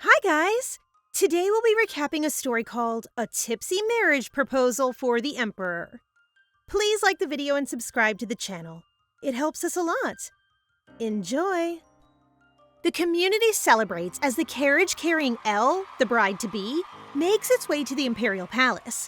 Hi guys! Today we'll be recapping a story called A Tipsy Marriage Proposal for the Emperor. Please like the video and subscribe to the channel. It helps us a lot. Enjoy! The community celebrates as the carriage carrying Elle, the bride-to-be, makes its way to the imperial palace.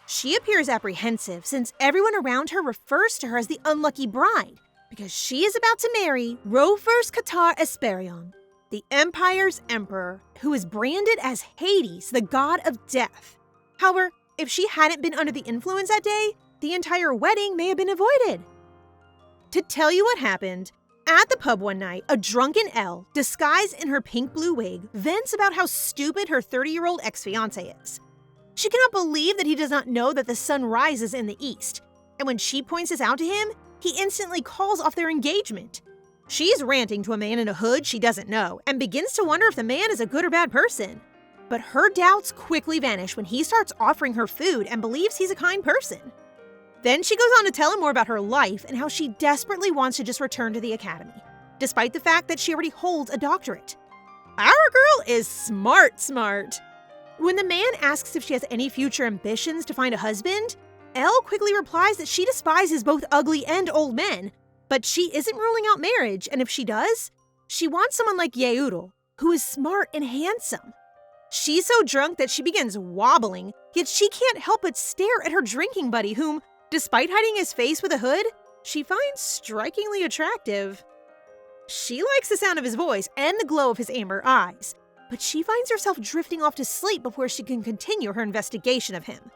She appears apprehensive since everyone around her refers to her as the unlucky bride because she is about to marry Rofers Katar Esperion, the Empire's emperor, who is branded as Hades, the god of death. However, if she hadn't been under the influence that day, the entire wedding may have been avoided. To tell you what happened, at the pub one night, a drunken Elle, disguised in her pink-blue wig, vents about how stupid her 30-year-old ex-fiancé is. She cannot believe that he does not know that the sun rises in the east, and when she points this out to him, he instantly calls off their engagement. She's ranting to a man in a hood she doesn't know and begins to wonder if the man is a good or bad person. But her doubts quickly vanish when he starts offering her food and believes he's a kind person. Then she goes on to tell him more about her life and how she desperately wants to just return to the academy, despite the fact that she already holds a doctorate. Our girl is smart. When the man asks if she has any future ambitions to find a husband, Elle quickly replies that she despises both ugly and old men, but she isn't ruling out marriage, and if she does, she wants someone like Yeuro, who is smart and handsome. She's so drunk that she begins wobbling, yet she can't help but stare at her drinking buddy whom, despite hiding his face with a hood, she finds strikingly attractive. She likes the sound of his voice and the glow of his amber eyes, but she finds herself drifting off to sleep before she can continue her investigation of him.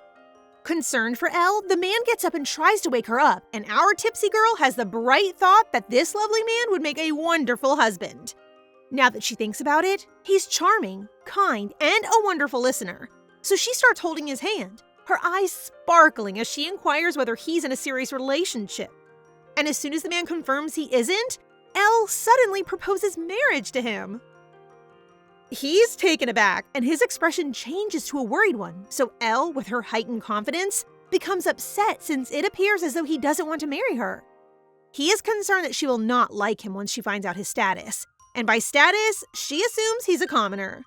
Concerned for Elle, the man gets up and tries to wake her up, and our tipsy girl has the bright thought that this lovely man would make a wonderful husband. Now that she thinks about it, he's charming, kind, and a wonderful listener. So she starts holding his hand, her eyes sparkling as she inquires whether he's in a serious relationship. And as soon as the man confirms he isn't, Elle suddenly proposes marriage to him. He's taken aback, and his expression changes to a worried one, so Elle, with her heightened confidence, becomes upset since it appears as though he doesn't want to marry her. He is concerned that she will not like him once she finds out his status, and by status, she assumes he's a commoner.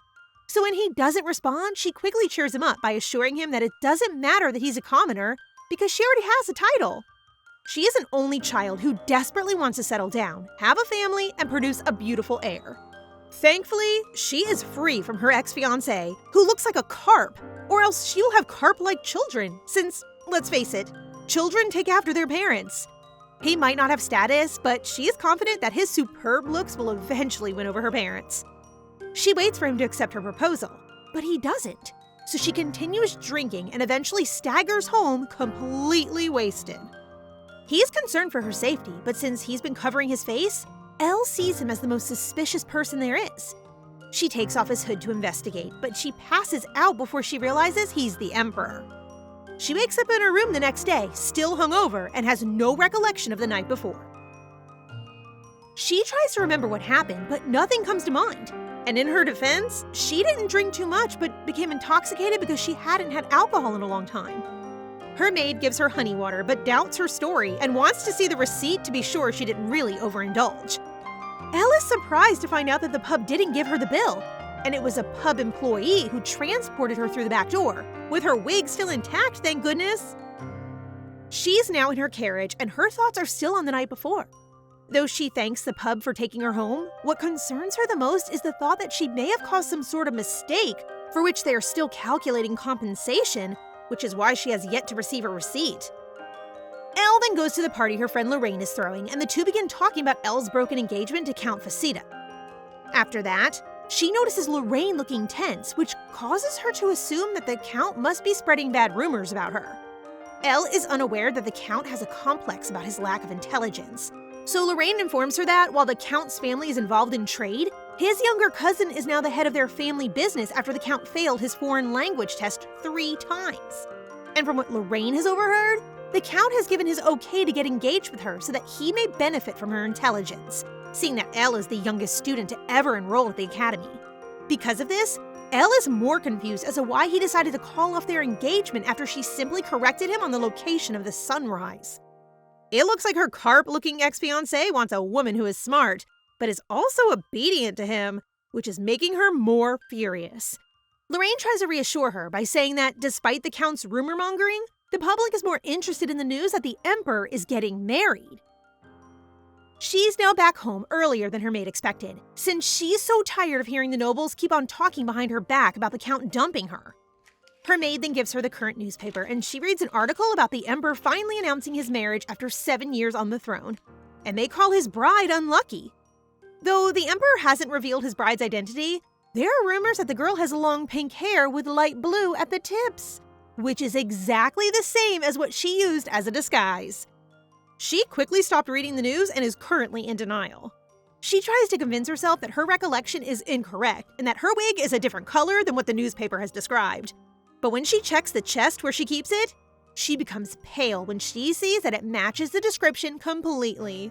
So when he doesn't respond, she quickly cheers him up by assuring him that it doesn't matter that he's a commoner because she already has a title. She is an only child who desperately wants to settle down, have a family, and produce a beautiful heir. Thankfully, she is free from her ex-fiancé, who looks like a carp, or else she'll have carp-like children, since, let's face it, children take after their parents. He might not have status, but she is confident that his superb looks will eventually win over her parents. She waits for him to accept her proposal, but he doesn't, so she continues drinking and eventually staggers home completely wasted. He's concerned for her safety, but since he's been covering his face, Elle sees him as the most suspicious person there is. She takes off his hood to investigate, but she passes out before she realizes he's the emperor. She wakes up in her room the next day, still hungover, and has no recollection of the night before. She tries to remember what happened, but nothing comes to mind. And in her defense, she didn't drink too much, but became intoxicated because she hadn't had alcohol in a long time. Her maid gives her honey water, but doubts her story and wants to see the receipt to be sure she didn't really overindulge. Elle is surprised to find out that the pub didn't give her the bill, and it was a pub employee who transported her through the back door, with her wig still intact, thank goodness. She's now in her carriage, and her thoughts are still on the night before. Though she thanks the pub for taking her home, what concerns her the most is the thought that she may have caused some sort of mistake for which they are still calculating compensation, which is why she has yet to receive a receipt. Elle then goes to the party her friend Lorraine is throwing, and the two begin talking about Elle's broken engagement to Count Faceta. After that, she notices Lorraine looking tense, which causes her to assume that the Count must be spreading bad rumors about her. Elle is unaware that the Count has a complex about his lack of intelligence, so Lorraine informs her that while the Count's family is involved in trade, his younger cousin is now the head of their family business after the Count failed his foreign language test 3 times. And from what Lorraine has overheard, the Count has given his okay to get engaged with her so that he may benefit from her intelligence, seeing that Elle is the youngest student to ever enroll at the academy. Because of this, Elle is more confused as to why he decided to call off their engagement after she simply corrected him on the location of the sunrise. It looks like her carp-looking ex-fiancé wants a woman who is smart, but is also obedient to him, which is making her more furious. Lorraine tries to reassure her by saying that despite the Count's rumor-mongering, the public is more interested in the news that the Emperor is getting married. She's now back home earlier than her maid expected, since she's so tired of hearing the nobles keep on talking behind her back about the Count dumping her. Her maid then gives her the current newspaper, and she reads an article about the Emperor finally announcing his marriage after 7 years on the throne, and they call his bride unlucky. Though the Emperor hasn't revealed his bride's identity, there are rumors that the girl has long pink hair with light blue at the tips, which is exactly the same as what she used as a disguise. She quickly stopped reading the news and is currently in denial. She tries to convince herself that her recollection is incorrect and that her wig is a different color than what the newspaper has described. But when she checks the chest where she keeps it, she becomes pale when she sees that it matches the description completely.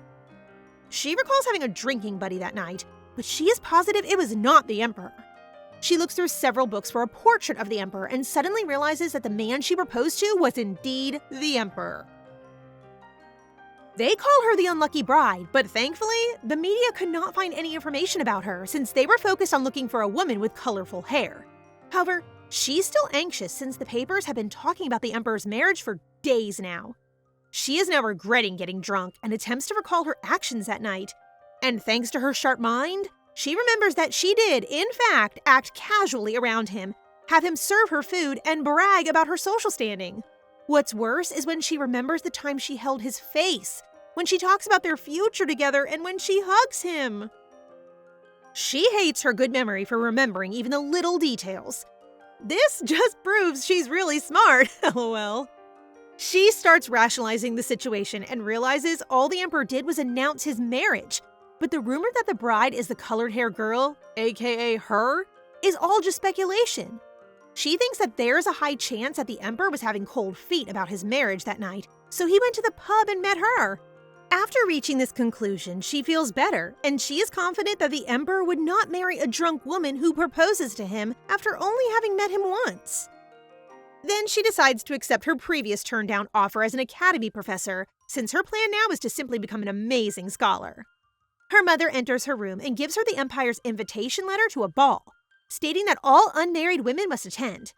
She recalls having a drinking buddy that night, but she is positive it was not the Emperor. She looks through several books for a portrait of the Emperor and suddenly realizes that the man she proposed to was indeed the Emperor. They call her the unlucky bride, but thankfully, the media could not find any information about her since they were focused on looking for a woman with colorful hair. However, she's still anxious since the papers have been talking about the Emperor's marriage for days now. She is now regretting getting drunk and attempts to recall her actions that night. And thanks to her sharp mind, she remembers that she did, in fact, act casually around him, have him serve her food, and brag about her social standing. What's worse is when she remembers the time she held his face, when she talks about their future together, and when she hugs him. She hates her good memory for remembering even the little details. This just proves she's really smart, lol. She starts rationalizing the situation and realizes all the Emperor did was announce his marriage, but the rumor that the bride is the colored-haired girl, aka her, is all just speculation. She thinks that there's a high chance that the Emperor was having cold feet about his marriage that night, so he went to the pub and met her. After reaching this conclusion, she feels better, and she is confident that the Emperor would not marry a drunk woman who proposes to him after only having met him once. Then she decides to accept her previous turned-down offer as an academy professor, since her plan now is to simply become an amazing scholar. Her mother enters her room and gives her the Empire's invitation letter to a ball, stating that all unmarried women must attend.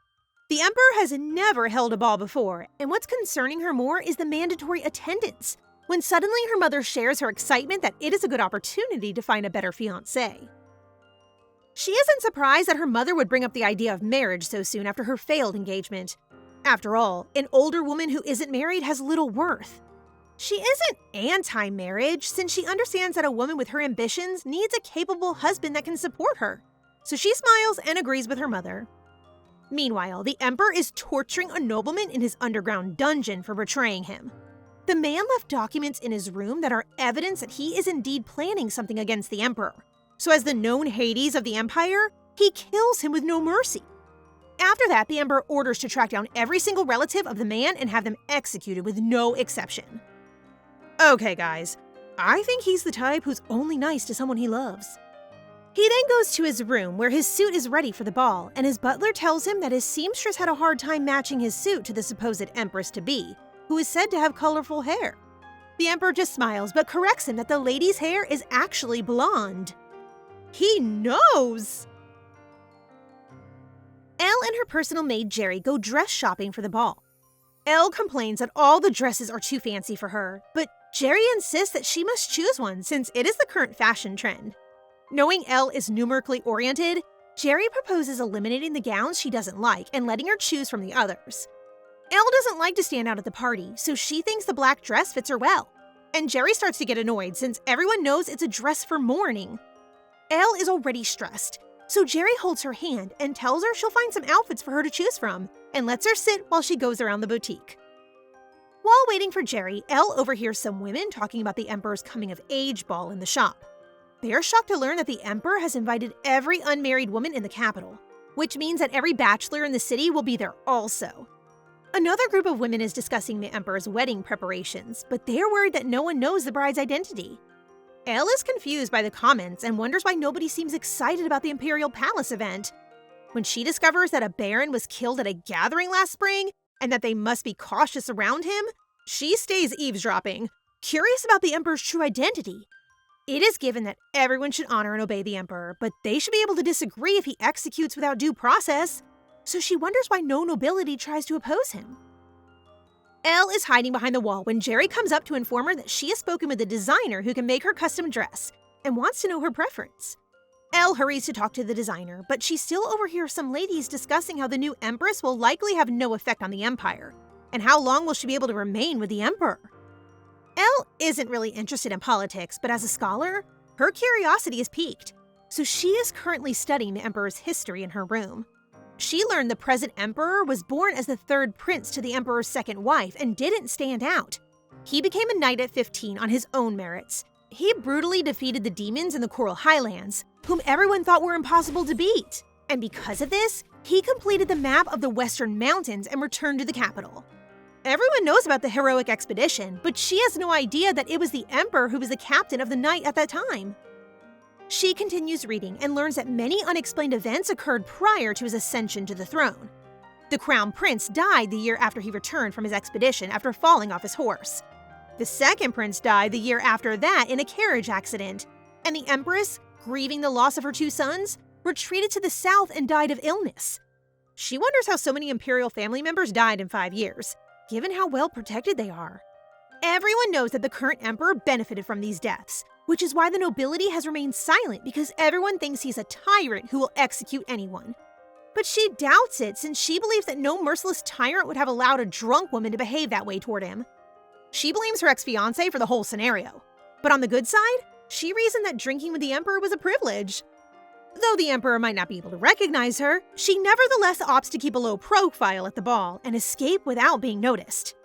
The Emperor has never held a ball before, and what's concerning her more is the mandatory attendance, when suddenly her mother shares her excitement that it is a good opportunity to find a better fiancé. She isn't surprised that her mother would bring up the idea of marriage so soon after her failed engagement. After all, an older woman who isn't married has little worth. She isn't anti-marriage, since she understands that a woman with her ambitions needs a capable husband that can support her. So she smiles and agrees with her mother. Meanwhile, the Emperor is torturing a nobleman in his underground dungeon for betraying him. The man left documents in his room that are evidence that he is indeed planning something against the Emperor. So as the known Hades of the Empire, he kills him with no mercy. After that, the Emperor orders to track down every single relative of the man and have them executed with no exception. Okay, guys, I think he's the type who's only nice to someone he loves. He then goes to his room where his suit is ready for the ball, and his butler tells him that his seamstress had a hard time matching his suit to the supposed Empress-to-be, who is said to have colorful hair. The Emperor just smiles but corrects him that the lady's hair is actually blonde. He knows! Elle and her personal maid Jerry go dress shopping for the ball. Elle complains that all the dresses are too fancy for her, but Jerry insists that she must choose one since it is the current fashion trend. Knowing Elle is numerically oriented, Jerry proposes eliminating the gowns she doesn't like and letting her choose from the others. Elle doesn't like to stand out at the party, so she thinks the black dress fits her well. And Jerry starts to get annoyed since everyone knows it's a dress for mourning. Elle is already stressed, so Jerry holds her hand and tells her she'll find some outfits for her to choose from, and lets her sit while she goes around the boutique. While waiting for Jerry, Elle overhears some women talking about the Emperor's coming-of-age ball in the shop. They are shocked to learn that the Emperor has invited every unmarried woman in the capital, which means that every bachelor in the city will be there also. Another group of women is discussing the Emperor's wedding preparations, but they're worried that no one knows the bride's identity. Elle is confused by the comments and wonders why nobody seems excited about the Imperial Palace event. When she discovers that a baron was killed at a gathering last spring and that they must be cautious around him, she stays eavesdropping, curious about the Emperor's true identity. It is given that everyone should honor and obey the emperor, but they should be able to disagree if he executes without due process. So she wonders why no nobility tries to oppose him. Elle is hiding behind the wall when Jerry comes up to inform her that she has spoken with a designer who can make her custom dress and wants to know her preference. Elle hurries to talk to the designer, but she still overhears some ladies discussing how the new empress will likely have no effect on the empire, and how long will she be able to remain with the emperor. Elle isn't really interested in politics, but as a scholar, her curiosity is piqued, so she is currently studying the emperor's history in her room. She learned the present emperor was born as the third prince to the emperor's second wife and didn't stand out. He became a knight at 15 on his own merits. He brutally defeated the demons in the Coral Highlands, whom everyone thought were impossible to beat. And because of this, he completed the map of the Western Mountains and returned to the capital. Everyone knows about the heroic expedition, but she has no idea that it was the emperor who was the captain of the knight at that time. She continues reading and learns that many unexplained events occurred prior to his ascension to the throne. The crown prince died the year after he returned from his expedition after falling off his horse. The second prince died the year after that in a carriage accident, and the empress, grieving the loss of her two sons, retreated to the south and died of illness. She wonders how so many imperial family members died in 5 years, given how well protected they are. Everyone knows that the current emperor benefited from these deaths, which is why the nobility has remained silent because everyone thinks he's a tyrant who will execute anyone. But she doubts it since she believes that no merciless tyrant would have allowed a drunk woman to behave that way toward him. She blames her ex-fiancé for the whole scenario. But on the good side, she reasoned that drinking with the emperor was a privilege. Though the emperor might not be able to recognize her, she nevertheless opts to keep a low profile at the ball and escape without being noticed.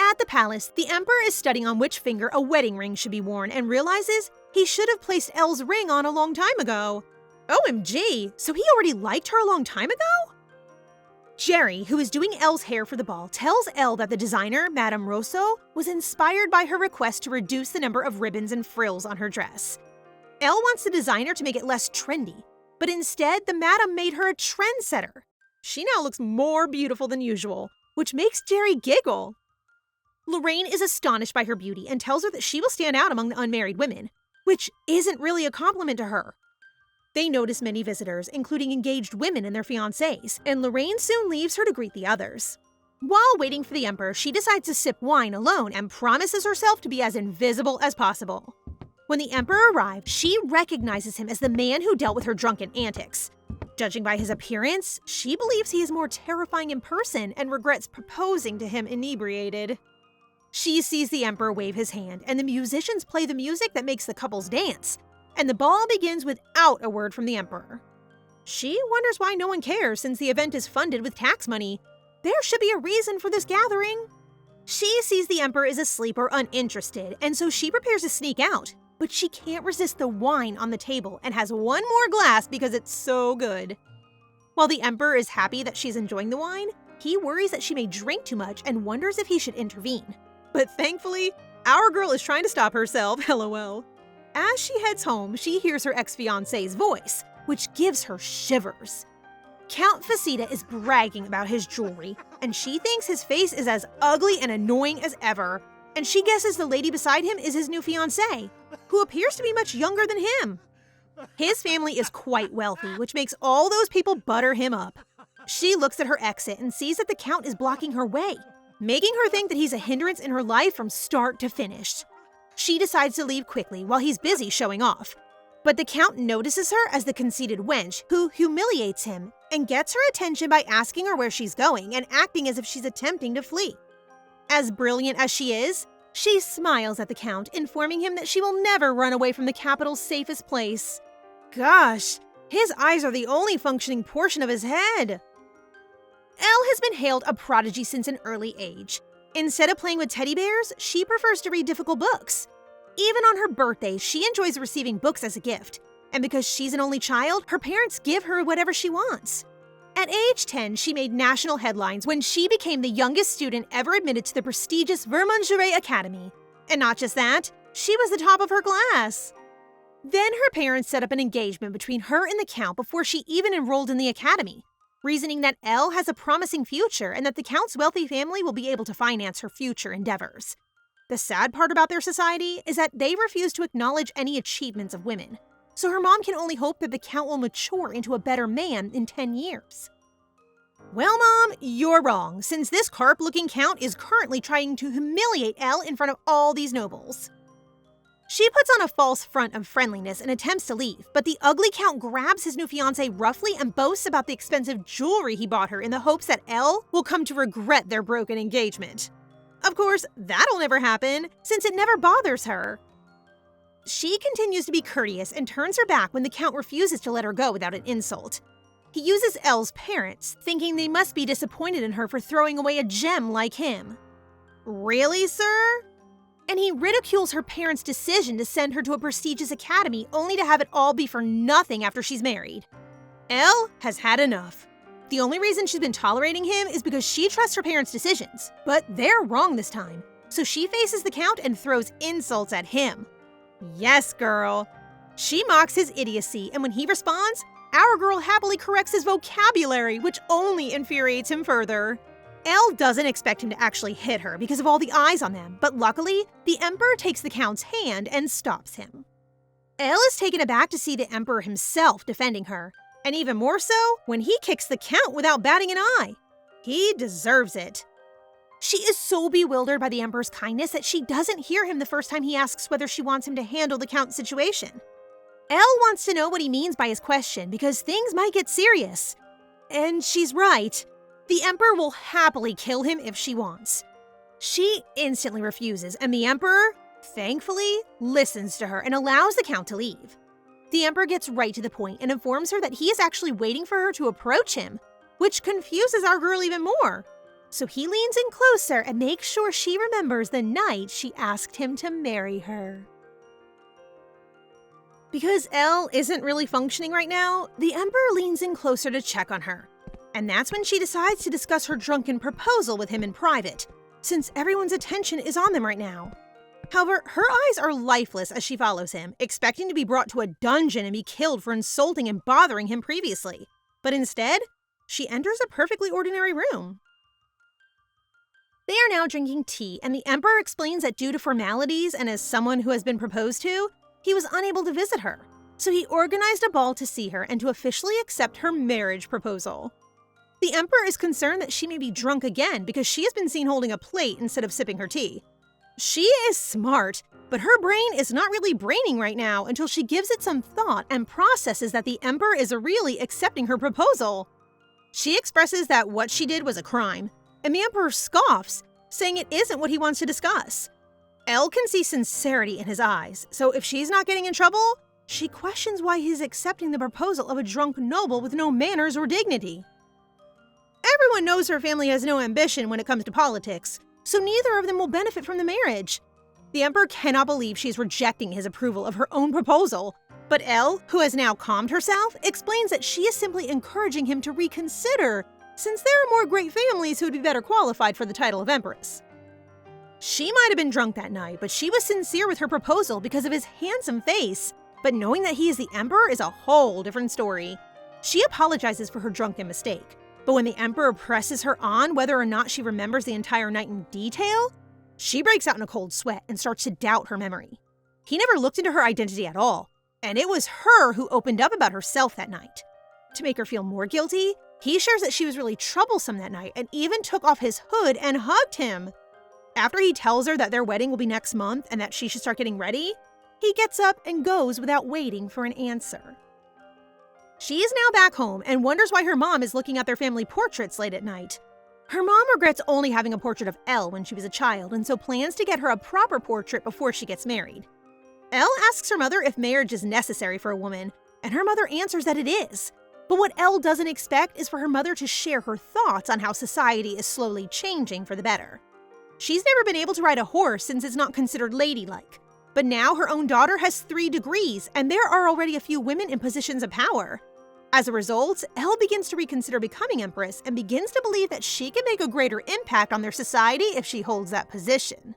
At the palace, the emperor is studying on which finger a wedding ring should be worn and realizes he should have placed Elle's ring on a long time ago. OMG, so he already liked her a long time ago? Jerry, who is doing Elle's hair for the ball, tells Elle that the designer, Madame Rosso, was inspired by her request to reduce the number of ribbons and frills on her dress. Elle wants the designer to make it less trendy, but instead, the madam made her a trendsetter. She now looks more beautiful than usual, which makes Jerry giggle. Lorraine is astonished by her beauty and tells her that she will stand out among the unmarried women, which isn't really a compliment to her. They notice many visitors, including engaged women and their fiancés, and Lorraine soon leaves her to greet the others. While waiting for the emperor, she decides to sip wine alone and promises herself to be as invisible as possible. When the emperor arrives, she recognizes him as the man who dealt with her drunken antics. Judging by his appearance, she believes he is more terrifying in person and regrets proposing to him inebriated. She sees the emperor wave his hand, and the musicians play the music that makes the couples dance, and the ball begins without a word from the emperor. She wonders why no one cares since the event is funded with tax money. There should be a reason for this gathering. She sees the emperor is asleep or uninterested, and so she prepares to sneak out, but she can't resist the wine on the table and has one more glass because it's so good. While the emperor is happy that she's enjoying the wine, he worries that she may drink too much and wonders if he should intervene. But thankfully, our girl is trying to stop herself, lol. As she heads home, she hears her ex-fiancé's voice, which gives her shivers. Count Faceta is bragging about his jewelry, and she thinks his face is as ugly and annoying as ever, and she guesses the lady beside him is his new fiancée, who appears to be much younger than him. His family is quite wealthy, which makes all those people butter him up. She looks at her exit and sees that the Count is blocking her way, making her think that he's a hindrance in her life from start to finish. She decides to leave quickly while he's busy showing off. But the Count notices her as the conceited wench who humiliates him and gets her attention by asking her where she's going and acting as if she's attempting to flee. As brilliant as she is, she smiles at the Count, informing him that she will never run away from the capital's safest place. Gosh, his eyes are the only functioning portion of his head. Elle has been hailed a prodigy since an early age. Instead of playing with teddy bears, she prefers to read difficult books. Even on her birthday, she enjoys receiving books as a gift. And because she's an only child, her parents give her whatever she wants. At age 10, she made national headlines when she became the youngest student ever admitted to the prestigious Vermangerie Academy. And not just that, she was the top of her class. Then her parents set up an engagement between her and the Count before she even enrolled in the academy, reasoning that Elle has a promising future and that the Count's wealthy family will be able to finance her future endeavors. The sad part about their society is that they refuse to acknowledge any achievements of women, so her mom can only hope that the Count will mature into a better man in 10 years. Well, Mom, you're wrong, since this carp-looking Count is currently trying to humiliate Elle in front of all these nobles. She puts on a false front of friendliness and attempts to leave, but the ugly Count grabs his new fiancée roughly and boasts about the expensive jewelry he bought her in the hopes that Elle will come to regret their broken engagement. Of course, that'll never happen, since it never bothers her. She continues to be courteous and turns her back when the Count refuses to let her go without an insult. He uses Elle's parents, thinking they must be disappointed in her for throwing away a gem like him. Really, sir? And he ridicules her parents' decision to send her to a prestigious academy only to have it all be for nothing after she's married. Elle has had enough. The only reason she's been tolerating him is because she trusts her parents' decisions, but they're wrong this time. So she faces the Count and throws insults at him. Yes, girl. She mocks his idiocy, and when he responds, our girl happily corrects his vocabulary, which only infuriates him further. Elle doesn't expect him to actually hit her because of all the eyes on them, but luckily, the Emperor takes the Count's hand and stops him. Elle is taken aback to see the Emperor himself defending her, and even more so when he kicks the Count without batting an eye. He deserves it. She is so bewildered by the Emperor's kindness that she doesn't hear him the first time he asks whether she wants him to handle the Count's situation. Elle wants to know what he means by his question because things might get serious. And she's right. The Emperor will happily kill him if she wants. She instantly refuses, and the Emperor, thankfully, listens to her and allows the Count to leave. The Emperor gets right to the point and informs her that he is actually waiting for her to approach him, which confuses our girl even more. So he leans in closer and makes sure she remembers the night she asked him to marry her. Because Elle isn't really functioning right now, the Emperor leans in closer to check on her. And that's when she decides to discuss her drunken proposal with him in private, since everyone's attention is on them right now. However, her eyes are lifeless as she follows him, expecting to be brought to a dungeon and be killed for insulting and bothering him previously. But instead, she enters a perfectly ordinary room. They are now drinking tea, and the Emperor explains that due to formalities and as someone who has been proposed to, he was unable to visit her. So he organized a ball to see her and to officially accept her marriage proposal. The Emperor is concerned that she may be drunk again because she has been seen holding a plate instead of sipping her tea. She is smart, but her brain is not really braining right now until she gives it some thought and processes that the Emperor is really accepting her proposal. She expresses that what she did was a crime, and the Emperor scoffs, saying it isn't what he wants to discuss. Elle can see sincerity in his eyes, so if she's not getting in trouble, she questions why he's accepting the proposal of a drunk noble with no manners or dignity. Everyone knows her family has no ambition when it comes to politics, so neither of them will benefit from the marriage. The Emperor cannot believe she's rejecting his approval of her own proposal, but Elle, who has now calmed herself, explains that she is simply encouraging him to reconsider, since there are more great families who would be better qualified for the title of Empress. She might have been drunk that night, but she was sincere with her proposal because of his handsome face, but knowing that he is the Emperor is a whole different story. She apologizes for her drunken mistake. But when the Emperor presses her on whether or not she remembers the entire night in detail, she breaks out in a cold sweat and starts to doubt her memory. He never looked into her identity at all, and it was her who opened up about herself that night. To make her feel more guilty, he shares that she was really troublesome that night and even took off his hood and hugged him. After he tells her that their wedding will be next month and that she should start getting ready, he gets up and goes without waiting for an answer. She is now back home and wonders why her mom is looking at their family portraits late at night. Her mom regrets only having a portrait of Elle when she was a child and so plans to get her a proper portrait before she gets married. Elle asks her mother if marriage is necessary for a woman, and her mother answers that it is. But what Elle doesn't expect is for her mother to share her thoughts on how society is slowly changing for the better. She's never been able to ride a horse since it's not considered ladylike. But now her own daughter has 3 degrees, and there are already a few women in positions of power. As a result, Elle begins to reconsider becoming Empress and begins to believe that she can make a greater impact on their society if she holds that position.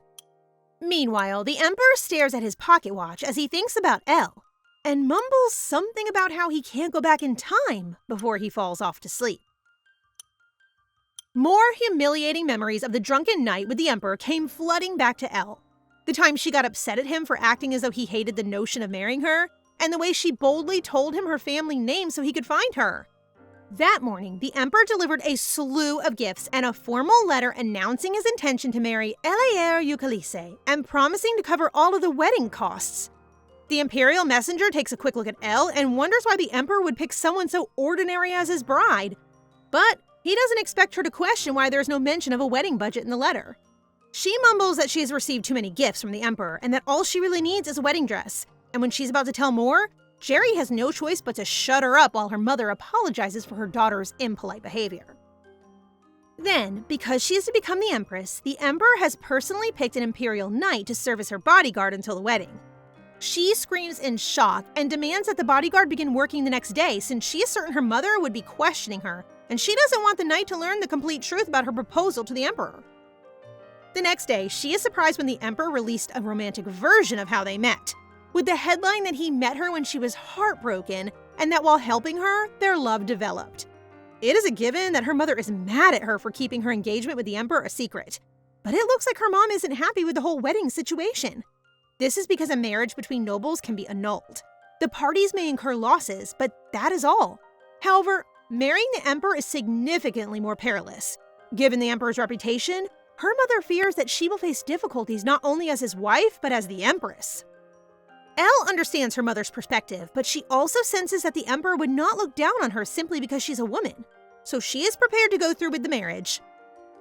Meanwhile, the Emperor stares at his pocket watch as he thinks about Elle, and mumbles something about how he can't go back in time before he falls off to sleep. More humiliating memories of the drunken night with the Emperor came flooding back to Elle. The time she got upset at him for acting as though he hated the notion of marrying her, and the way she boldly told him her family name so he could find her. That morning, the emperor delivered a slew of gifts and a formal letter announcing his intention to marry Eleair Eucalisse and promising to cover all of the wedding costs. The imperial messenger takes a quick look at Elle and wonders why the emperor would pick someone so ordinary as his bride. But he doesn't expect her to question why there's no mention of a wedding budget in the letter. She mumbles that she has received too many gifts from the emperor and that all she really needs is a wedding dress. And when she's about to tell more, Jerry has no choice but to shut her up while her mother apologizes for her daughter's impolite behavior. Then, because she is to become the empress, the emperor has personally picked an imperial knight to serve as her bodyguard until the wedding. She screams in shock and demands that the bodyguard begin working the next day since she is certain her mother would be questioning her, and she doesn't want the knight to learn the complete truth about her proposal to the emperor. The next day, she is surprised when the emperor released a romantic version of how they met, with the headline that he met her when she was heartbroken and that while helping her, their love developed. It is a given that her mother is mad at her for keeping her engagement with the emperor a secret, but it looks like her mom isn't happy with the whole wedding situation. This is because a marriage between nobles can be annulled. The parties may incur losses, but that is all. However, marrying the emperor is significantly more perilous. Given the emperor's reputation, her mother fears that she will face difficulties not only as his wife, but as the empress. Elle understands her mother's perspective, but she also senses that the emperor would not look down on her simply because she's a woman, so she is prepared to go through with the marriage.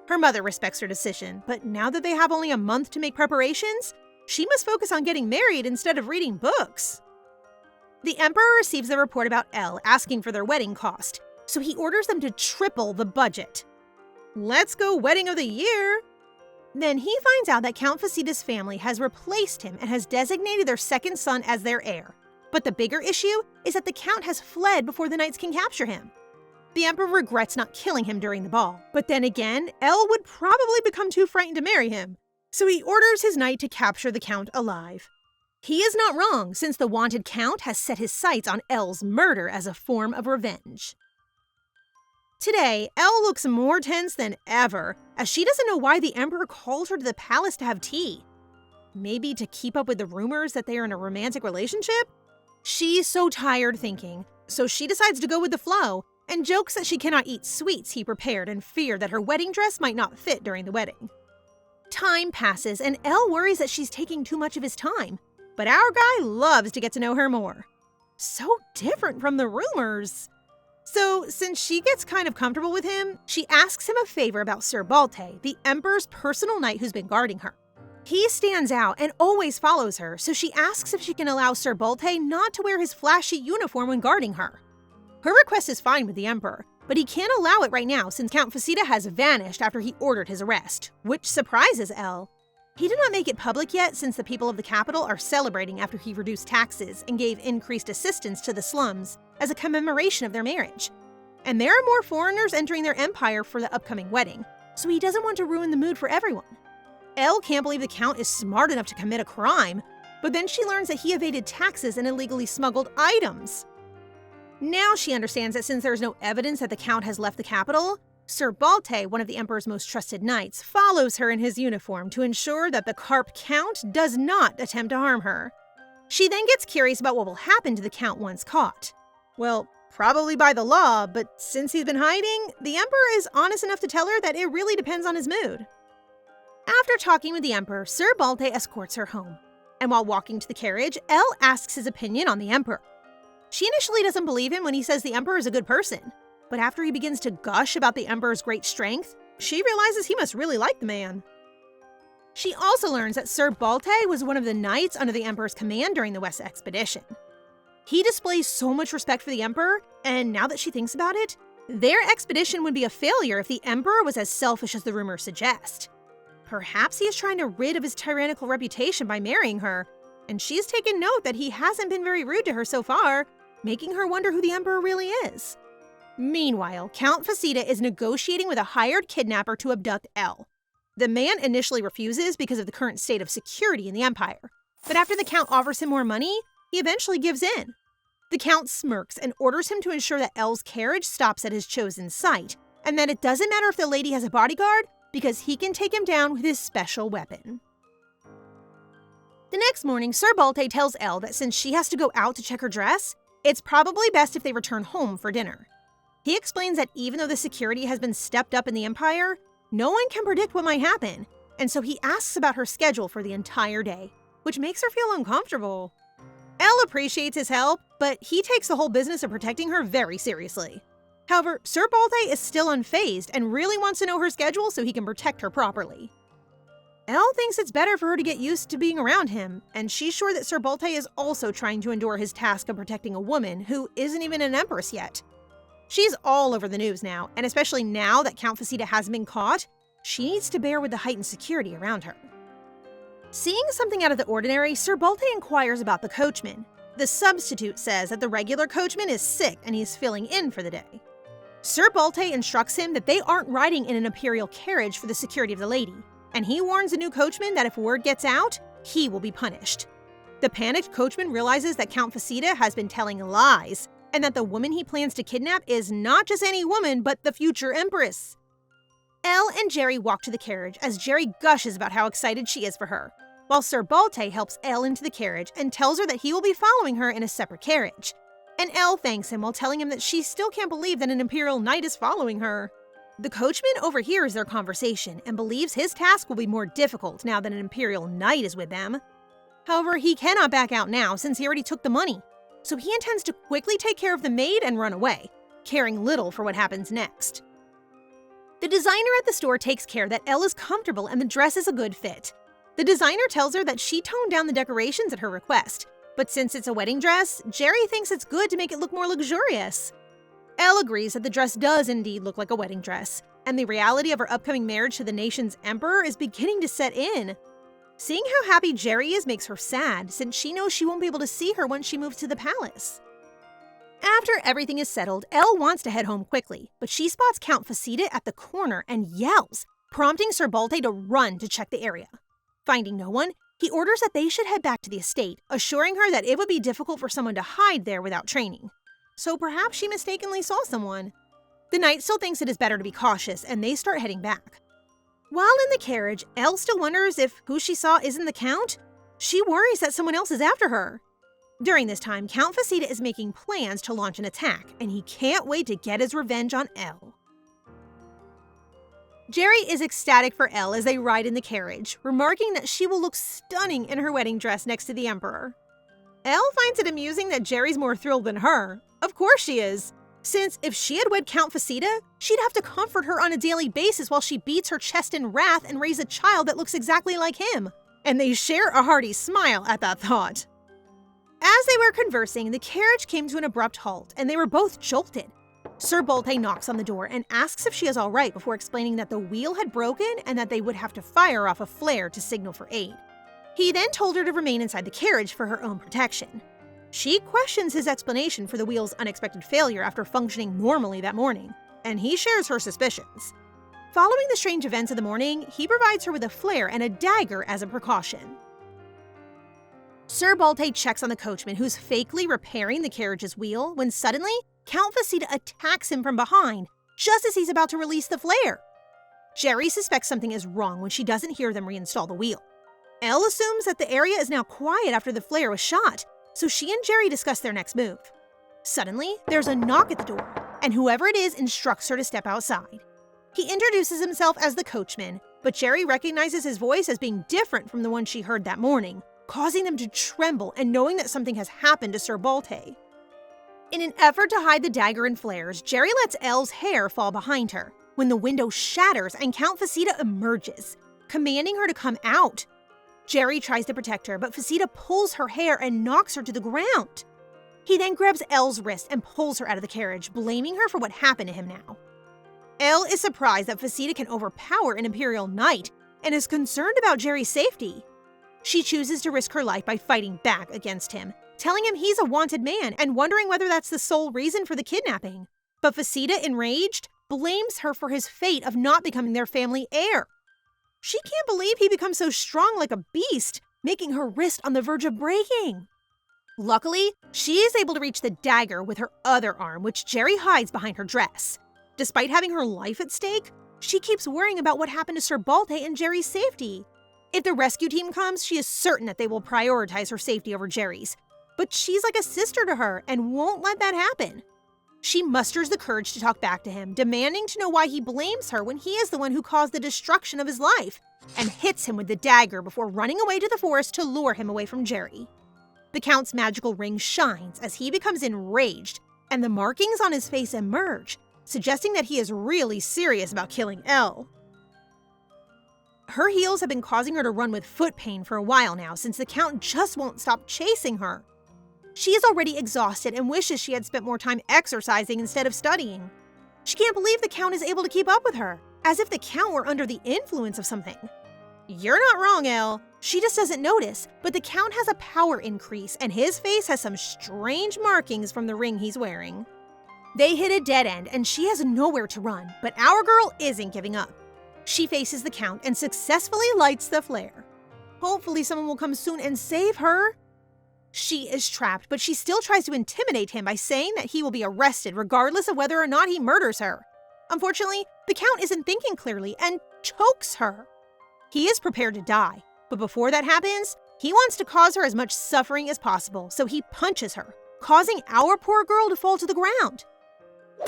Her mother respects her decision, but now that they have only a month to make preparations, she must focus on getting married instead of reading books. The emperor receives a report about Elle asking for their wedding cost, so he orders them to triple the budget. Let's go wedding of the year! Then he finds out that Count Facita's family has replaced him and has designated their second son as their heir. But the bigger issue is that the Count has fled before the knights can capture him. The emperor regrets not killing him during the ball, but then again, Elle would probably become too frightened to marry him, so he orders his knight to capture the Count alive. He is not wrong, since the wanted Count has set his sights on Elle's murder as a form of revenge. Today, Elle looks more tense than ever, as she doesn't know why the emperor called her to the palace to have tea. Maybe to keep up with the rumors that they are in a romantic relationship? She's so tired thinking, so she decides to go with the flow, and jokes that she cannot eat sweets he prepared in fear that her wedding dress might not fit during the wedding. Time passes, and Elle worries that she's taking too much of his time, but our guy loves to get to know her more. So different from the rumors. So, since she gets kind of comfortable with him, she asks him a favor about Sir Balte, the emperor's personal knight who's been guarding her. He stands out and always follows her, so she asks if she can allow Sir Balte not to wear his flashy uniform when guarding her. Her request is fine with the emperor, but he can't allow it right now since Count Facita has vanished after he ordered his arrest, which surprises Elle. He did not make it public yet since the people of the capital are celebrating after he reduced taxes and gave increased assistance to the slums as a commemoration of their marriage. And there are more foreigners entering their empire for the upcoming wedding, so he doesn't want to ruin the mood for everyone. Elle can't believe the Count is smart enough to commit a crime, but then she learns that he evaded taxes and illegally smuggled items. Now she understands that since there is no evidence that the Count has left the capital, Sir Balte, one of the Emperor's most trusted knights, follows her in his uniform to ensure that the Carp Count does not attempt to harm her. She then gets curious about what will happen to the Count once caught. Well, probably by the law, but since he's been hiding, the Emperor is honest enough to tell her that it really depends on his mood. After talking with the Emperor, Sir Balte escorts her home. And while walking to the carriage, Elle asks his opinion on the Emperor. She initially doesn't believe him when he says the Emperor is a good person, but after he begins to gush about the Emperor's great strength, she realizes he must really like the man. She also learns that Sir Balte was one of the knights under the Emperor's command during the West Expedition. He displays so much respect for the Emperor, and now that she thinks about it, their expedition would be a failure if the Emperor was as selfish as the rumors suggest. Perhaps he is trying to rid of his tyrannical reputation by marrying her, and she's taken note that he hasn't been very rude to her so far, making her wonder who the Emperor really is. Meanwhile, Count Facita is negotiating with a hired kidnapper to abduct Elle. The man initially refuses because of the current state of security in the Empire, but after the Count offers him more money, he eventually gives in. The Count smirks and orders him to ensure that Elle's carriage stops at his chosen site, and that it doesn't matter if the lady has a bodyguard, because he can take him down with his special weapon. The next morning, Sir Balte tells Elle that since she has to go out to check her dress, it's probably best if they return home for dinner. He explains that even though the security has been stepped up in the Empire, no one can predict what might happen, and so he asks about her schedule for the entire day, which makes her feel uncomfortable. Elle appreciates his help, but he takes the whole business of protecting her very seriously. However, Sir Balte is still unfazed and really wants to know her schedule so he can protect her properly. Elle thinks it's better for her to get used to being around him, and she's sure that Sir Balte is also trying to endure his task of protecting a woman who isn't even an empress yet. She's all over the news now, and especially now that Count Faceta hasn't been caught, she needs to bear with the heightened security around her. Seeing something out of the ordinary, Sir Balte inquires about the coachman. The substitute says that the regular coachman is sick and he's filling in for the day. Sir Balte instructs him that they aren't riding in an imperial carriage for the security of the lady, and he warns the new coachman that if word gets out, he will be punished. The panicked coachman realizes that Count Faceta has been telling lies, and that the woman he plans to kidnap is not just any woman, but the future empress. Elle and Jerry walk to the carriage as Jerry gushes about how excited she is for her, while Sir Balte helps Elle into the carriage and tells her that he will be following her in a separate carriage. And Elle thanks him while telling him that she still can't believe that an imperial knight is following her. The coachman overhears their conversation and believes his task will be more difficult now that an imperial knight is with them. However, he cannot back out now since he already took the money, so he intends to quickly take care of the maid and run away, caring little for what happens next. The designer at the store takes care that Elle is comfortable and the dress is a good fit. The designer tells her that she toned down the decorations at her request, but since it's a wedding dress, Jerry thinks it's good to make it look more luxurious. Elle agrees that the dress does indeed look like a wedding dress, and the reality of her upcoming marriage to the nation's emperor is beginning to set in. Seeing how happy Jerry is makes her sad, since she knows she won't be able to see her once she moves to the palace. After everything is settled, Elle wants to head home quickly, but she spots Count Faceta at the corner and yells, prompting Sir Balte to run to check the area. Finding no one, he orders that they should head back to the estate, assuring her that it would be difficult for someone to hide there without training. So perhaps she mistakenly saw someone. The knight still thinks it is better to be cautious, and they start heading back. While in the carriage, Elle still wonders if who she saw isn't the Count. She worries that someone else is after her. During this time, Count Faceta is making plans to launch an attack, and he can't wait to get his revenge on Elle. Jerry is ecstatic for Elle as they ride in the carriage, remarking that she will look stunning in her wedding dress next to the Emperor. Elle finds it amusing that Jerry's more thrilled than her. Of course she is, since if she had wed Count Faceta, she'd have to comfort her on a daily basis while she beats her chest in wrath and raise a child that looks exactly like him. And they share a hearty smile at that thought. As they were conversing, the carriage came to an abrupt halt, and they were both jolted. Sir Balte knocks on the door and asks if she is all right before explaining that the wheel had broken and that they would have to fire off a flare to signal for aid. He then told her to remain inside the carriage for her own protection. She questions his explanation for the wheel's unexpected failure after functioning normally that morning, and he shares her suspicions. Following the strange events of the morning, he provides her with a flare and a dagger as a precaution. Sir Balte checks on the coachman who's fakely repairing the carriage's wheel when suddenly, Count Faceta attacks him from behind just as he's about to release the flare. Jerry suspects something is wrong when she doesn't hear them reinstall the wheel. Elle assumes that the area is now quiet after the flare was shot, so she and Jerry discuss their next move. Suddenly, there's a knock at the door, and whoever it is instructs her to step outside. He introduces himself as the coachman, but Jerry recognizes his voice as being different from the one she heard that morning, causing them to tremble and knowing that something has happened to Sir Balte. In an effort to hide the dagger and flares, Jerry lets Elle's hair fall behind her, when the window shatters and Count Faceta emerges, commanding her to come out. Jerry tries to protect her, but Faceta pulls her hair and knocks her to the ground. He then grabs Elle's wrist and pulls her out of the carriage, blaming her for what happened to him now. Elle is surprised that Faceta can overpower an Imperial Knight and is concerned about Jerry's safety. She chooses to risk her life by fighting back against him, telling him he's a wanted man and wondering whether that's the sole reason for the kidnapping. But Faceta, enraged, blames her for his fate of not becoming their family heir. She can't believe he becomes so strong like a beast, making her wrist on the verge of breaking. Luckily, she is able to reach the dagger with her other arm, which Jerry hides behind her dress. Despite having her life at stake, she keeps worrying about what happened to Sir Balte and Jerry's safety. If the rescue team comes, she is certain that they will prioritize her safety over Jerry's. But she's like a sister to her and won't let that happen. She musters the courage to talk back to him, demanding to know why he blames her when he is the one who caused the destruction of his life, and hits him with the dagger before running away to the forest to lure him away from Jerry. The Count's magical ring shines as he becomes enraged, and the markings on his face emerge, suggesting that he is really serious about killing Elle. Her heels have been causing her to run with foot pain for a while now, since the Count just won't stop chasing her. She is already exhausted and wishes she had spent more time exercising instead of studying. She can't believe the Count is able to keep up with her, as if the Count were under the influence of something. You're not wrong, Elle. She just doesn't notice, but the Count has a power increase, and his face has some strange markings from the ring he's wearing. They hit a dead end, and she has nowhere to run, but our girl isn't giving up. She faces the Count and successfully lights the flare. Hopefully someone will come soon and save her. She is trapped, but she still tries to intimidate him by saying that he will be arrested regardless of whether or not he murders her. Unfortunately, the Count isn't thinking clearly and chokes her. He is prepared to die, but before that happens, he wants to cause her as much suffering as possible, so he punches her, causing our poor girl to fall to the ground.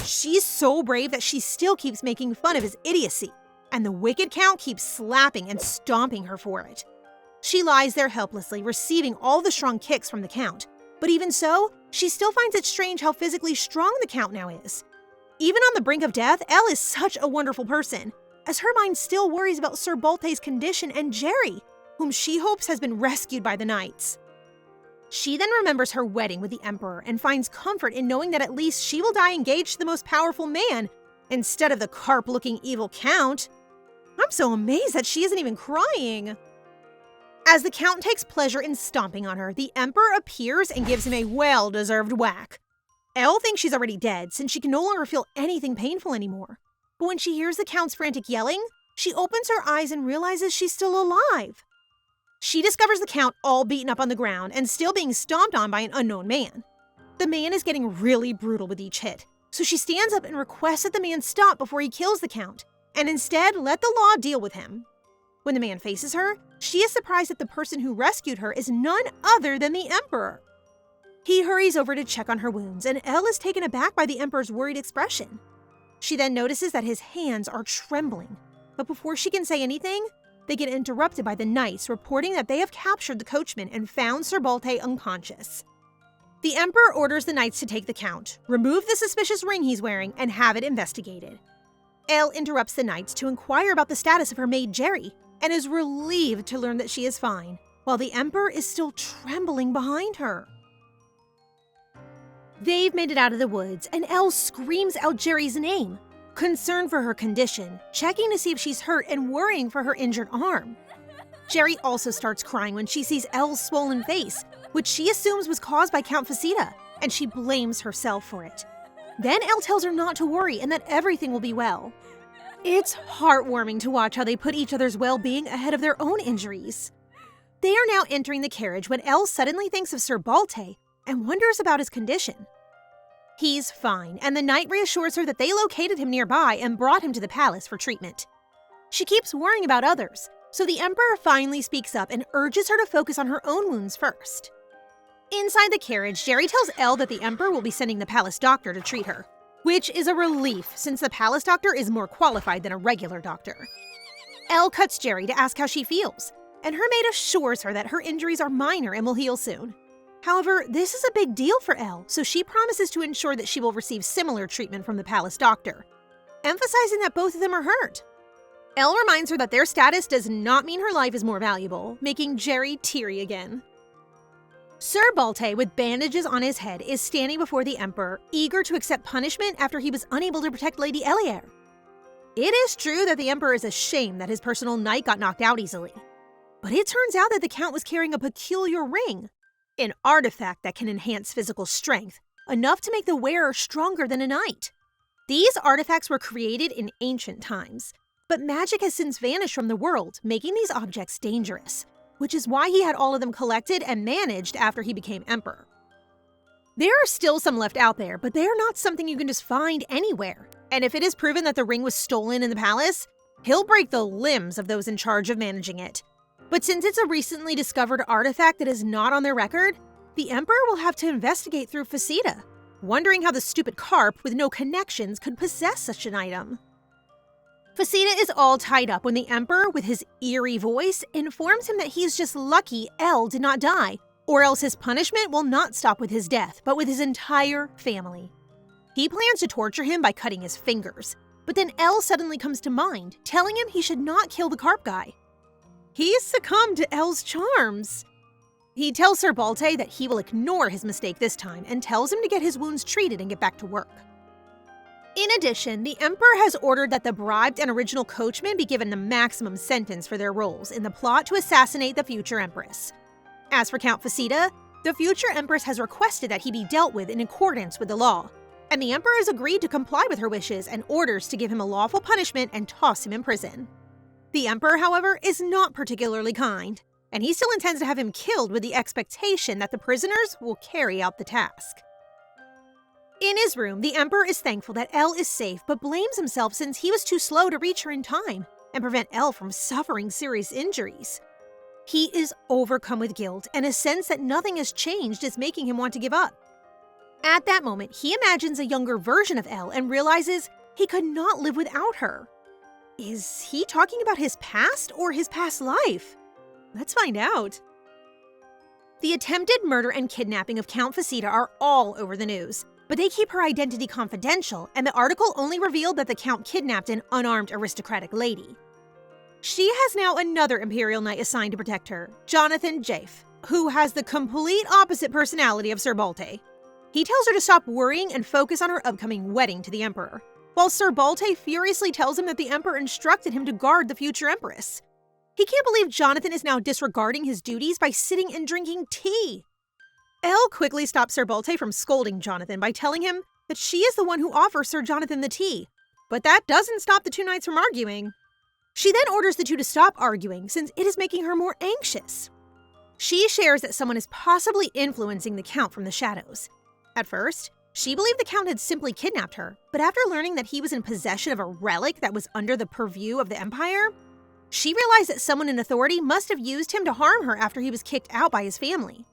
She's so brave that she still keeps making fun of his idiocy, and the wicked Count keeps slapping and stomping her for it. She lies there helplessly, receiving all the strong kicks from the Count, but even so, she still finds it strange how physically strong the Count now is. Even on the brink of death, Elle is such a wonderful person, as her mind still worries about Sir Balte's condition and Jerry, whom she hopes has been rescued by the knights. She then remembers her wedding with the Emperor and finds comfort in knowing that at least she will die engaged to the most powerful man, instead of the carp-looking evil Count. I'm so amazed that she isn't even crying. As the Count takes pleasure in stomping on her, the Emperor appears and gives him a well-deserved whack. Elle thinks she's already dead, since she can no longer feel anything painful anymore. But when she hears the Count's frantic yelling, she opens her eyes and realizes she's still alive. She discovers the Count all beaten up on the ground and still being stomped on by an unknown man. The man is getting really brutal with each hit, so she stands up and requests that the man stop before he kills the Count, and instead let the law deal with him. When the man faces her, she is surprised that the person who rescued her is none other than the Emperor. He hurries over to check on her wounds, and Elle is taken aback by the Emperor's worried expression. She then notices that his hands are trembling, but before she can say anything, they get interrupted by the knights reporting that they have captured the coachman and found Sir Balte unconscious. The Emperor orders the knights to take the Count, remove the suspicious ring he's wearing, and have it investigated. Elle interrupts the knights to inquire about the status of her maid Jerry, and is relieved to learn that she is fine, while the Emperor is still trembling behind her. They've made it out of the woods, and Elle screams out Jerry's name, concerned for her condition, checking to see if she's hurt and worrying for her injured arm. Jerry also starts crying when she sees Elle's swollen face, which she assumes was caused by Count Faceta, and she blames herself for it. Then Elle tells her not to worry and that everything will be well. It's heartwarming to watch how they put each other's well-being ahead of their own injuries. They are now entering the carriage when Elle suddenly thinks of Sir Balte and wonders about his condition. He's fine, and the knight reassures her that they located him nearby and brought him to the palace for treatment. She keeps worrying about others, so the Emperor finally speaks up and urges her to focus on her own wounds first. Inside the carriage, Jerry tells Elle that the Emperor will be sending the palace doctor to treat her, which is a relief since the palace doctor is more qualified than a regular doctor. Elle cuts Jerry to ask how she feels, and her maid assures her that her injuries are minor and will heal soon. However, this is a big deal for Elle, so she promises to ensure that she will receive similar treatment from the palace doctor, emphasizing that both of them are hurt. Elle reminds her that their status does not mean her life is more valuable, making Jerry teary again. Sir Balte, with bandages on his head, is standing before the Emperor, eager to accept punishment after he was unable to protect Lady Eliere. It is true that the Emperor is ashamed that his personal knight got knocked out easily, but it turns out that the Count was carrying a peculiar ring, an artifact that can enhance physical strength, enough to make the wearer stronger than a knight. These artifacts were created in ancient times, but magic has since vanished from the world, making these objects dangerous, which is why he had all of them collected and managed after he became emperor. There are still some left out there, but they are not something you can just find anywhere. And if it is proven that the ring was stolen in the palace, he'll break the limbs of those in charge of managing it. But since it's a recently discovered artifact that is not on their record, the Emperor will have to investigate through Faceta, wondering how the stupid carp with no connections could possess such an item. Faceta is all tied up when the Emperor, with his eerie voice, informs him that he's just lucky Elle did not die, or else his punishment will not stop with his death, but with his entire family. He plans to torture him by cutting his fingers, but then Elle suddenly comes to mind, telling him he should not kill the carp guy. He's succumbed to Elle's charms. He tells Sir Balte that he will ignore his mistake this time and tells him to get his wounds treated and get back to work. In addition, the Emperor has ordered that the bribed and original coachmen be given the maximum sentence for their roles in the plot to assassinate the future Empress. As for Count Faceta, the future Empress has requested that he be dealt with in accordance with the law, and the Emperor has agreed to comply with her wishes and orders to give him a lawful punishment and toss him in prison. The Emperor, however, is not particularly kind, and he still intends to have him killed with the expectation that the prisoners will carry out the task. In his room, the Emperor is thankful that Elle is safe, but blames himself since he was too slow to reach her in time and prevent Elle from suffering serious injuries. He is overcome with guilt, and a sense that nothing has changed is making him want to give up. At that moment, he imagines a younger version of Elle and realizes he could not live without her. Is he talking about his past or his past life? Let's find out. The attempted murder and kidnapping of Count Faceta are all over the news, but they keep her identity confidential, and the article only revealed that the Count kidnapped an unarmed aristocratic lady. She has now another Imperial Knight assigned to protect her, Jonathan Jaffe, who has the complete opposite personality of Sir Balte. He tells her to stop worrying and focus on her upcoming wedding to the Emperor, while Sir Balte furiously tells him that the Emperor instructed him to guard the future Empress. He can't believe Jonathan is now disregarding his duties by sitting and drinking tea. Elle quickly stops Sir Balte from scolding Jonathan by telling him that she is the one who offers Sir Jonathan the tea, but that doesn't stop the two knights from arguing. She then orders the two to stop arguing since it is making her more anxious. She shares that someone is possibly influencing the Count from the shadows. At first, she believed the Count had simply kidnapped her, but after learning that he was in possession of a relic that was under the purview of the Empire, she realized that someone in authority must have used him to harm her after he was kicked out by his family.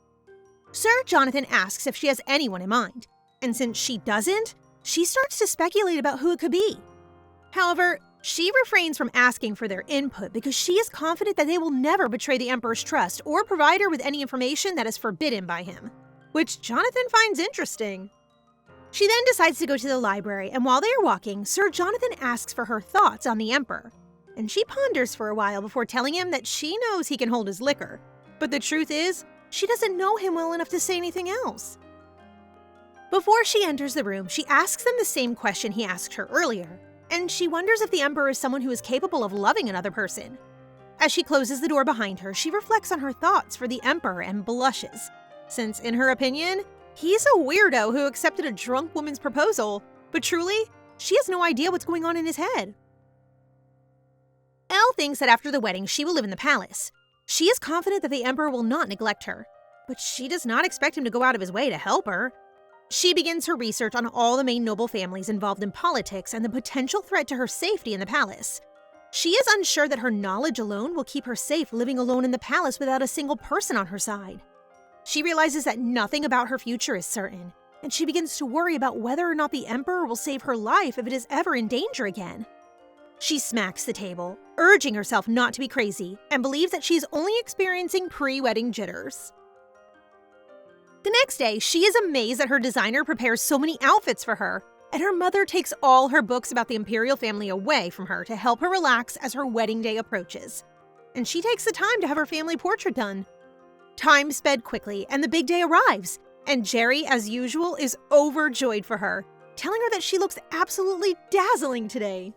Sir Jonathan asks if she has anyone in mind, and since she doesn't, she starts to speculate about who it could be. However, she refrains from asking for their input because she is confident that they will never betray the Emperor's trust or provide her with any information that is forbidden by him, which Jonathan finds interesting. She then decides to go to the library, and while they are walking, Sir Jonathan asks for her thoughts on the Emperor, and she ponders for a while before telling him that she knows he can hold his liquor, but the truth is, she doesn't know him well enough to say anything else. Before she enters the room, she asks them the same question he asked her earlier, and she wonders if the Emperor is someone who is capable of loving another person. As she closes the door behind her, she reflects on her thoughts for the Emperor and blushes, since in her opinion, he's a weirdo who accepted a drunk woman's proposal, but truly, she has no idea what's going on in his head. Elle thinks that after the wedding, she will live in the palace. She is confident that the Emperor will not neglect her, but she does not expect him to go out of his way to help her. She begins her research on all the main noble families involved in politics and the potential threat to her safety in the palace. She is unsure that her knowledge alone will keep her safe living alone in the palace without a single person on her side. She realizes that nothing about her future is certain, and she begins to worry about whether or not the Emperor will save her life if it is ever in danger again. She smacks the table, urging herself not to be crazy, and believes that she is only experiencing pre-wedding jitters. The next day, she is amazed that her designer prepares so many outfits for her, and her mother takes all her books about the imperial family away from her to help her relax as her wedding day approaches. And she takes the time to have her family portrait done. Time sped quickly, and the big day arrives, and Jerry, as usual, is overjoyed for her, telling her that she looks absolutely dazzling today.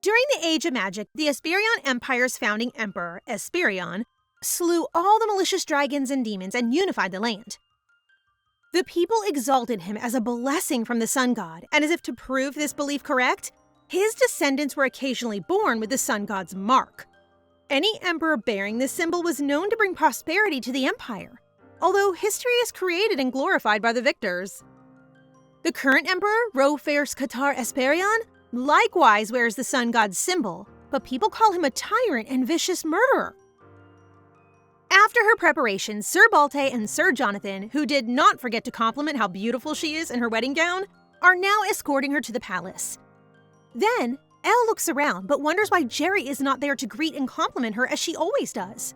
During the Age of Magic, the Esperion Empire's founding emperor, Esperion, slew all the malicious dragons and demons and unified the land. The people exalted him as a blessing from the sun god, and as if to prove this belief correct, his descendants were occasionally born with the sun god's mark. Any emperor bearing this symbol was known to bring prosperity to the empire, although history is created and glorified by the victors. The current emperor, Rofers Catar Esperion, likewise wears the sun god's symbol, but people call him a tyrant and vicious murderer. After her preparations, Sir Balte and Sir Jonathan, who did not forget to compliment how beautiful she is in her wedding gown, are now escorting her to the palace. Then, Elle looks around but wonders why Jerry is not there to greet and compliment her as she always does.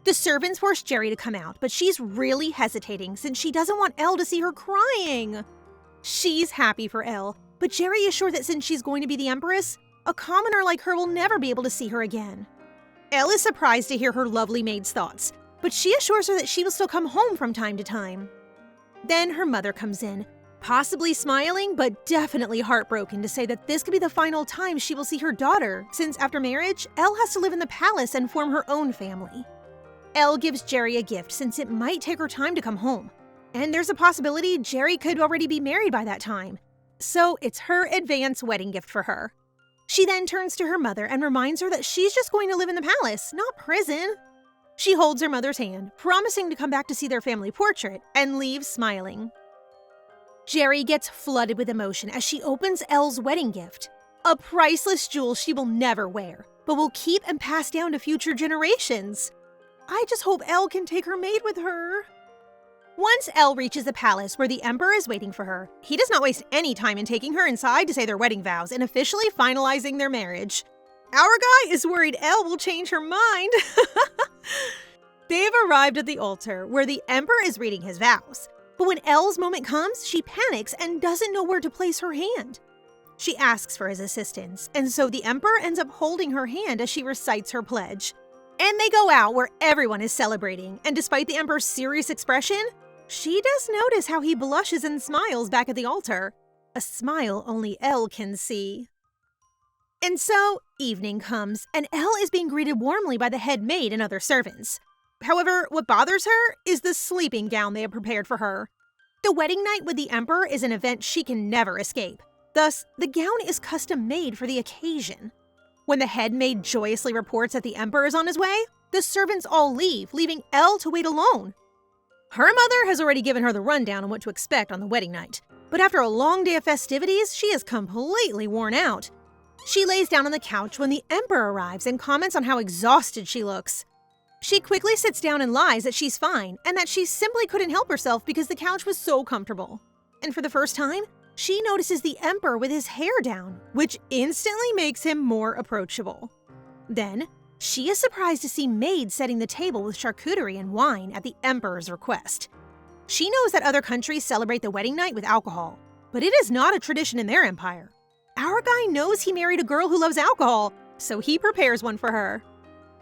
The servants force Jerry to come out, but she's really hesitating since she doesn't want Elle to see her crying. She's happy for Elle, but Jerry is sure that since she's going to be the Empress, a commoner like her will never be able to see her again. Elle is surprised to hear her lovely maid's thoughts, but she assures her that she will still come home from time to time. Then her mother comes in, possibly smiling, but definitely heartbroken to say that this could be the final time she will see her daughter, since after marriage, Elle has to live in the palace and form her own family. Elle gives Jerry a gift since it might take her time to come home, and there's a possibility Jerry could already be married by that time. So it's her advance wedding gift for her. She then turns to her mother and reminds her that she's just going to live in the palace, not prison. She holds her mother's hand, promising to come back to see their family portrait, and leaves smiling. Jerry gets flooded with emotion as she opens Elle's wedding gift, a priceless jewel she will never wear, but will keep and pass down to future generations. I just hope Elle can take her maid with her. Once Elle reaches the palace where the Emperor is waiting for her, he does not waste any time in taking her inside to say their wedding vows and officially finalizing their marriage. Our guy is worried Elle will change her mind. They've arrived at the altar where the Emperor is reading his vows. But when Elle's moment comes, she panics and doesn't know where to place her hand. She asks for his assistance, and so the Emperor ends up holding her hand as she recites her pledge. And they go out where everyone is celebrating, and despite the Emperor's serious expression, she does notice how he blushes and smiles back at the altar, a smile only Elle can see. And so, evening comes, and Elle is being greeted warmly by the head maid and other servants. However, what bothers her is the sleeping gown they have prepared for her. The wedding night with the Emperor is an event she can never escape. Thus, the gown is custom made for the occasion. When the head maid joyously reports that the Emperor is on his way, the servants all leave, leaving Elle to wait alone. Her mother has already given her the rundown on what to expect on the wedding night, but after a long day of festivities, she is completely worn out. She lays down on the couch when the Emperor arrives and comments on how exhausted she looks. She quickly sits down and lies that she's fine and that she simply couldn't help herself because the couch was so comfortable. And for the first time, she notices the Emperor with his hair down, which instantly makes him more approachable. Then, she is surprised to see maids setting the table with charcuterie and wine at the Emperor's request. She knows that other countries celebrate the wedding night with alcohol, but it is not a tradition in their empire. Our guy knows he married a girl who loves alcohol, so he prepares one for her.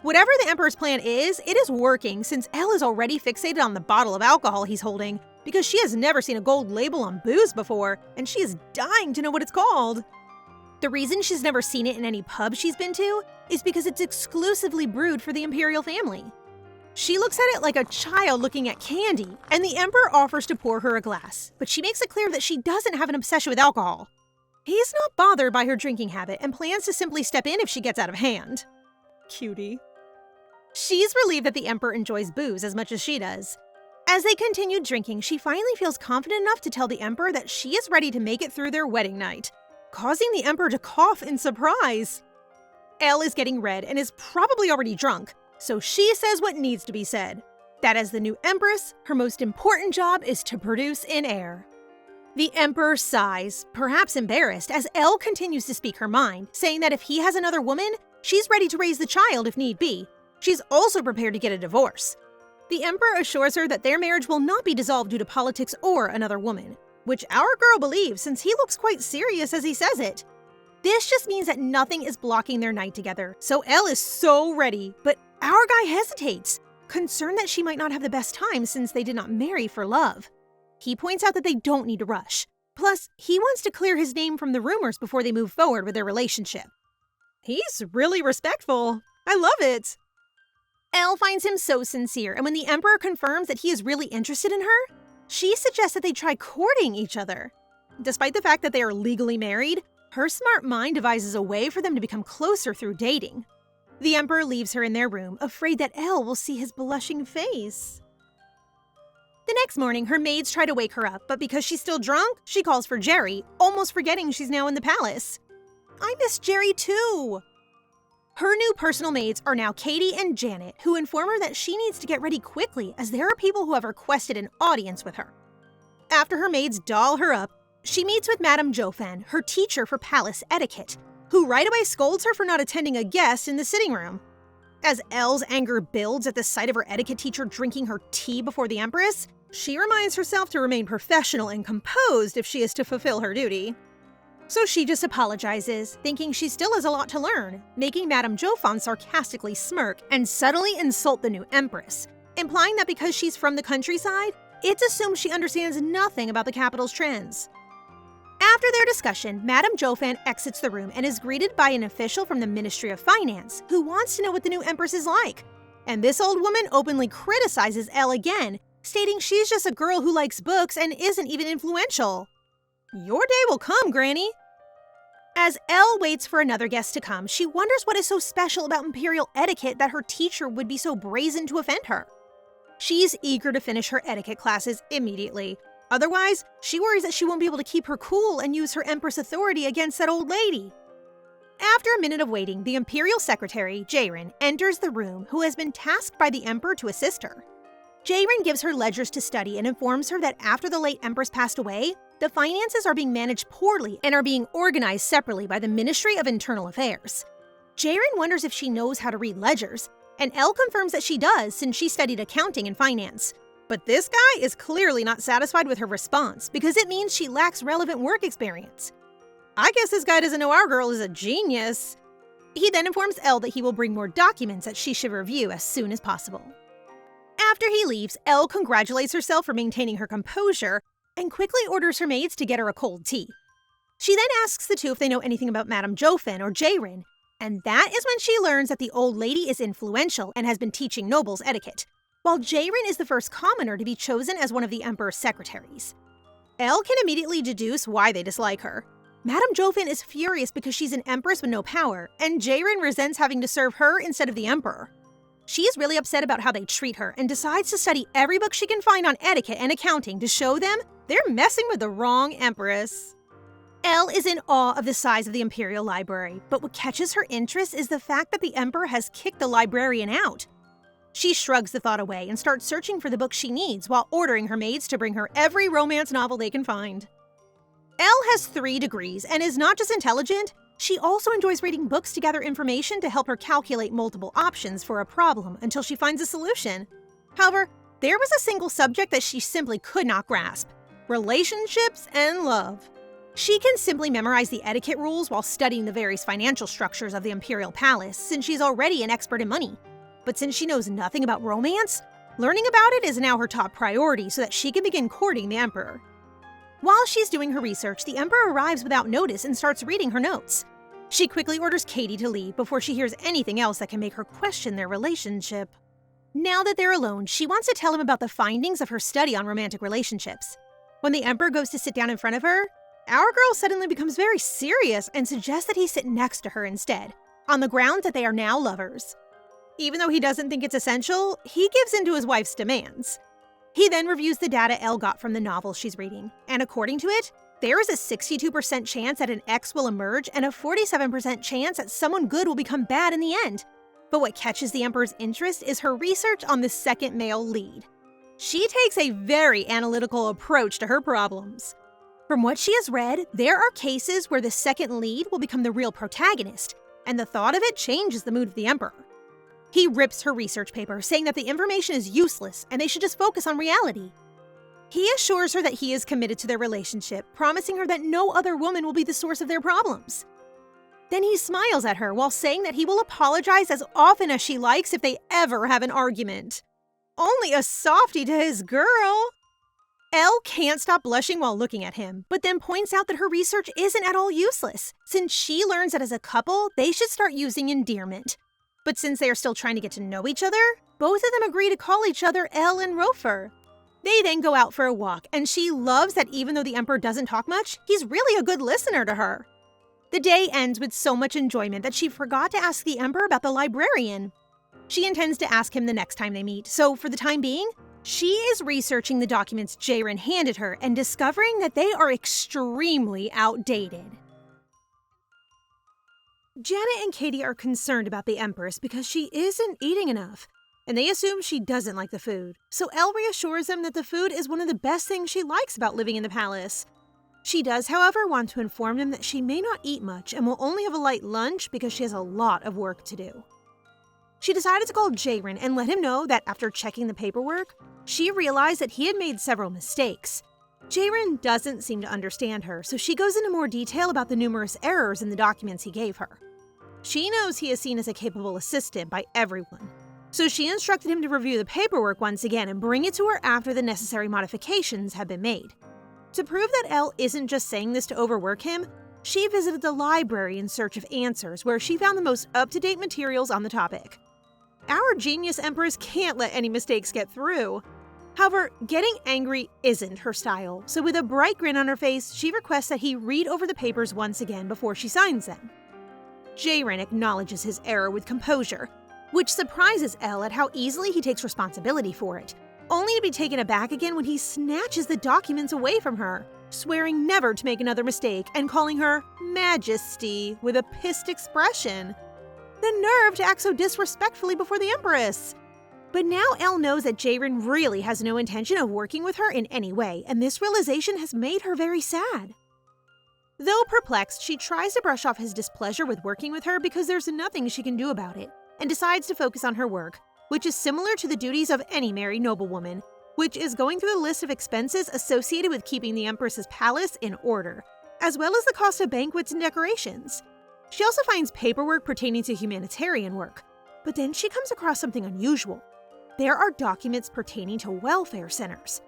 Whatever the Emperor's plan is, it is working since Elle is already fixated on the bottle of alcohol he's holding because she has never seen a gold label on booze before, and she is dying to know what it's called. The reason she's never seen it in any pub she's been to is because it's exclusively brewed for the imperial family. She looks at it like a child looking at candy, and the Emperor offers to pour her a glass, but she makes it clear that she doesn't have an obsession with alcohol. He's not bothered by her drinking habit and plans to simply step in if she gets out of hand. Cutie. She's relieved that the Emperor enjoys booze as much as she does. As they continue drinking, she finally feels confident enough to tell the Emperor that she is ready to make it through their wedding night, causing the Emperor to cough in surprise. Elle is getting red and is probably already drunk, so she says what needs to be said. That as the new Empress, her most important job is to produce an heir. The Emperor sighs, perhaps embarrassed, as Elle continues to speak her mind, saying that if he has another woman, she's ready to raise the child if need be. She's also prepared to get a divorce. The Emperor assures her that their marriage will not be dissolved due to politics or another woman, which our girl believes since he looks quite serious as he says it. This just means that nothing is blocking their night together, so Elle is so ready, but our guy hesitates, concerned that she might not have the best time since they did not marry for love. He points out that they don't need to rush. Plus, he wants to clear his name from the rumors before they move forward with their relationship. He's really respectful. I love it. Elle finds him so sincere, and when the Emperor confirms that he is really interested in her, she suggests that they try courting each other. Despite the fact that they are legally married, her smart mind devises a way for them to become closer through dating. The Emperor leaves her in their room, afraid that Elle will see his blushing face. The next morning, her maids try to wake her up, but because she's still drunk, she calls for Jerry, almost forgetting she's now in the palace. I miss Jerry too. Her new personal maids are now Katie and Janet, who inform her that she needs to get ready quickly as there are people who have requested an audience with her. After her maids doll her up, she meets with Madame Jofan, her teacher for palace etiquette, who right away scolds her for not attending a guest in the sitting room. As Elle's anger builds at the sight of her etiquette teacher drinking her tea before the Empress, she reminds herself to remain professional and composed if she is to fulfill her duty. So she just apologizes, thinking she still has a lot to learn, making Madame Jofan sarcastically smirk and subtly insult the new Empress, implying that because she's from the countryside, it's assumed she understands nothing about the capital's trends. After their discussion, Madame Jofan exits the room and is greeted by an official from the Ministry of Finance who wants to know what the new Empress is like. And this old woman openly criticizes Elle again, stating she's just a girl who likes books and isn't even influential. Your day will come, Granny. As Elle waits for another guest to come, she wonders what is so special about imperial etiquette that her teacher would be so brazen to offend her. She's eager to finish her etiquette classes immediately. Otherwise, she worries that she won't be able to keep her cool and use her Empress authority against that old lady. After a minute of waiting, the Imperial Secretary, Jairin, enters the room, who has been tasked by the Emperor to assist her. Jairin gives her ledgers to study and informs her that after the late Empress passed away, the finances are being managed poorly and are being organized separately by the Ministry of Internal Affairs. Jairin wonders if she knows how to read ledgers, and Elle confirms that she does since she studied accounting and finance. But this guy is clearly not satisfied with her response because it means she lacks relevant work experience. I guess this guy doesn't know our girl is a genius. He then informs Elle that he will bring more documents that she should review as soon as possible. After he leaves, Elle congratulates herself for maintaining her composure and quickly orders her maids to get her a cold tea. She then asks the two if they know anything about Madame Jofan or Jairin, and that is when she learns that the old lady is influential and has been teaching nobles etiquette, while Jairin is the first commoner to be chosen as one of the Emperor's secretaries. Elle can immediately deduce why they dislike her. Madame Jofan is furious because she's an empress with no power, and Jairin resents having to serve her instead of the Emperor. She's really upset about how they treat her and decides to study every book she can find on etiquette and accounting to show them they're messing with the wrong Empress. Elle is in awe of the size of the Imperial Library, but what catches her interest is the fact that the Emperor has kicked the librarian out. She shrugs the thought away and starts searching for the book she needs while ordering her maids to bring her every romance novel they can find. Elle has 3 degrees and is not just intelligent, she also enjoys reading books to gather information to help her calculate multiple options for a problem until she finds a solution. However, there was a single subject that she simply could not grasp: relationships and love. She can simply memorize the etiquette rules while studying the various financial structures of the Imperial Palace since she's already an expert in money. But since she knows nothing about romance, learning about it is now her top priority so that she can begin courting the Emperor. While she's doing her research, the Emperor arrives without notice and starts reading her notes. She quickly orders Katie to leave before she hears anything else that can make her question their relationship. Now that they're alone, she wants to tell him about the findings of her study on romantic relationships. When the Emperor goes to sit down in front of her, our girl suddenly becomes very serious and suggests that he sit next to her instead, on the grounds that they are now lovers. Even though he doesn't think it's essential, he gives in to his wife's demands. He then reviews the data Elle got from the novel she's reading, and according to it, there is a 62% chance that an ex will emerge and a 47% chance that someone good will become bad in the end. But what catches the Emperor's interest is her research on the second male lead. She takes a very analytical approach to her problems. From what she has read, there are cases where the second lead will become the real protagonist, and the thought of it changes the mood of the Emperor. He rips her research paper, saying that the information is useless and they should just focus on reality. He assures her that he is committed to their relationship, promising her that no other woman will be the source of their problems. Then he smiles at her while saying that he will apologize as often as she likes if they ever have an argument. Only a softie to his girl. Elle can't stop blushing while looking at him, but then points out that her research isn't at all useless, since she learns that as a couple, they should start using endearment. But since they are still trying to get to know each other, both of them agree to call each other Elle and Rofer. They then go out for a walk, and she loves that even though the Emperor doesn't talk much, he's really a good listener to her. The day ends with so much enjoyment that she forgot to ask the Emperor about the librarian. She intends to ask him the next time they meet, so for the time being, she is researching the documents Jairin handed her and discovering that they are extremely outdated. Janet and Katie are concerned about the Empress because she isn't eating enough, and they assume she doesn't like the food. So Elle reassures them that the food is one of the best things she likes about living in the palace. She does, however, want to inform them that she may not eat much and will only have a light lunch because she has a lot of work to do. She decided to call Jaron and let him know that after checking the paperwork, she realized that he had made several mistakes. Jaron doesn't seem to understand her, so she goes into more detail about the numerous errors in the documents he gave her. She knows he is seen as a capable assistant by everyone, so she instructed him to review the paperwork once again and bring it to her after the necessary modifications have been made. To prove that Elle isn't just saying this to overwork him, she visited the library in search of answers, where she found the most up-to-date materials on the topic. Our genius Empress can't let any mistakes get through. However, getting angry isn't her style, so with a bright grin on her face, she requests that he read over the papers once again before she signs them. Jaron acknowledges his error with composure, which surprises Elle at how easily he takes responsibility for it, only to be taken aback again when he snatches the documents away from her, swearing never to make another mistake and calling her Majesty with a pissed expression. The nerve to act so disrespectfully before the Empress! But now Elle knows that Jaron really has no intention of working with her in any way, and this realization has made her very sad. Though perplexed, she tries to brush off his displeasure with working with her because there's nothing she can do about it, and decides to focus on her work, which is similar to the duties of any married noblewoman, which is going through the list of expenses associated with keeping the Empress's palace in order, as well as the cost of banquets and decorations. She also finds paperwork pertaining to humanitarian work, but then she comes across something unusual. There are documents pertaining to welfare centers.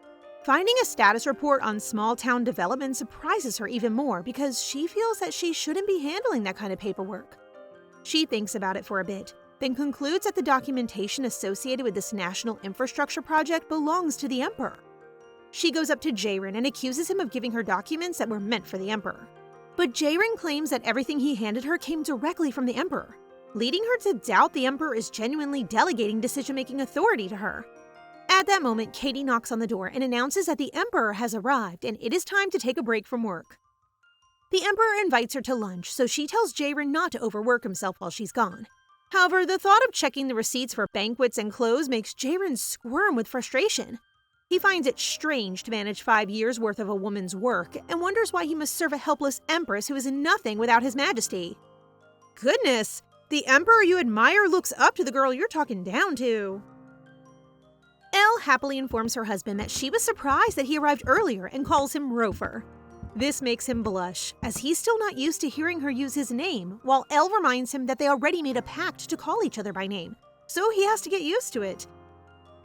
Finding a status report on small-town development surprises her even more because she feels that she shouldn't be handling that kind of paperwork. She thinks about it for a bit, then concludes that the documentation associated with this national infrastructure project belongs to the Emperor. She goes up to Jaron and accuses him of giving her documents that were meant for the Emperor. But Jaron claims that everything he handed her came directly from the Emperor, leading her to doubt the Emperor is genuinely delegating decision-making authority to her. At that moment, Katie knocks on the door and announces that the Emperor has arrived and it is time to take a break from work. The Emperor invites her to lunch, so she tells Jaron not to overwork himself while she's gone. However, the thought of checking the receipts for banquets and clothes makes Jaron squirm with frustration. He finds it strange to manage 5 years' worth of a woman's work and wonders why he must serve a helpless empress who is nothing without his majesty. Goodness, the Emperor you admire looks up to the girl you're talking down to. Elle happily informs her husband that she was surprised that he arrived earlier and calls him Rofer. This makes him blush, as he's still not used to hearing her use his name, while Elle reminds him that they already made a pact to call each other by name, so he has to get used to it.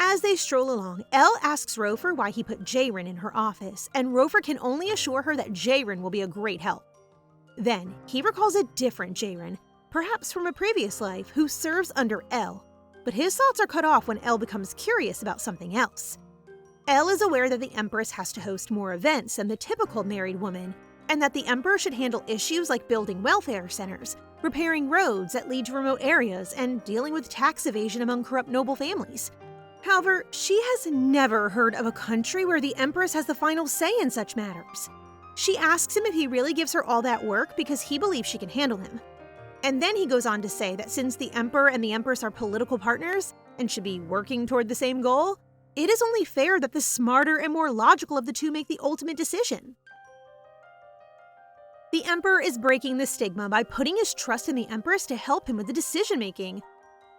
As they stroll along, Elle asks Rofer why he put Jaron in her office, and Rofer can only assure her that Jaron will be a great help. Then, he recalls a different Jaron, perhaps from a previous life, who serves under Elle, but his thoughts are cut off when Elle becomes curious about something else. Elle is aware that the Empress has to host more events than the typical married woman, and that the Emperor should handle issues like building welfare centers, repairing roads that lead to remote areas, and dealing with tax evasion among corrupt noble families. However, she has never heard of a country where the Empress has the final say in such matters. She asks him if he really gives her all that work because he believes she can handle him. And then he goes on to say that since the Emperor and the Empress are political partners and should be working toward the same goal, it is only fair that the smarter and more logical of the two make the ultimate decision. The Emperor is breaking the stigma by putting his trust in the Empress to help him with the decision-making.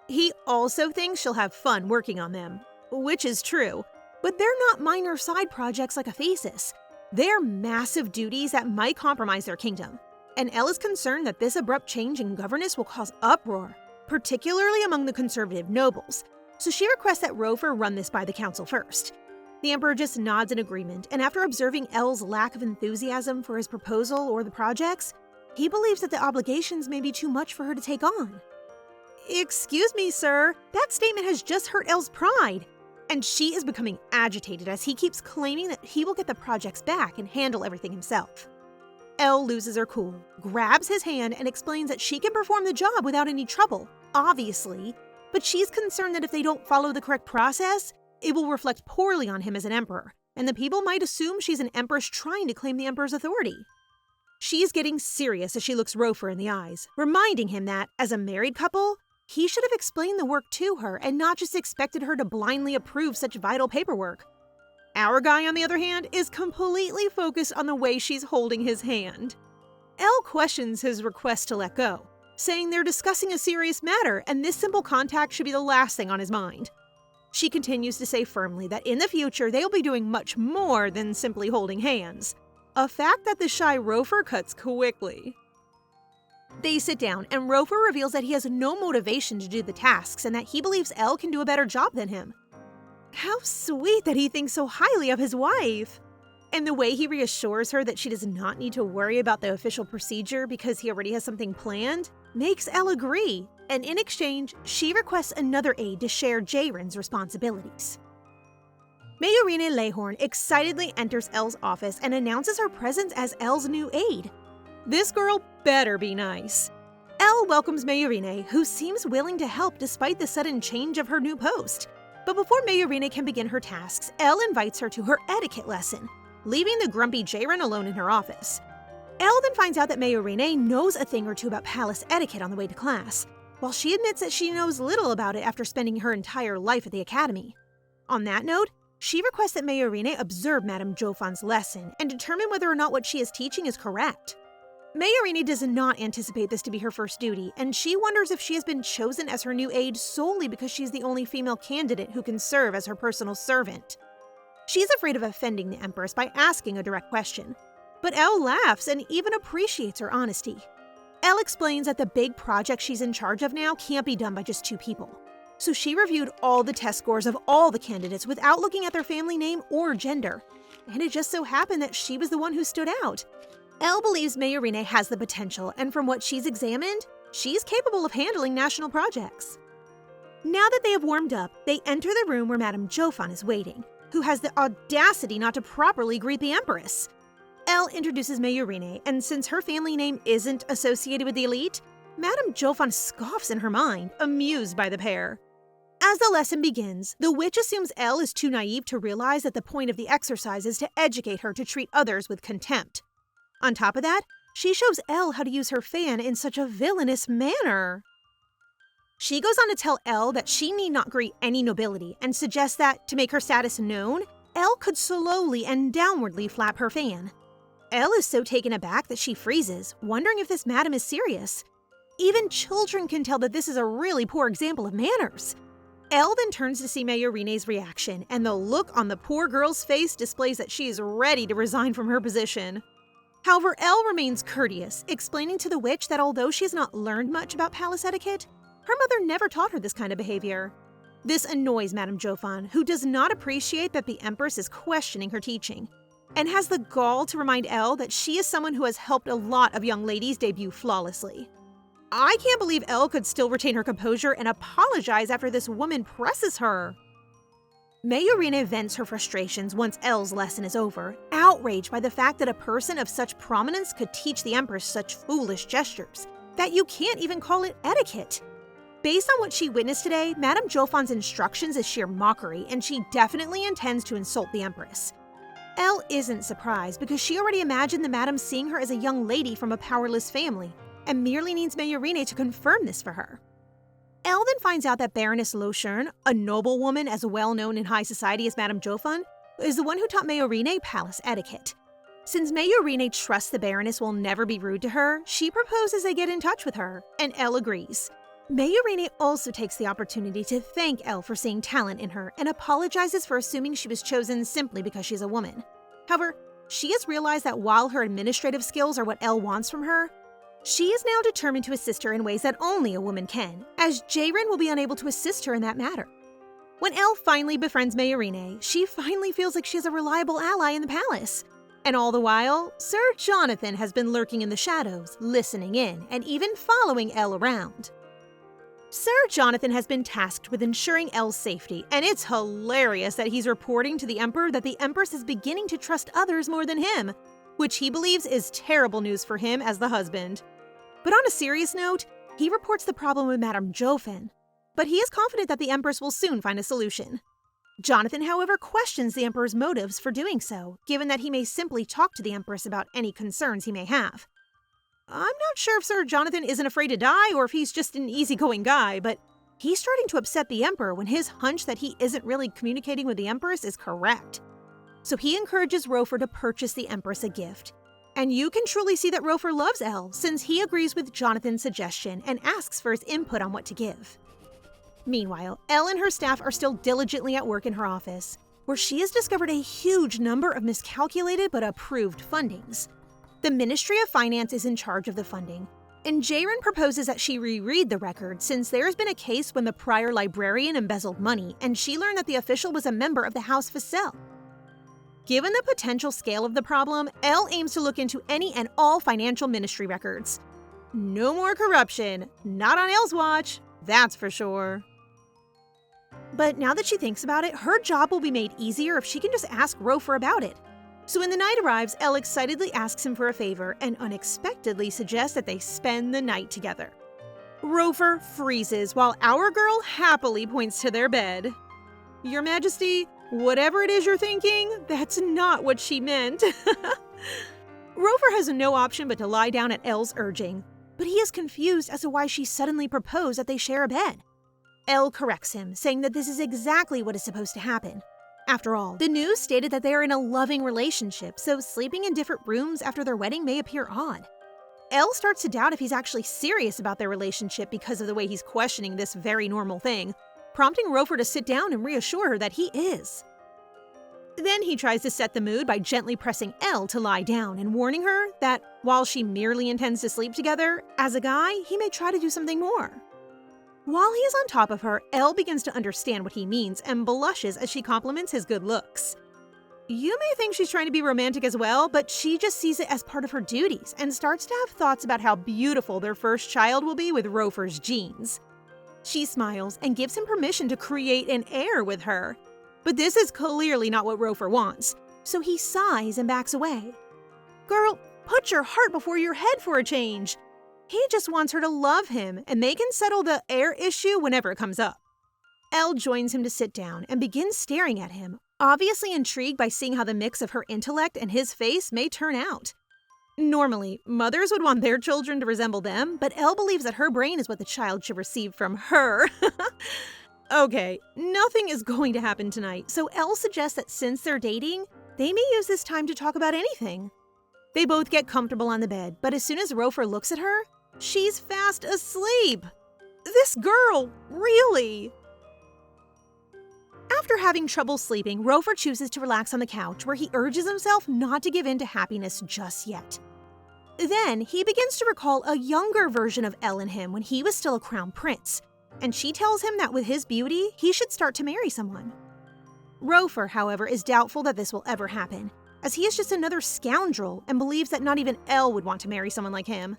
He also thinks she'll have fun working on them, which is true, but they're not minor side projects like a thesis. They're massive duties that might compromise their kingdom, and Elle is concerned that this abrupt change in governance will cause uproar, particularly among the conservative nobles, so she requests that Rofer run this by the council first. The Emperor just nods in agreement, and after observing Elle's lack of enthusiasm for his proposal or the projects, he believes that the obligations may be too much for her to take on. Excuse me, sir, that statement has just hurt Elle's pride, and she is becoming agitated as he keeps claiming that he will get the projects back and handle everything himself. Elle loses her cool, grabs his hand, and explains that she can perform the job without any trouble, obviously, but she's concerned that if they don't follow the correct process, it will reflect poorly on him as an emperor, and the people might assume she's an empress trying to claim the emperor's authority. She's getting serious as she looks Rofer in the eyes, reminding him that, as a married couple, he should have explained the work to her and not just expected her to blindly approve such vital paperwork. Our guy, on the other hand, is completely focused on the way she's holding his hand. Elle questions his request to let go, saying they're discussing a serious matter and this simple contact should be the last thing on his mind. She continues to say firmly that in the future they'll be doing much more than simply holding hands, a fact that the shy Rofer cuts quickly. They sit down and Rofer reveals that he has no motivation to do the tasks and that he believes Elle can do a better job than him. How sweet that he thinks so highly of his wife! And the way he reassures her that she does not need to worry about the official procedure because he already has something planned makes Elle agree, and in exchange, she requests another aide to share Jaren's responsibilities. Mayorine Lehorn excitedly enters Elle's office and announces her presence as Elle's new aide. This girl better be nice. Elle welcomes Mayorine, who seems willing to help despite the sudden change of her new post. But before Mayorine can begin her tasks, Elle invites her to her etiquette lesson, leaving the grumpy Jaren alone in her office. Elle then finds out that Mayorine knows a thing or two about palace etiquette on the way to class, while she admits that she knows little about it after spending her entire life at the academy. On that note, she requests that Mayorine observe Madame Jofan's lesson and determine whether or not what she is teaching is correct. Mayorine does not anticipate this to be her first duty, and she wonders if she has been chosen as her new aide solely because she's the only female candidate who can serve as her personal servant. She's afraid of offending the Empress by asking a direct question, but Elle laughs and even appreciates her honesty. Elle explains that the big project she's in charge of now can't be done by just 2 people. So she reviewed all the test scores of all the candidates without looking at their family name or gender. And it just so happened that she was the one who stood out. Elle believes Mayorine has the potential, and from what she's examined, she's capable of handling national projects. Now that they have warmed up, they enter the room where Madame Jofan is waiting, who has the audacity not to properly greet the Empress. Elle introduces Mayorine, and since her family name isn't associated with the elite, Madame Jofan scoffs in her mind, amused by the pair. As the lesson begins, the witch assumes Elle is too naive to realize that the point of the exercise is to educate her to treat others with contempt. On top of that, she shows Elle how to use her fan in such a villainous manner. She goes on to tell Elle that she need not greet any nobility and suggests that, to make her status known, Elle could slowly and downwardly flap her fan. Elle is so taken aback that she freezes, wondering if this madam is serious. Even children can tell that this is a really poor example of manners. Elle then turns to see Mayorine's reaction, and the look on the poor girl's face displays that she is ready to resign from her position. However, Elle remains courteous, explaining to the witch that although she has not learned much about palace etiquette, her mother never taught her this kind of behavior. This annoys Madame Jofan, who does not appreciate that the Empress is questioning her teaching, and has the gall to remind Elle that she is someone who has helped a lot of young ladies debut flawlessly. I can't believe Elle could still retain her composure and apologize after this woman presses her. Mayorine vents her frustrations once Elle's lesson is over, outraged by the fact that a person of such prominence could teach the Empress such foolish gestures, that you can't even call it etiquette. Based on what she witnessed today, Madame Jofan's instructions is sheer mockery, and she definitely intends to insult the Empress. Elle isn't surprised because she already imagined the madam seeing her as a young lady from a powerless family, and merely needs Mayorine to confirm this for her. Elle then finds out that Baroness Loshern, a noblewoman as well known in high society as Madame Jofan, is the one who taught Mayorine palace etiquette. Since Mayorine trusts the Baroness will never be rude to her, she proposes they get in touch with her, and Elle agrees. Mayorine also takes the opportunity to thank Elle for seeing talent in her and apologizes for assuming she was chosen simply because she's a woman. However, she has realized that while her administrative skills are what Elle wants from her, she is now determined to assist her in ways that only a woman can, as Jaren will be unable to assist her in that matter. When Elle finally befriends Mayorine, she finally feels like she has a reliable ally in the palace. And all the while, Sir Jonathan has been lurking in the shadows, listening in, and even following Elle around. Sir Jonathan has been tasked with ensuring Elle's safety, and it's hilarious that he's reporting to the Emperor that the Empress is beginning to trust others more than him, which he believes is terrible news for him as the husband. But on a serious note, he reports the problem with Madame Jofan, but he is confident that the Empress will soon find a solution. Jonathan, however, questions the Emperor's motives for doing so, given that he may simply talk to the Empress about any concerns he may have. I'm not sure if Sir Jonathan isn't afraid to die or if he's just an easygoing guy, but he's starting to upset the Emperor when his hunch that he isn't really communicating with the Empress is correct. So he encourages Rofer to purchase the Empress a gift. And you can truly see that Rofer loves Elle, since he agrees with Jonathan's suggestion and asks for his input on what to give. Meanwhile, Elle and her staff are still diligently at work in her office, where she has discovered a huge number of miscalculated but approved fundings. The Ministry of Finance is in charge of the funding, and Jaren proposes that she reread the record since there's been a case when the prior librarian embezzled money and she learned that the official was a member of the House Facel. Given the potential scale of the problem, Elle aims to look into any and all financial ministry records. No more corruption, not on Elle's watch, that's for sure. But now that she thinks about it, her job will be made easier if she can just ask Rofer about it. So when the night arrives, Elle excitedly asks him for a favor and unexpectedly suggests that they spend the night together. Rofer freezes while our girl happily points to their bed. Your Majesty, whatever it is you're thinking, that's not what she meant. Rofer has no option but to lie down at Elle's urging, but he is confused as to why she suddenly proposed that they share a bed. Elle corrects him, saying that this is exactly what is supposed to happen. After all, the news stated that they are in a loving relationship, so sleeping in different rooms after their wedding may appear odd. Elle starts to doubt if he's actually serious about their relationship because of the way he's questioning this very normal thing, prompting Rofer to sit down and reassure her that he is. Then he tries to set the mood by gently pressing Elle to lie down and warning her that while she merely intends to sleep together, as a guy, he may try to do something more. While he is on top of her, Elle begins to understand what he means and blushes as she compliments his good looks. You may think she's trying to be romantic as well, but she just sees it as part of her duties and starts to have thoughts about how beautiful their first child will be with Rofer's genes. She smiles and gives him permission to create an heir with her. But this is clearly not what Rofer wants, so he sighs and backs away. Girl, put your heart before your head for a change. He just wants her to love him, and they can settle the heir issue whenever it comes up. Elle joins him to sit down and begins staring at him, obviously intrigued by seeing how the mix of her intellect and his face may turn out. Normally, mothers would want their children to resemble them, but Elle believes that her brain is what the child should receive from her. Okay, nothing is going to happen tonight, so Elle suggests that since they're dating, they may use this time to talk about anything. They both get comfortable on the bed, but as soon as Rofer looks at her, she's fast asleep. This girl, really? After having trouble sleeping, Rofer chooses to relax on the couch where he urges himself not to give in to happiness just yet. Then, he begins to recall a younger version of Elle and him when he was still a crown prince, and she tells him that with his beauty, he should start to marry someone. Rofer, however, is doubtful that this will ever happen, as he is just another scoundrel and believes that not even Elle would want to marry someone like him.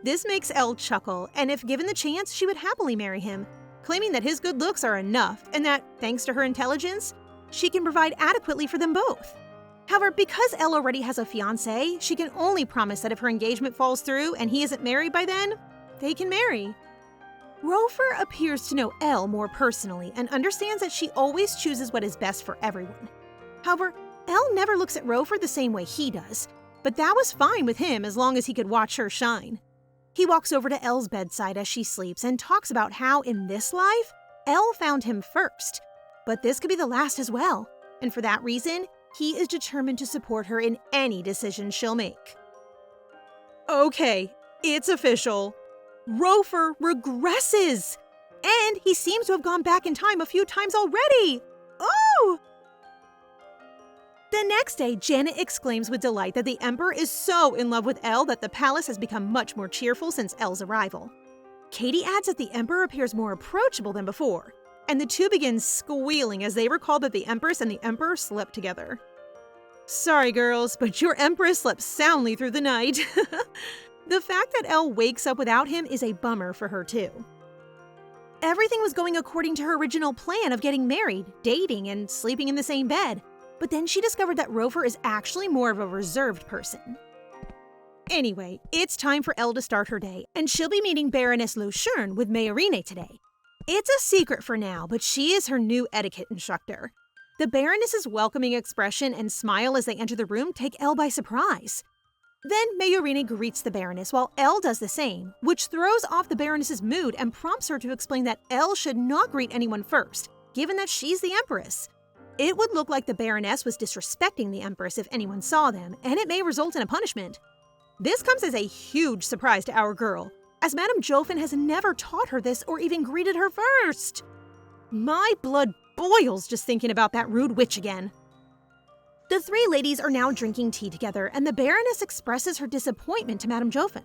This makes Elle chuckle, and if given the chance, she would happily marry him, claiming that his good looks are enough and that, thanks to her intelligence, she can provide adequately for them both. However, because Elle already has a fiancé, she can only promise that if her engagement falls through and he isn't married by then, they can marry. Rofer appears to know Elle more personally and understands that she always chooses what is best for everyone. However, Elle never looks at Rofer the same way he does, but that was fine with him as long as he could watch her shine. He walks over to Elle's bedside as she sleeps and talks about how, in this life, Elle found him first. But this could be the last as well, and for that reason, he is determined to support her in any decision she'll make. Okay, it's official. Rofer regresses! And he seems to have gone back in time a few times already! Oh! The next day, Janet exclaims with delight that the Emperor is so in love with Elle that the palace has become much more cheerful since Elle's arrival. Katie adds that the Emperor appears more approachable than before, and the two begin squealing as they recall that the Empress and the Emperor slept together. Sorry girls, but your Empress slept soundly through the night. The fact that Elle wakes up without him is a bummer for her too. Everything was going according to her original plan of getting married, dating, and sleeping in the same bed. But then she discovered that Rofer is actually more of a reserved person. Anyway, it's time for Elle to start her day, and she'll be meeting Baroness Lucerne with Mayorine today. It's a secret for now, but she is her new etiquette instructor. The Baroness's welcoming expression and smile as they enter the room take Elle by surprise. Then Mayorine greets the Baroness while Elle does the same, which throws off the Baroness's mood and prompts her to explain that Elle should not greet anyone first, given that she's the Empress. It would look like the Baroness was disrespecting the Empress if anyone saw them, and it may result in a punishment. This comes as a huge surprise to our girl, as Madame Joffin has never taught her this or even greeted her first. My blood boils just thinking about that rude witch again. The three ladies are now drinking tea together, and the Baroness expresses her disappointment to Madame Joffin.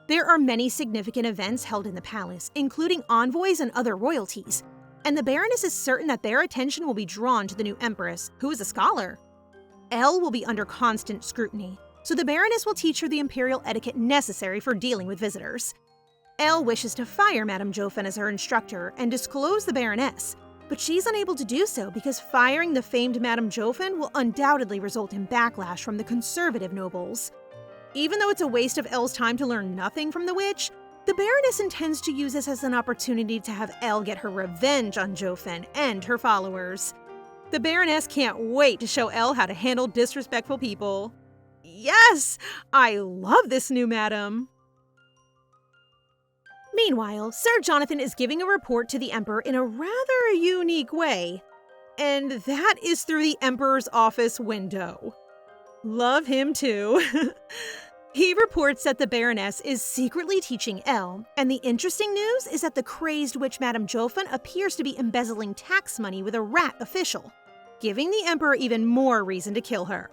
There are many significant events held in the palace, including envoys and other royalties, and the Baroness is certain that their attention will be drawn to the new Empress, who is a scholar. Elle will be under constant scrutiny, so the Baroness will teach her the imperial etiquette necessary for dealing with visitors. Elle wishes to fire Madame Joffin as her instructor and disclose the Baroness, but she's unable to do so because firing the famed Madame Joffin will undoubtedly result in backlash from the conservative nobles. Even though it's a waste of Elle's time to learn nothing from the witch, the Baroness intends to use this as an opportunity to have Elle get her revenge on Joffin and her followers. The Baroness can't wait to show Elle how to handle disrespectful people. Yes! I love this new madam! Meanwhile, Sir Jonathan is giving a report to the Emperor in a rather unique way, and that is through the Emperor's office window. Love him too. He reports that the Baroness is secretly teaching Elle, and the interesting news is that the crazed witch Madame Joffin appears to be embezzling tax money with a rat official, giving the Emperor even more reason to kill her.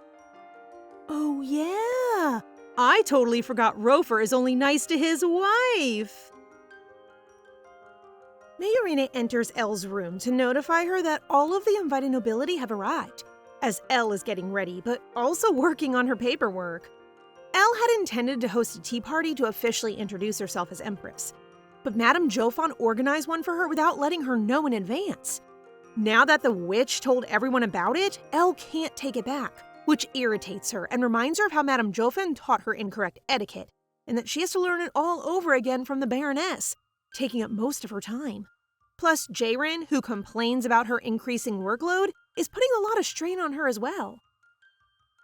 Oh yeah, I totally forgot Rofer is only nice to his wife. Mayorine enters Elle's room to notify her that all of the invited nobility have arrived, as Elle is getting ready, but also working on her paperwork. Elle had intended to host a tea party to officially introduce herself as Empress, but Madame Joffin organized one for her without letting her know in advance. Now that the witch told everyone about it, Elle can't take it back, which irritates her and reminds her of how Madame Joffin taught her incorrect etiquette, and that she has to learn it all over again from the Baroness, taking up most of her time. Plus, Jayrin, who complains about her increasing workload, is putting a lot of strain on her as well.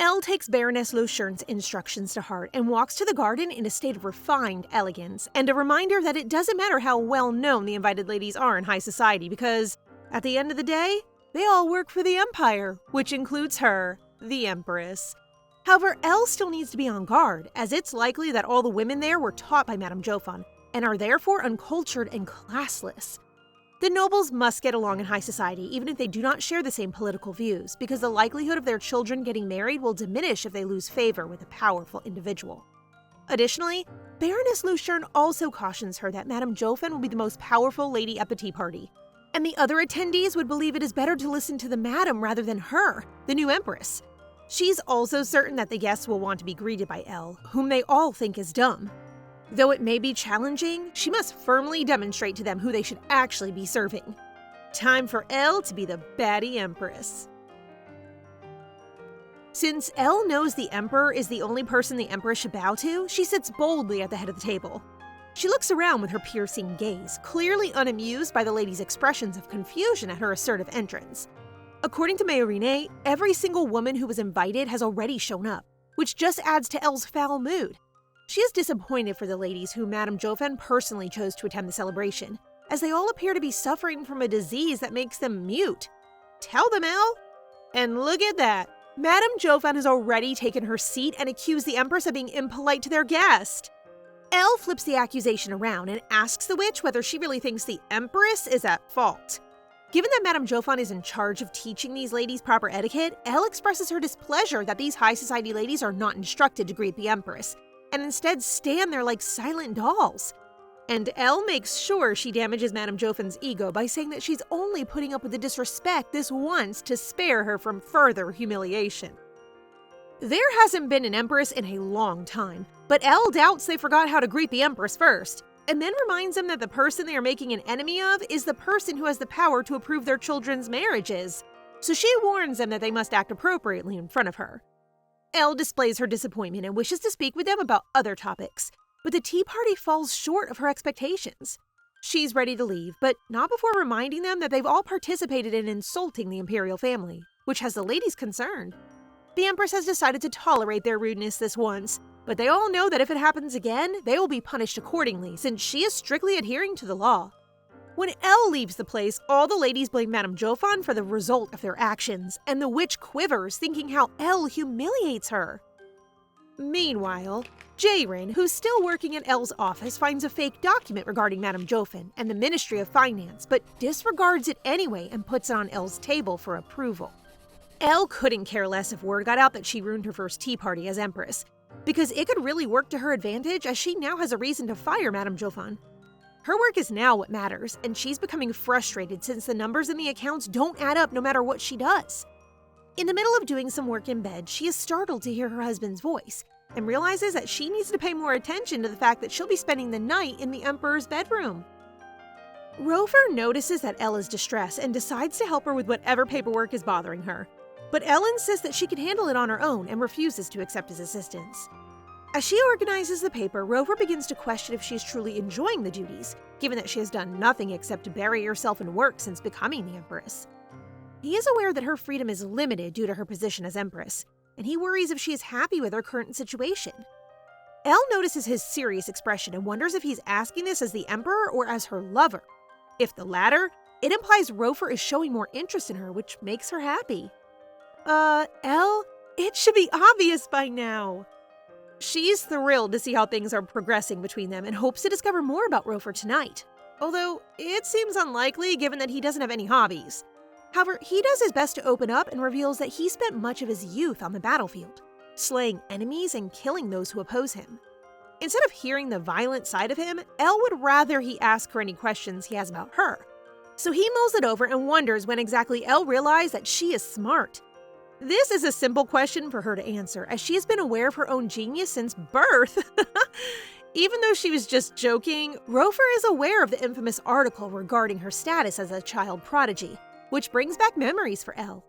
Elle takes Baroness Lochern's instructions to heart and walks to the garden in a state of refined elegance, and a reminder that it doesn't matter how well known the invited ladies are in high society because, at the end of the day, they all work for the Empire, which includes her, the Empress. However, Elle still needs to be on guard, as it's likely that all the women there were taught by Madame Joffin, and are therefore uncultured and classless. The nobles must get along in high society even if they do not share the same political views, because the likelihood of their children getting married will diminish if they lose favor with a powerful individual. Additionally, Baroness Lochern also cautions her that Madame Joffin will be the most powerful lady at the tea party, and the other attendees would believe it is better to listen to the madam rather than her, the new Empress. She's also certain that the guests will want to be greeted by Elle, whom they all think is dumb. Though it may be challenging, she must firmly demonstrate to them who they should actually be serving. Time for Elle to be the baddie Empress. Since Elle knows the Emperor is the only person the Empress should bow to, she sits boldly at the head of the table. She looks around with her piercing gaze, clearly unamused by the lady's expressions of confusion at her assertive entrance. According to Mayorine, every single woman who was invited has already shown up, which just adds to Elle's foul mood. She is disappointed for the ladies who Madame Joffin personally chose to attend the celebration, as they all appear to be suffering from a disease that makes them mute. Tell them, Elle! And look at that! Madame Joffin has already taken her seat and accused the Empress of being impolite to their guest. Elle flips the accusation around and asks the witch whether she really thinks the Empress is at fault. Given that Madame Joffin is in charge of teaching these ladies proper etiquette, Elle expresses her displeasure that these high society ladies are not instructed to greet the Empress, and instead stand there like silent dolls. And Elle makes sure she damages Madame Joffin's ego by saying that she's only putting up with the disrespect this once to spare her from further humiliation. There hasn't been an Empress in a long time, but Elle doubts they forgot how to greet the Empress first, and then reminds them that the person they are making an enemy of is the person who has the power to approve their children's marriages. So she warns them that they must act appropriately in front of her. Elle displays her disappointment and wishes to speak with them about other topics, but the tea party falls short of her expectations. She's ready to leave, but not before reminding them that they've all participated in insulting the imperial family, which has the ladies concerned. The Empress has decided to tolerate their rudeness this once, but they all know that if it happens again, they will be punished accordingly, since she is strictly adhering to the law. When Elle leaves the place, all the ladies blame Madame Jofan for the result of their actions, and the witch quivers, thinking how Elle humiliates her. Meanwhile, Jaerin, who's still working in Elle's office, finds a fake document regarding Madame Jofan and the Ministry of Finance, but disregards it anyway and puts it on Elle's table for approval. Elle couldn't care less if word got out that she ruined her first tea party as Empress, because it could really work to her advantage as she now has a reason to fire Madame Jofan. Her work is now what matters, and she's becoming frustrated since the numbers in the accounts don't add up no matter what she does. In the middle of doing some work in bed, she is startled to hear her husband's voice, and realizes that she needs to pay more attention to the fact that she'll be spending the night in the Emperor's bedroom. Rover notices that Elle is distressed and decides to help her with whatever paperwork is bothering her. But Elle insists that she can handle it on her own and refuses to accept his assistance. As she organizes the paper, Rover begins to question if she is truly enjoying the duties, given that she has done nothing except to bury herself in work since becoming the Empress. He is aware that her freedom is limited due to her position as Empress, and he worries if she is happy with her current situation. Elle notices his serious expression and wonders if he's asking this as the Emperor or as her lover. If the latter, it implies Rover is showing more interest in her, which makes her happy. Elle? It should be obvious by now. She's thrilled to see how things are progressing between them and hopes to discover more about Rover tonight. Although, it seems unlikely given that he doesn't have any hobbies. However, he does his best to open up and reveals that he spent much of his youth on the battlefield, slaying enemies and killing those who oppose him. Instead of hearing the violent side of him, Elle would rather he ask her any questions he has about her. So he mulls it over and wonders when exactly Elle realized that she is smart. This is a simple question for her to answer, as she has been aware of her own genius since birth. Even though she was just joking, Rover is aware of the infamous article regarding her status as a child prodigy, which brings back memories for Elle.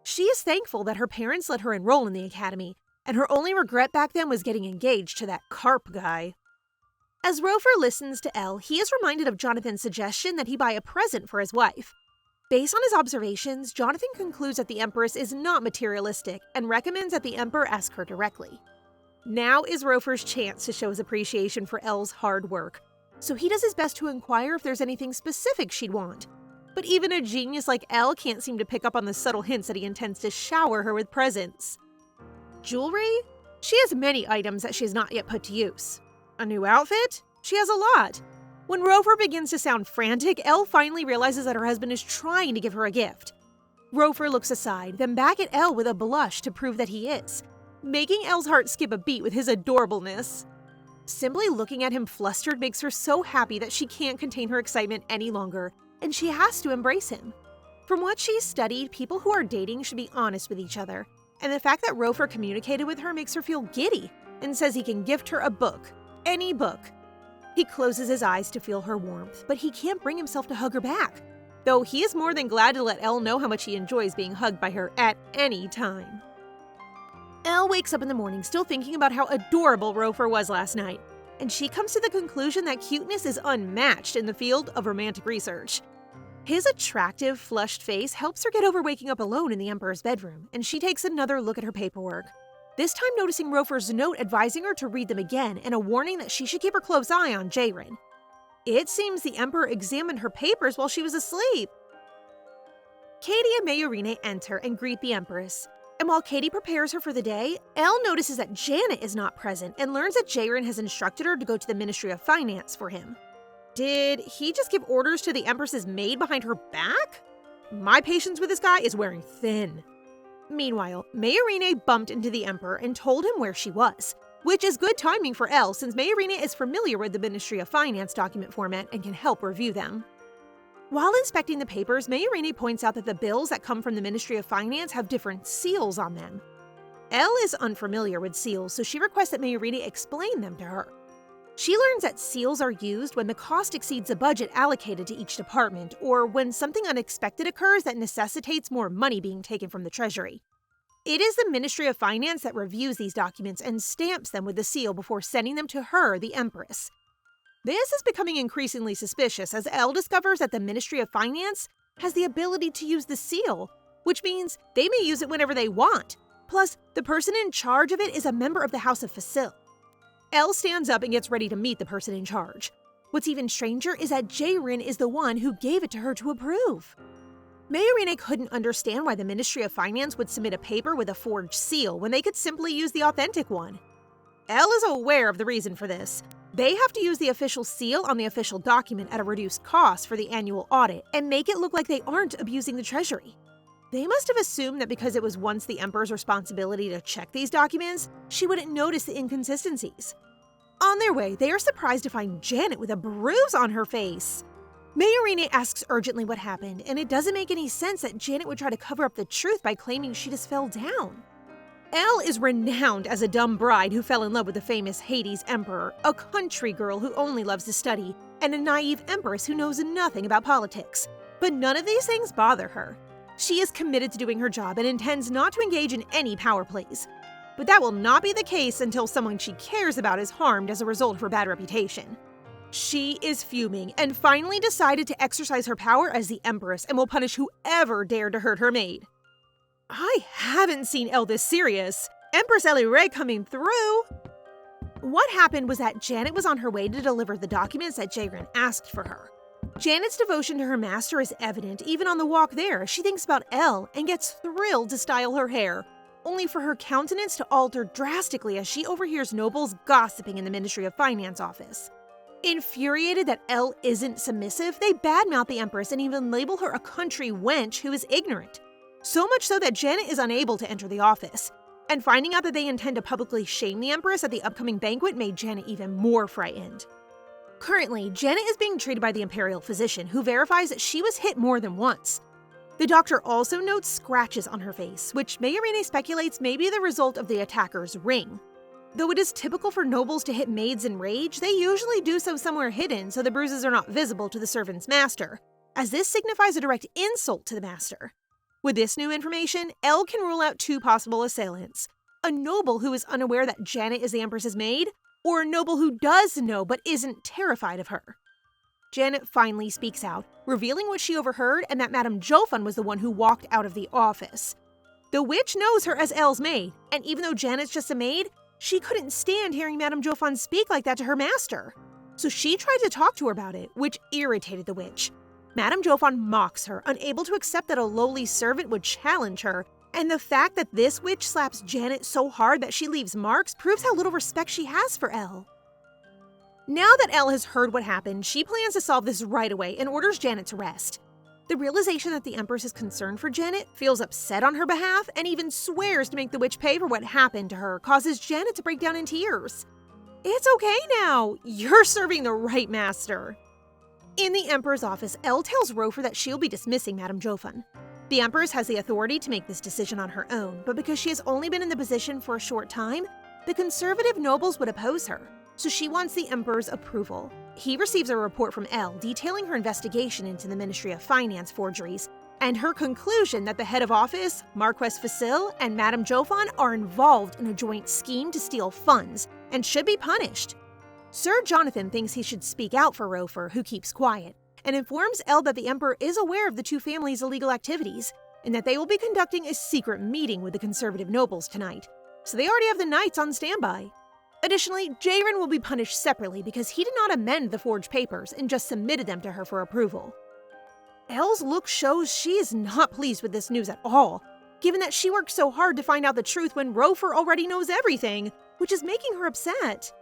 She is thankful that her parents let her enroll in the academy, and her only regret back then was getting engaged to that carp guy. As Rover listens to Elle, he is reminded of Jonathan's suggestion that he buy a present for his wife. Based on his observations, Jonathan concludes that the Empress is not materialistic and recommends that the Emperor ask her directly. Now is Rover's chance to show his appreciation for Elle's hard work, so he does his best to inquire if there's anything specific she'd want. But even a genius like Elle can't seem to pick up on the subtle hints that he intends to shower her with presents. Jewelry? She has many items that she has not yet put to use. A new outfit? She has a lot. When Rover begins to sound frantic, Elle finally realizes that her husband is trying to give her a gift. Rover looks aside, then back at Elle with a blush to prove that he is, making Elle's heart skip a beat with his adorableness. Simply looking at him flustered makes her so happy that she can't contain her excitement any longer, and she has to embrace him. From what she's studied, people who are dating should be honest with each other, and the fact that Rover communicated with her makes her feel giddy and says he can gift her a book, any book. He closes his eyes to feel her warmth, but he can't bring himself to hug her back, though he is more than glad to let Elle know how much he enjoys being hugged by her at any time. Elle wakes up in the morning still thinking about how adorable Rover was last night, and she comes to the conclusion that cuteness is unmatched in the field of romantic research. His attractive, flushed face helps her get over waking up alone in the Emperor's bedroom, and she takes another look at her paperwork, this time noticing Rover's note advising her to read them again and a warning that she should keep a close eye on Jaerin. It seems the Emperor examined her papers while she was asleep. Katie and Mayurine enter and greet the Empress, and while Katie prepares her for the day, Elle notices that Janet is not present and learns that Jaerin has instructed her to go to the Ministry of Finance for him. Did he just give orders to the Empress's maid behind her back? My patience with this guy is wearing thin. Meanwhile, Mayurine bumped into the Emperor and told him where she was, which is good timing for Elle since Mayurine is familiar with the Ministry of Finance document format and can help review them. While inspecting the papers, Mayurine points out that the bills that come from the Ministry of Finance have different seals on them. Elle is unfamiliar with seals, so she requests that Mayurine explain them to her. She learns that seals are used when the cost exceeds the budget allocated to each department, or when something unexpected occurs that necessitates more money being taken from the treasury. It is the Ministry of Finance that reviews these documents and stamps them with the seal before sending them to her, the Empress. This is becoming increasingly suspicious as Elle discovers that the Ministry of Finance has the ability to use the seal, which means they may use it whenever they want. Plus, the person in charge of it is a member of the House of Facil. Elle stands up and gets ready to meet the person in charge. What's even stranger is that Jae-rin is the one who gave it to her to approve. Mayorine couldn't understand why the Ministry of Finance would submit a paper with a forged seal when they could simply use the authentic one. Elle is aware of the reason for this. They have to use the official seal on the official document at a reduced cost for the annual audit and make it look like they aren't abusing the treasury. They must have assumed that because it was once the Emperor's responsibility to check these documents, she wouldn't notice the inconsistencies. On their way, they are surprised to find Janet with a bruise on her face. Mayorine asks urgently what happened, and it doesn't make any sense that Janet would try to cover up the truth by claiming she just fell down. Elle is renowned as a dumb bride who fell in love with the famous Hades emperor, a country girl who only loves to study, and a naive empress who knows nothing about politics. But none of these things bother her. She is committed to doing her job and intends not to engage in any power plays. But that will not be the case until someone she cares about is harmed as a result of her bad reputation. She is fuming and finally decided to exercise her power as the Empress and will punish whoever dared to hurt her maid. I haven't seen Elle this serious. Empress Ellie coming through. What happened was that Janet was on her way to deliver the documents that Jae-rin asked for her. Janet's devotion to her master is evident even on the walk there. She thinks about Elle and gets thrilled to style her hair, only for her countenance to alter drastically as she overhears nobles gossiping in the Ministry of Finance office. Infuriated that Elle isn't submissive, they badmouth the Empress and even label her a country wench who is ignorant. So much so that Janet is unable to enter the office. And finding out that they intend to publicly shame the Empress at the upcoming banquet made Janet even more frightened. Currently, Janet is being treated by the Imperial physician, who verifies that she was hit more than once. The doctor also notes scratches on her face, which Mayorine speculates may be the result of the attacker's ring. Though it is typical for nobles to hit maids in rage, they usually do so somewhere hidden so the bruises are not visible to the servant's master, as this signifies a direct insult to the master. With this new information, Elle can rule out two possible assailants: a noble who is unaware that Janet is the Empress's maid, or a noble who does know but isn't terrified of her. Janet finally speaks out, revealing what she overheard and that Madame Jofun was the one who walked out of the office. The witch knows her as Elle's maid, and even though Janet's just a maid, she couldn't stand hearing Madame Jofun speak like that to her master. So she tried to talk to her about it, which irritated the witch. Madame Jofun mocks her, unable to accept that a lowly servant would challenge her, and the fact that this witch slaps Janet so hard that she leaves marks proves how little respect she has for Elle. Now that Elle has heard what happened, she plans to solve this right away and orders Janet to rest. The realization that the Empress is concerned for Janet, feels upset on her behalf, and even swears to make the witch pay for what happened to her causes Janet to break down in tears. It's okay now. You're serving the right master. In the Emperor's office, Elle tells Rofer that she'll be dismissing Madame Jofun. The Empress has the authority to make this decision on her own, but because she has only been in the position for a short time, the conservative nobles would oppose her, so she wants the Emperor's approval. He receives a report from Elle detailing her investigation into the Ministry of Finance forgeries, and her conclusion that the head of office, Marquess Facil, and Madame Jofun are involved in a joint scheme to steal funds and should be punished. Sir Jonathan thinks he should speak out for Rofer, who keeps quiet, and informs Elle that the Emperor is aware of the two families' illegal activities, and that they will be conducting a secret meeting with the conservative nobles tonight, so they already have the knights on standby. Additionally, Jae-rin will be punished separately because he did not amend the forged papers and just submitted them to her for approval. Elle's look shows she is not pleased with this news at all, given that she worked so hard to find out the truth when Rofer already knows everything, which is making her upset.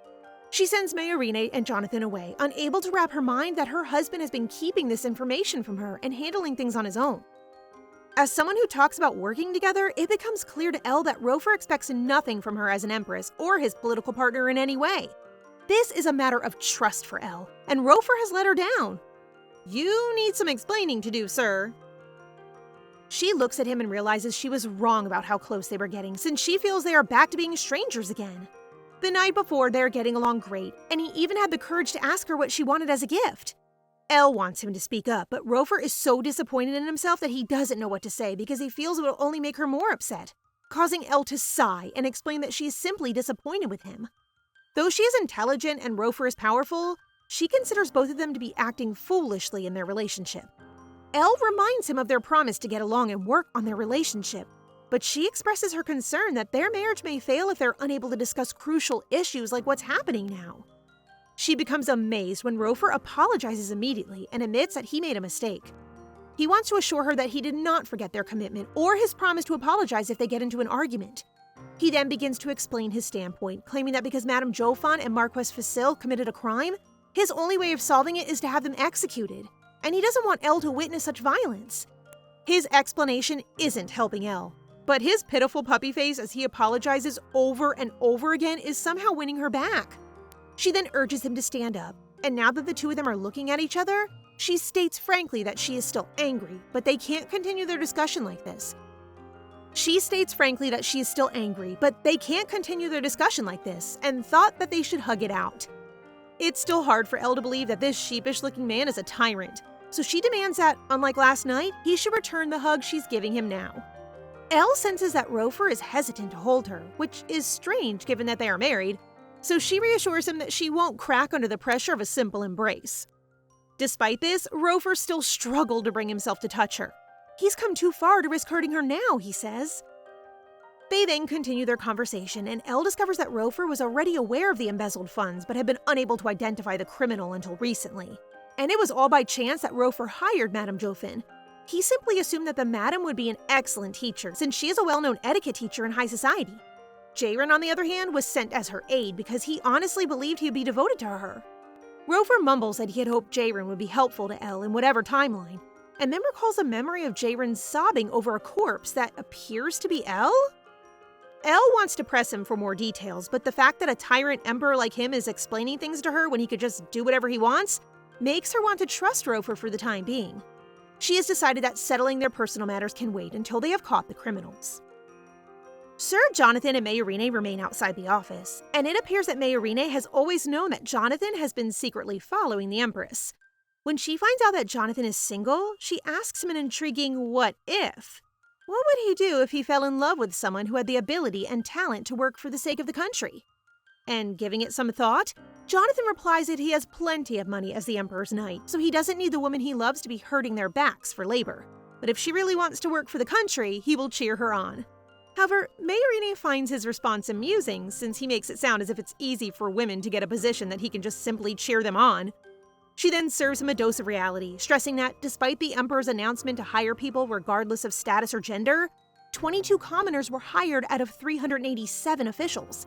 She sends Mayorine and Jonathan away, unable to wrap her mind that her husband has been keeping this information from her and handling things on his own. As someone who talks about working together, it becomes clear to Elle that Rofer expects nothing from her as an empress or his political partner in any way. This is a matter of trust for Elle, and Rofer has let her down. You need some explaining to do, sir. She looks at him and realizes she was wrong about how close they were getting, since she feels they are back to being strangers again. The night before, they're getting along great, and he even had the courage to ask her what she wanted as a gift. Elle wants him to speak up, but Rofer is so disappointed in himself that he doesn't know what to say because he feels it will only make her more upset, causing Elle to sigh and explain that she is simply disappointed with him. Though she is intelligent and Rofer is powerful, she considers both of them to be acting foolishly in their relationship. Elle reminds him of their promise to get along and work on their relationship, but she expresses her concern that their marriage may fail if they're unable to discuss crucial issues like what's happening now. She becomes amazed when Rofer apologizes immediately and admits that he made a mistake. He wants to assure her that he did not forget their commitment or his promise to apologize if they get into an argument. He then begins to explain his standpoint, claiming that because Madame Joffon and Marquess Facile committed a crime, his only way of solving it is to have them executed, and he doesn't want Elle to witness such violence. His explanation isn't helping Elle, but his pitiful puppy face as he apologizes over and over again is somehow winning her back. She then urges him to stand up, and now that the two of them are looking at each other, she states frankly that she is still angry, but they can't continue their discussion like this. And thought that they should hug it out. It's still hard for Elle to believe that this sheepish-looking man is a tyrant, so she demands that, unlike last night, he should return the hug she's giving him now. Elle senses that Rofer is hesitant to hold her, which is strange given that they are married, so she reassures him that she won't crack under the pressure of a simple embrace. Despite this, Rofer still struggled to bring himself to touch her. He's come too far to risk hurting her now, he says. They then continue their conversation, and Elle discovers that Rofer was already aware of the embezzled funds but had been unable to identify the criminal until recently. And it was all by chance that Rofer hired Madame Joffin. He simply assumed that the madam would be an excellent teacher, since she is a well-known etiquette teacher in high society. Jayron, on the other hand, was sent as her aide because he honestly believed he would be devoted to her. Rofer mumbles that he had hoped Jayron would be helpful to Elle in whatever timeline, and then recalls a memory of Jayron sobbing over a corpse that appears to be Elle? Elle wants to press him for more details, but the fact that a tyrant emperor like him is explaining things to her when he could just do whatever he wants makes her want to trust Rofer for the time being. She has decided that settling their personal matters can wait until they have caught the criminals. Sir Jonathan and Mayorine remain outside the office, and it appears that Mayorine has always known that Jonathan has been secretly following the Empress. When she finds out that Jonathan is single, she asks him an intriguing what if. What would he do if he fell in love with someone who had the ability and talent to work for the sake of the country? And giving it some thought, Jonathan replies that he has plenty of money as the Emperor's knight, so he doesn't need the woman he loves to be hurting their backs for labor. But if she really wants to work for the country, he will cheer her on. However, Mayorine finds his response amusing since he makes it sound as if it's easy for women to get a position that he can just simply cheer them on. She then serves him a dose of reality, stressing that despite the Emperor's announcement to hire people regardless of status or gender, 22 commoners were hired out of 387 officials.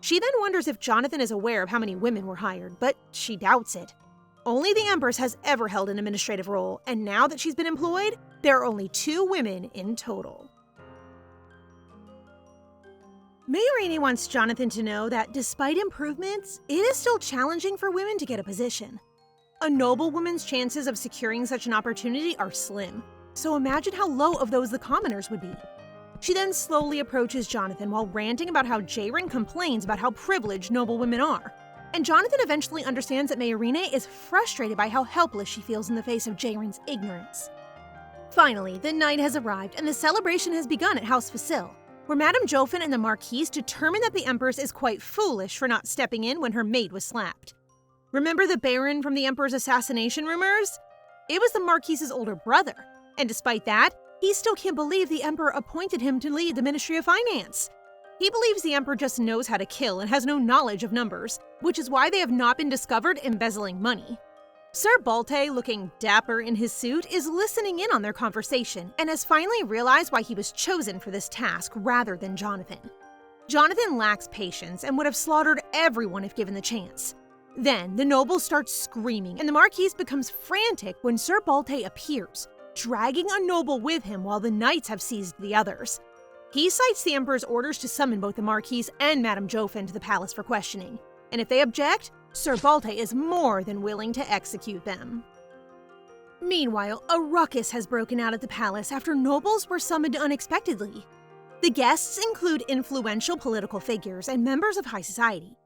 She then wonders if Jonathan is aware of how many women were hired, but she doubts it. Only the Empress has ever held an administrative role, and now that she's been employed, there are only 2 women in total. Mayorine wants Jonathan to know that despite improvements, it is still challenging for women to get a position. A noblewoman's chances of securing such an opportunity are slim, so imagine how low of those the commoners would be. She then slowly approaches Jonathan while ranting about how Jayron complains about how privileged noblewomen are, and Jonathan eventually understands that Mayorine is frustrated by how helpless she feels in the face of Jayron's ignorance. Finally, the night has arrived and the celebration has begun at House Facile, where Madame Joffin and the Marquise determine that the Empress is quite foolish for not stepping in when her maid was slapped. Remember the Baron from the Emperor's assassination rumors? It was the Marquise's older brother, and despite that, he still can't believe the Emperor appointed him to lead the Ministry of Finance. He believes the Emperor just knows how to kill and has no knowledge of numbers, which is why they have not been discovered embezzling money. Sir Balte, looking dapper in his suit, is listening in on their conversation and has finally realized why he was chosen for this task rather than Jonathan. Jonathan lacks patience and would have slaughtered everyone if given the chance. Then, the noble starts screaming and the Marquise becomes frantic when Sir Balte appears, dragging a noble with him while the knights have seized the others. He cites the Emperor's orders to summon both the Marquise and Madame Joffin to the palace for questioning, and if they object, Sir Balte is more than willing to execute them. Meanwhile, a ruckus has broken out at the palace after nobles were summoned unexpectedly. The guests include influential political figures and members of high society.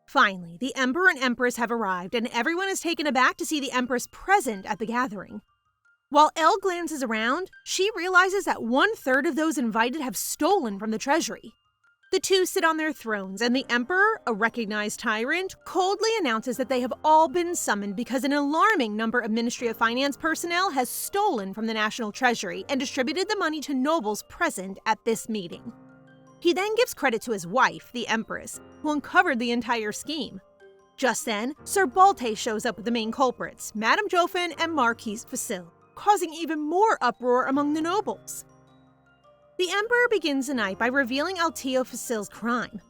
Finally, the Emperor and Empress have arrived, and everyone is taken aback to see the Empress present at the gathering. While Elle glances around, she realizes that 1/3 of those invited have stolen from the treasury. The two sit on their thrones, and the Emperor, a recognized tyrant, coldly announces that they have all been summoned because an alarming number of Ministry of Finance personnel has stolen from the National Treasury and distributed the money to nobles present at this meeting. He then gives credit to his wife, the Empress, who uncovered the entire scheme. Just then, Sir Balte shows up with the main culprits, Madame Joffin and Marquise Facile, causing even more uproar among the nobles. The Emperor begins the night by revealing Altio Facile's crime.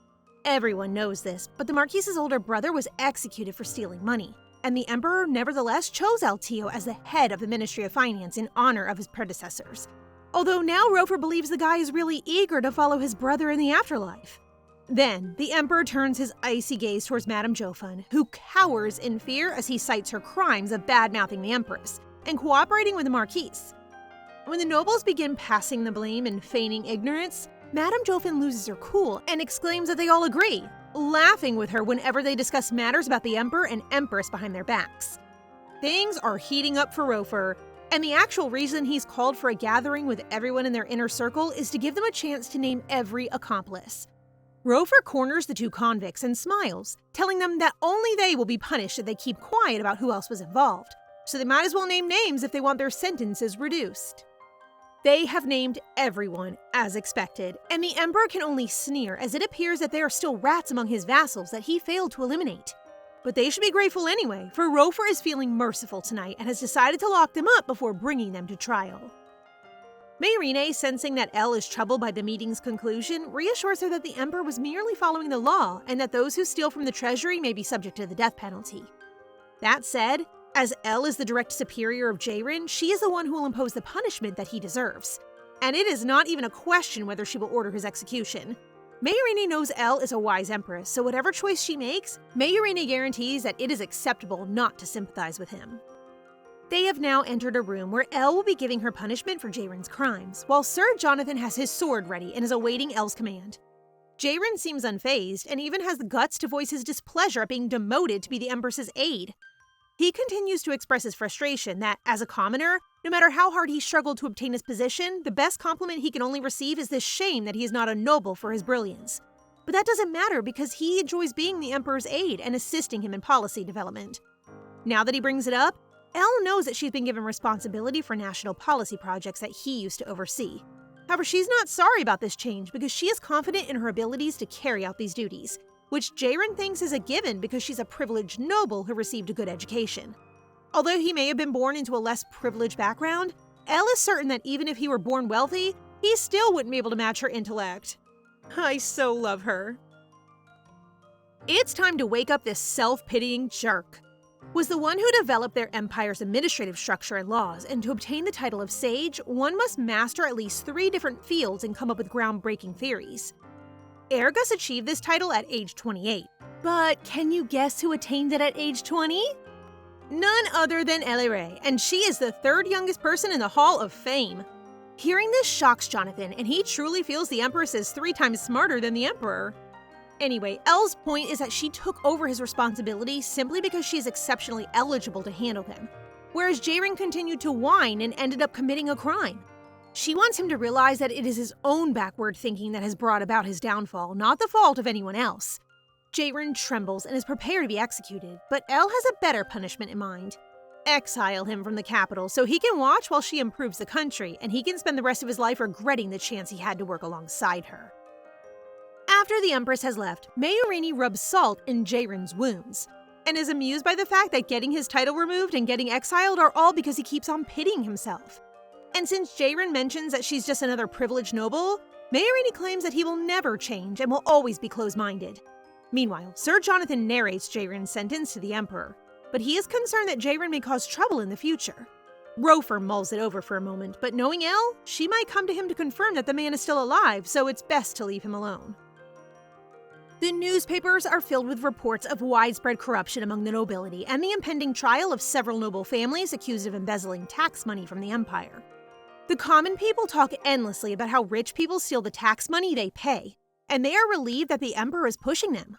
Everyone knows this, but the Marquise's older brother was executed for stealing money, and the Emperor nevertheless chose Altio as the head of the Ministry of Finance in honor of his predecessors. Although now Rofer believes the guy is really eager to follow his brother in the afterlife. Then, the Emperor turns his icy gaze towards Madame Joffin, who cowers in fear as he cites her crimes of bad-mouthing the Empress and cooperating with the Marquise. When the nobles begin passing the blame and feigning ignorance, Madame Joffin loses her cool and exclaims that they all agree, laughing with her whenever they discuss matters about the Emperor and Empress behind their backs. Things are heating up for Rofer, and the actual reason he's called for a gathering with everyone in their inner circle is to give them a chance to name every accomplice. Rofer corners the two convicts and smiles, telling them that only they will be punished if they keep quiet about who else was involved, so they might as well name names if they want their sentences reduced. They have named everyone, as expected, and the Emperor can only sneer as it appears that there are still rats among his vassals that he failed to eliminate. But they should be grateful anyway, for Rofer is feeling merciful tonight and has decided to lock them up before bringing them to trial. Mayrine, sensing that Elle is troubled by the meeting's conclusion, reassures her that the Emperor was merely following the law and that those who steal from the treasury may be subject to the death penalty. That said, as Elle is the direct superior of Jayrin, she is the one who will impose the punishment that he deserves. And it is not even a question whether she will order his execution. Mayrine knows Elle is a wise empress, so whatever choice she makes, Mayrine guarantees that it is acceptable not to sympathize with him. They have now entered a room where Elle will be giving her punishment for Jayrin's crimes, while Sir Jonathan has his sword ready and is awaiting Elle's command. Jayrin seems unfazed and even has the guts to voice his displeasure at being demoted to be the Empress's aide. He continues to express his frustration that, as a commoner, no matter how hard he struggled to obtain his position, the best compliment he can only receive is this shame that he is not a noble for his brilliance. But that doesn't matter because he enjoys being the Emperor's aide and assisting him in policy development. Now that he brings it up, Elle knows that she's been given responsibility for national policy projects that he used to oversee. However, she's not sorry about this change because she is confident in her abilities to carry out these duties, which Jayrin thinks is a given because she's a privileged noble who received a good education. Although he may have been born into a less privileged background, Elle is certain that even if he were born wealthy, he still wouldn't be able to match her intellect. I so love her. It's time to wake up this self-pitying jerk. Was the one who developed their empire's administrative structure and laws, and to obtain the title of sage, one must master at least 3 different fields and come up with groundbreaking theories. Ergus achieved this title at age 28. But can you guess who attained it at age 20? None other than Elire, and she is the 3rd youngest person in the Hall of Fame. Hearing this shocks Jonathan, and he truly feels the Empress is 3 times smarter than the Emperor. Anyway, Elle's point is that she took over his responsibility simply because she is exceptionally eligible to handle him, whereas Jayrin continued to whine and ended up committing a crime. She wants him to realize that it is his own backward thinking that has brought about his downfall, not the fault of anyone else. Jayrin trembles and is prepared to be executed, but Elle has a better punishment in mind. Exile him from the capital so he can watch while she improves the country, and he can spend the rest of his life regretting the chance he had to work alongside her. After the Empress has left, Mayrine rubs salt in Jayrin's wounds, and is amused by the fact that getting his title removed and getting exiled are all because he keeps on pitying himself. And since Jayrin mentions that she's just another privileged noble, Mayrine claims that he will never change and will always be close-minded. Meanwhile, Sir Jonathan narrates Jayrin's sentence to the Emperor, but he is concerned that Jayrin may cause trouble in the future. Rofer mulls it over for a moment, but knowing Elle, she might come to him to confirm that the man is still alive, so it's best to leave him alone. The newspapers are filled with reports of widespread corruption among the nobility and the impending trial of several noble families accused of embezzling tax money from the empire. The common people talk endlessly about how rich people steal the tax money they pay, and they are relieved that the Emperor is pushing them.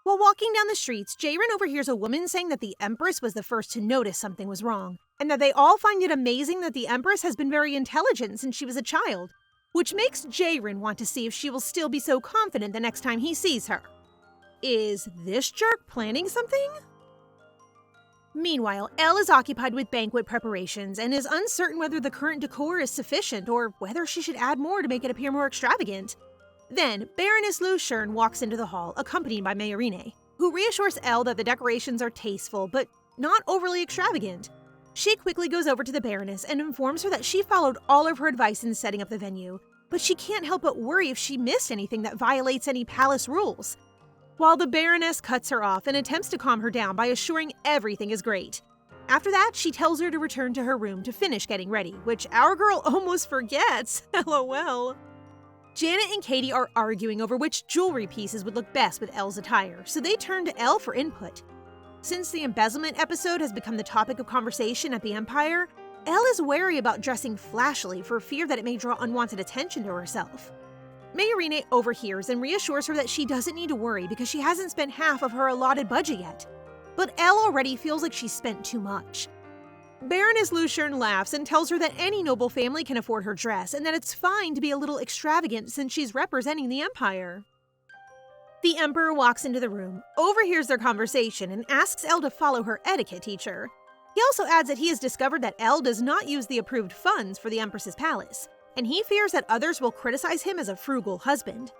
While walking down the streets, Jayrin overhears a woman saying that the Empress was the first to notice something was wrong, and that they all find it amazing that the Empress has been very intelligent since she was a child, which makes Jaerin want to see if she will still be so confident the next time he sees her. Is this jerk planning something? Meanwhile, Elle is occupied with banquet preparations and is uncertain whether the current decor is sufficient or whether she should add more to make it appear more extravagant. Then, Baroness Lu Shern walks into the hall, accompanied by Mayorine, who reassures Elle that the decorations are tasteful but not overly extravagant. She quickly goes over to the Baroness and informs her that she followed all of her advice in setting up the venue, but she can't help but worry if she missed anything that violates any palace rules. While the Baroness cuts her off and attempts to calm her down by assuring everything is great. After that, she tells her to return to her room to finish getting ready, which our girl almost forgets, lol. Janet and Katie are arguing over which jewelry pieces would look best with Elle's attire, so they turn to Elle for input. Since the embezzlement episode has become the topic of conversation at the Empire, Elle is wary about dressing flashily for fear that it may draw unwanted attention to herself. Mayorine overhears and reassures her that she doesn't need to worry because she hasn't spent half of her allotted budget yet. But Elle already feels like she's spent too much. Baroness Lu Shern laughs and tells her that any noble family can afford her dress and that it's fine to be a little extravagant since she's representing the Empire. The Emperor walks into the room, overhears their conversation, and asks Elle to follow her etiquette teacher. He also adds that he has discovered that Elle does not use the approved funds for the Empress's palace, and he fears that others will criticize him as a frugal husband.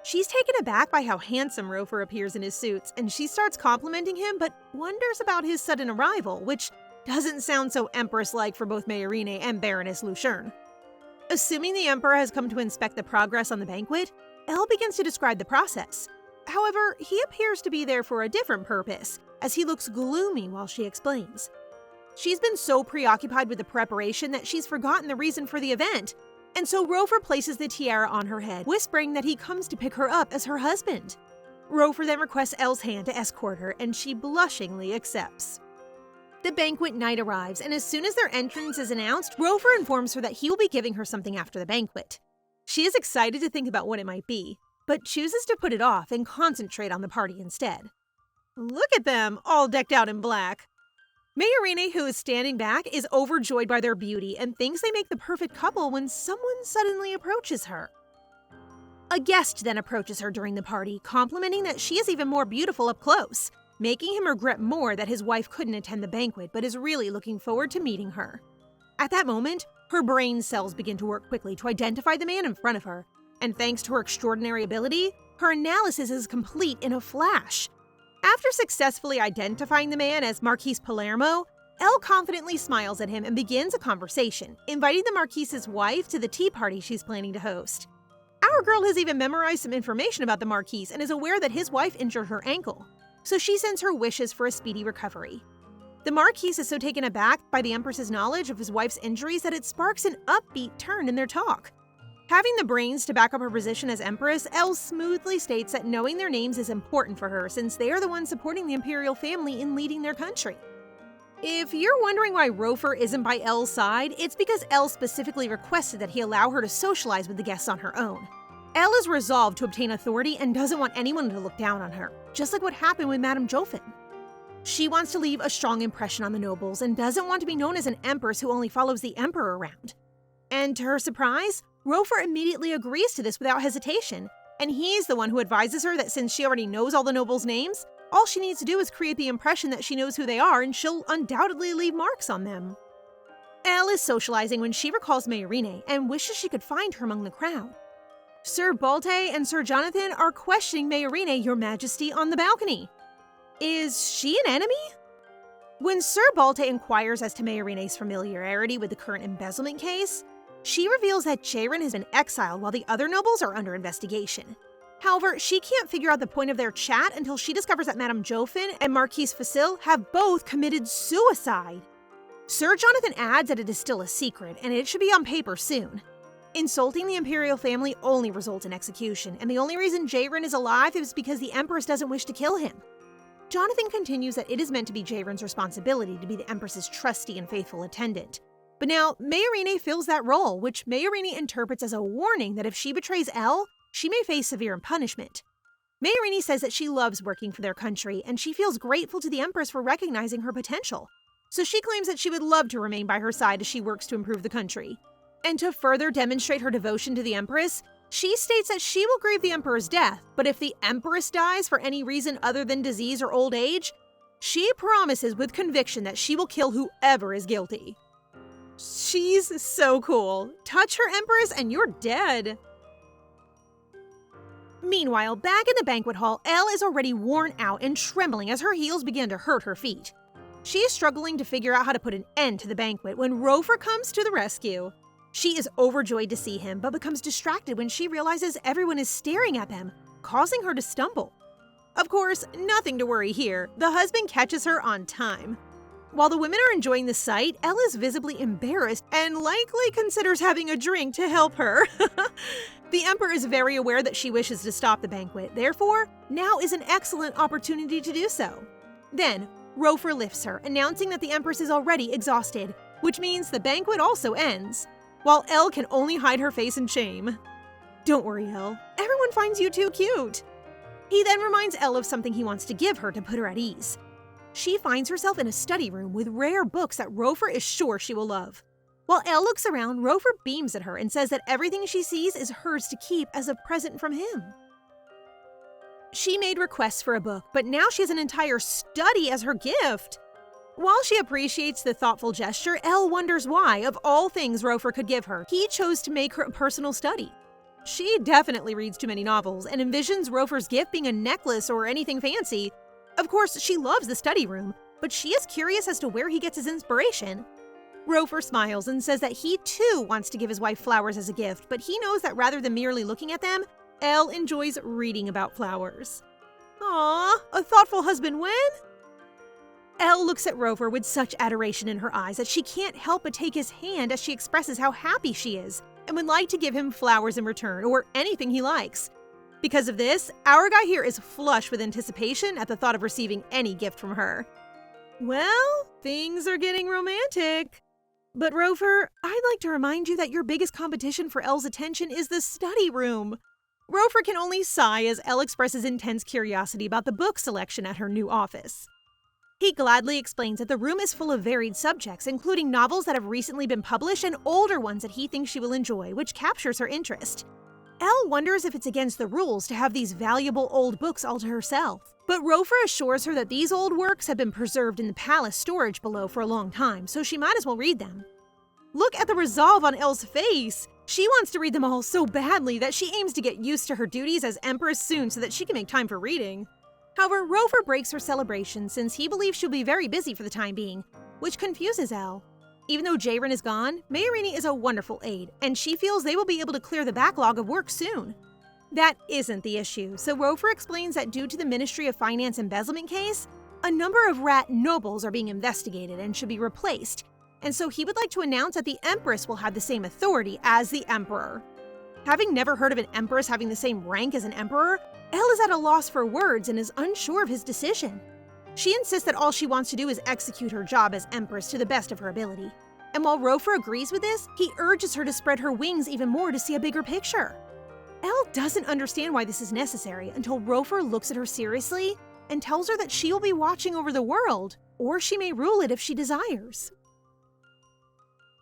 She's taken aback by how handsome Rofer appears in his suits, and she starts complimenting him but wonders about his sudden arrival, which doesn't sound so Empress-like for both Mayorine and Baroness Lu Shern. Assuming the Emperor has come to inspect the progress on the banquet, Elle begins to describe the process. However, he appears to be there for a different purpose, as he looks gloomy while she explains. She's been so preoccupied with the preparation that she's forgotten the reason for the event, and so Rofer places the tiara on her head, whispering that he comes to pick her up as her husband. Rofer then requests Elle's hand to escort her, and she blushingly accepts. The banquet night arrives, and as soon as their entrance is announced, Rofer informs her that he will be giving her something after the banquet. She is excited to think about what it might be, but chooses to put it off and concentrate on the party instead. Look at them, all decked out in black. Mayorine, who is standing back, is overjoyed by their beauty and thinks they make the perfect couple when someone suddenly approaches her. A guest then approaches her during the party, complimenting that she is even more beautiful up close, making him regret more that his wife couldn't attend the banquet but is really looking forward to meeting her. At that moment, her brain cells begin to work quickly to identify the man in front of her, and thanks to her extraordinary ability, her analysis is complete in a flash. After successfully identifying the man as Marquis Palermo, Elle confidently smiles at him and begins a conversation, inviting the Marquise's wife to the tea party she's planning to host. Our girl has even memorized some information about the Marquis and is aware that his wife injured her ankle, so she sends her wishes for a speedy recovery. The Marquis is so taken aback by the Empress's knowledge of his wife's injuries that it sparks an upbeat turn in their talk. Having the brains to back up her position as Empress, Elle smoothly states that knowing their names is important for her since they are the ones supporting the imperial family in leading their country. If you're wondering why Rofer isn't by Elle's side, it's because Elle specifically requested that he allow her to socialize with the guests on her own. Elle is resolved to obtain authority and doesn't want anyone to look down on her, just like what happened with Madame Joffin. She wants to leave a strong impression on the nobles and doesn't want to be known as an empress who only follows the emperor around. And to her surprise, Rofer immediately agrees to this without hesitation, and he's the one who advises her that since she already knows all the nobles' names, all she needs to do is create the impression that she knows who they are and she'll undoubtedly leave marks on them. Elle is socializing when she recalls Mayorine and wishes she could find her among the crowd. Sir Balte and Sir Jonathan are questioning Mayorine, Your Majesty, on the balcony. Is she an enemy? When Sir Balte inquires as to Mayorine's familiarity with the current embezzlement case, she reveals that Jaerin has been exiled while the other nobles are under investigation. However, she can't figure out the point of their chat until she discovers that Madame Joffin and Marquis Facile have both committed suicide. Sir Jonathan adds that it is still a secret and it should be on paper soon. Insulting the imperial family only results in execution, and the only reason Jaerin is alive is because the Empress doesn't wish to kill him. Jonathan continues that it is meant to be Jaerin's responsibility to be the Empress's trusty and faithful attendant. But now, Mayorine fills that role, which Mayorine interprets as a warning that if she betrays Elle, she may face severe punishment. Mayorine says that she loves working for their country, and she feels grateful to the Empress for recognizing her potential. So she claims that she would love to remain by her side as she works to improve the country. And to further demonstrate her devotion to the Empress, she states that she will grieve the Emperor's death, but if the Empress dies for any reason other than disease or old age, she promises with conviction that she will kill whoever is guilty. She's so cool. Touch her, Empress, and you're dead. Meanwhile, back in the banquet hall, Elle is already worn out and trembling as her heels begin to hurt her feet. She is struggling to figure out how to put an end to the banquet when Rofer comes to the rescue. She is overjoyed to see him, but becomes distracted when she realizes everyone is staring at them, causing her to stumble. Of course, nothing to worry here. The husband catches her on time. While the women are enjoying the sight, Elle is visibly embarrassed and likely considers having a drink to help her. The Emperor is very aware that she wishes to stop the banquet, therefore, now is an excellent opportunity to do so. Then, Rofer lifts her, announcing that the Empress is already exhausted, which means the banquet also ends, while Elle can only hide her face in shame. Don't worry, Elle. Everyone finds you too cute. He then reminds Elle of something he wants to give her to put her at ease. She finds herself in a study room with rare books that Rofer is sure she will love. While Elle looks around, Rofer beams at her and says that everything she sees is hers to keep as a present from him. She made requests for a book, but now she has an entire study as her gift. While she appreciates the thoughtful gesture, Elle wonders why, of all things Rofer could give her, he chose to make her a personal study. She definitely reads too many novels and envisions Rofer's gift being a necklace or anything fancy. Of course, she loves the study room, but she is curious as to where he gets his inspiration. Rofer smiles and says that he too wants to give his wife flowers as a gift, but he knows that rather than merely looking at them, Elle enjoys reading about flowers. Aww, a thoughtful husband when? Elle looks at Rofer with such adoration in her eyes that she can't help but take his hand as she expresses how happy she is and would like to give him flowers in return or anything he likes. Because of this, our guy here is flush with anticipation at the thought of receiving any gift from her. Well, things are getting romantic. But Rofer, I'd like to remind you that your biggest competition for Elle's attention is the study room. Rofer can only sigh as Elle expresses intense curiosity about the book selection at her new office. He gladly explains that the room is full of varied subjects, including novels that have recently been published and older ones that he thinks she will enjoy, which captures her interest. Elle wonders if it's against the rules to have these valuable old books all to herself. But Rofer assures her that these old works have been preserved in the palace storage below for a long time, so she might as well read them. Look at the resolve on Elle's face! She wants to read them all so badly that she aims to get used to her duties as Empress soon so that she can make time for reading. However, Rofer breaks her celebration since he believes she'll be very busy for the time being, which confuses Elle. Even though Jayren is gone, Mayorini is a wonderful aide, and she feels they will be able to clear the backlog of work soon. That isn't the issue, so Rofer explains that due to the Ministry of Finance embezzlement case, a number of rat nobles are being investigated and should be replaced, and so he would like to announce that the Empress will have the same authority as the Emperor. Having never heard of an Empress having the same rank as an Emperor, Elle is at a loss for words and is unsure of his decision. She insists that all she wants to do is execute her job as Empress to the best of her ability. And while Rofer agrees with this, he urges her to spread her wings even more to see a bigger picture. Elle doesn't understand why this is necessary until Rofer looks at her seriously and tells her that she will be watching over the world, or she may rule it if she desires.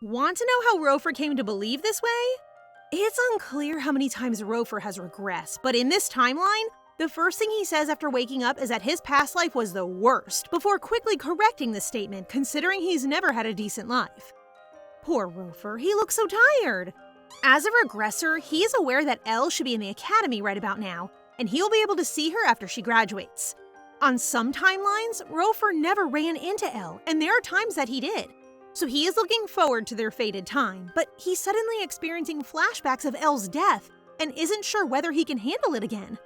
Want to know how Rofer came to believe this way? It's unclear how many times Rofer has regressed, but in this timeline, the first thing he says after waking up is that his past life was the worst, before quickly correcting the statement considering he's never had a decent life. Poor Rofer, he looks so tired. As a regressor, he is aware that Elle should be in the academy right about now, and he'll be able to see her after she graduates. On some timelines, Rofer never ran into Elle, and there are times that he did. So he is looking forward to their fated time, but he's suddenly experiencing flashbacks of Elle's death and isn't sure whether he can handle it again.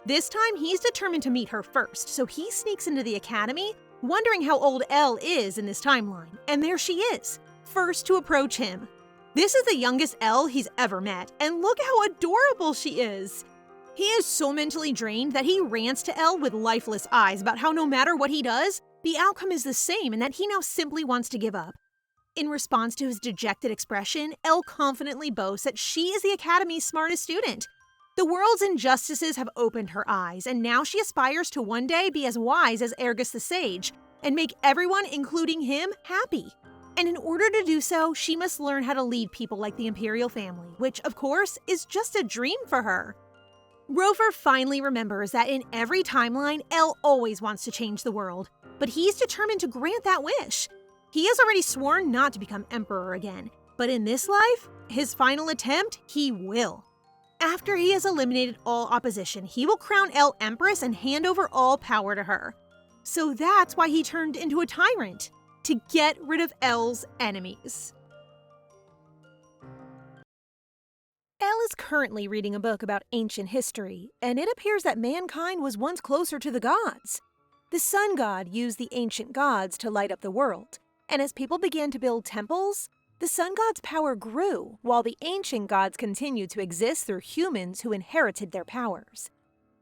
This time, he's determined to meet her first, so he sneaks into the academy, wondering how old Elle is in this timeline, and there she is, first to approach him. This is the youngest Elle he's ever met, and look how adorable she is. He is so mentally drained that he rants to Elle with lifeless eyes about how no matter what he does, the outcome is the same and that he now simply wants to give up. In response to his dejected expression, Elle confidently boasts that she is the Academy's smartest student. The world's injustices have opened her eyes, and now she aspires to one day be as wise as Ergus the Sage, and make everyone, including him, happy. And in order to do so, she must learn how to lead people like the imperial family, which, of course, is just a dream for her. Rover finally remembers that in every timeline, El always wants to change the world, but he's determined to grant that wish. He has already sworn not to become emperor again, but in this life, his final attempt, he will. After he has eliminated all opposition, he will crown El empress and hand over all power to her. So that's why he turned into a tyrant, to get rid of El's enemies. El is currently reading a book about ancient history, and it appears that mankind was once closer to the gods. The sun god used the ancient gods to light up the world, and as people began to build temples, the sun god's power grew, while the ancient gods continued to exist through humans who inherited their powers.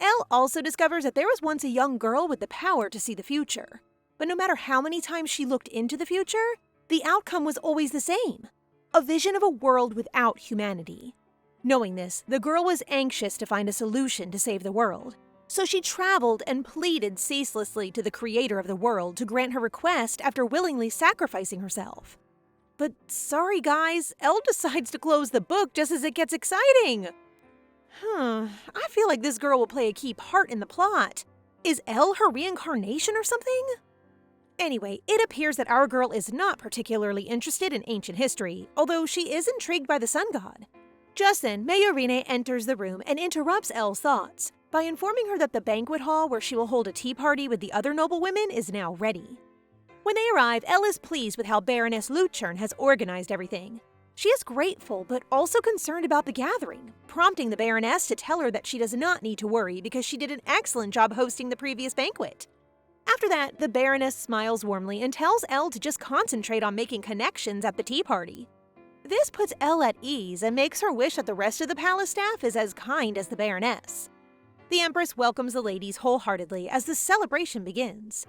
El also discovers that there was once a young girl with the power to see the future, but no matter how many times she looked into the future, the outcome was always the same: a vision of a world without humanity. Knowing this, the girl was anxious to find a solution to save the world, so she traveled and pleaded ceaselessly to the creator of the world to grant her request after willingly sacrificing herself. But sorry guys, El decides to close the book just as it gets exciting. I feel like this girl will play a key part in the plot. Is El her reincarnation or something? Anyway, it appears that our girl is not particularly interested in ancient history, although she is intrigued by the sun god. Just then, Mayorine enters the room and interrupts El's thoughts by informing her that the banquet hall where she will hold a tea party with the other noblewomen is now ready. When they arrive, El is pleased with how Baroness Luchern has organized everything. She is grateful, but also concerned about the gathering, prompting the Baroness to tell her that she does not need to worry because she did an excellent job hosting the previous banquet. After that, the Baroness smiles warmly and tells El to just concentrate on making connections at the tea party. This puts El at ease and makes her wish that the rest of the palace staff is as kind as the Baroness. The Empress welcomes the ladies wholeheartedly as the celebration begins.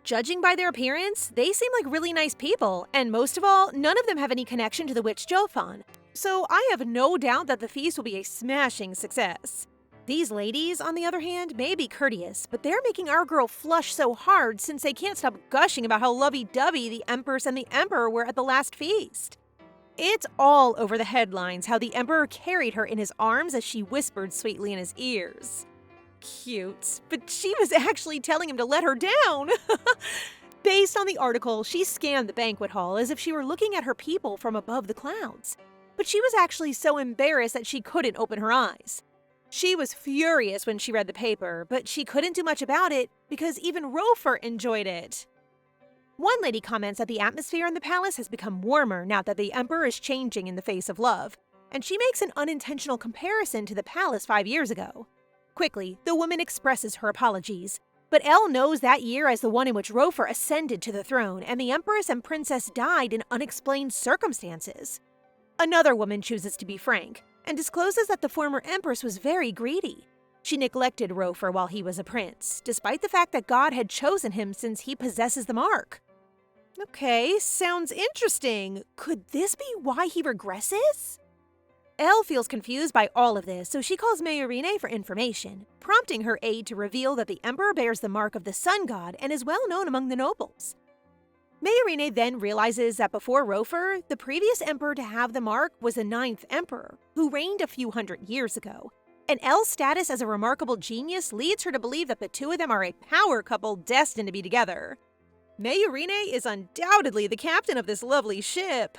Judging by their appearance, they seem like really nice people, and most of all, none of them have any connection to the witch Jofan, so I have no doubt that the feast will be a smashing success. These ladies, on the other hand, may be courteous, but they're making our girl flush so hard since they can't stop gushing about how lovey-dovey the Empress and the Emperor were at the last feast. It's all over the headlines how the Emperor carried her in his arms as she whispered sweetly in his ears. Cute, but she was actually telling him to let her down. Based on the article, she scanned the banquet hall as if she were looking at her people from above the clouds. But she was actually so embarrassed that she couldn't open her eyes. She was furious when she read the paper, but she couldn't do much about it because even Rofer enjoyed it. One lady comments that the atmosphere in the palace has become warmer now that the Emperor is changing in the face of love, and she makes an unintentional comparison to the palace 5 years ago. Quickly, the woman expresses her apologies, but El knows that year as the one in which Rofer ascended to the throne and the Empress and Princess died in unexplained circumstances. Another woman chooses to be frank and discloses that the former Empress was very greedy. She neglected Rofer while he was a prince, despite the fact that God had chosen him since he possesses the mark. Okay, sounds interesting. Could this be why he regresses? Elle feels confused by all of this, so she calls Mayorine for information, prompting her aide to reveal that the Emperor bears the mark of the sun god and is well known among the nobles. Mayorine then realizes that before Rofer, the previous emperor to have the mark was the 9th emperor, who reigned a few hundred years ago, and Elle's status as a remarkable genius leads her to believe that the two of them are a power couple destined to be together. Mayorine is undoubtedly the captain of this lovely ship.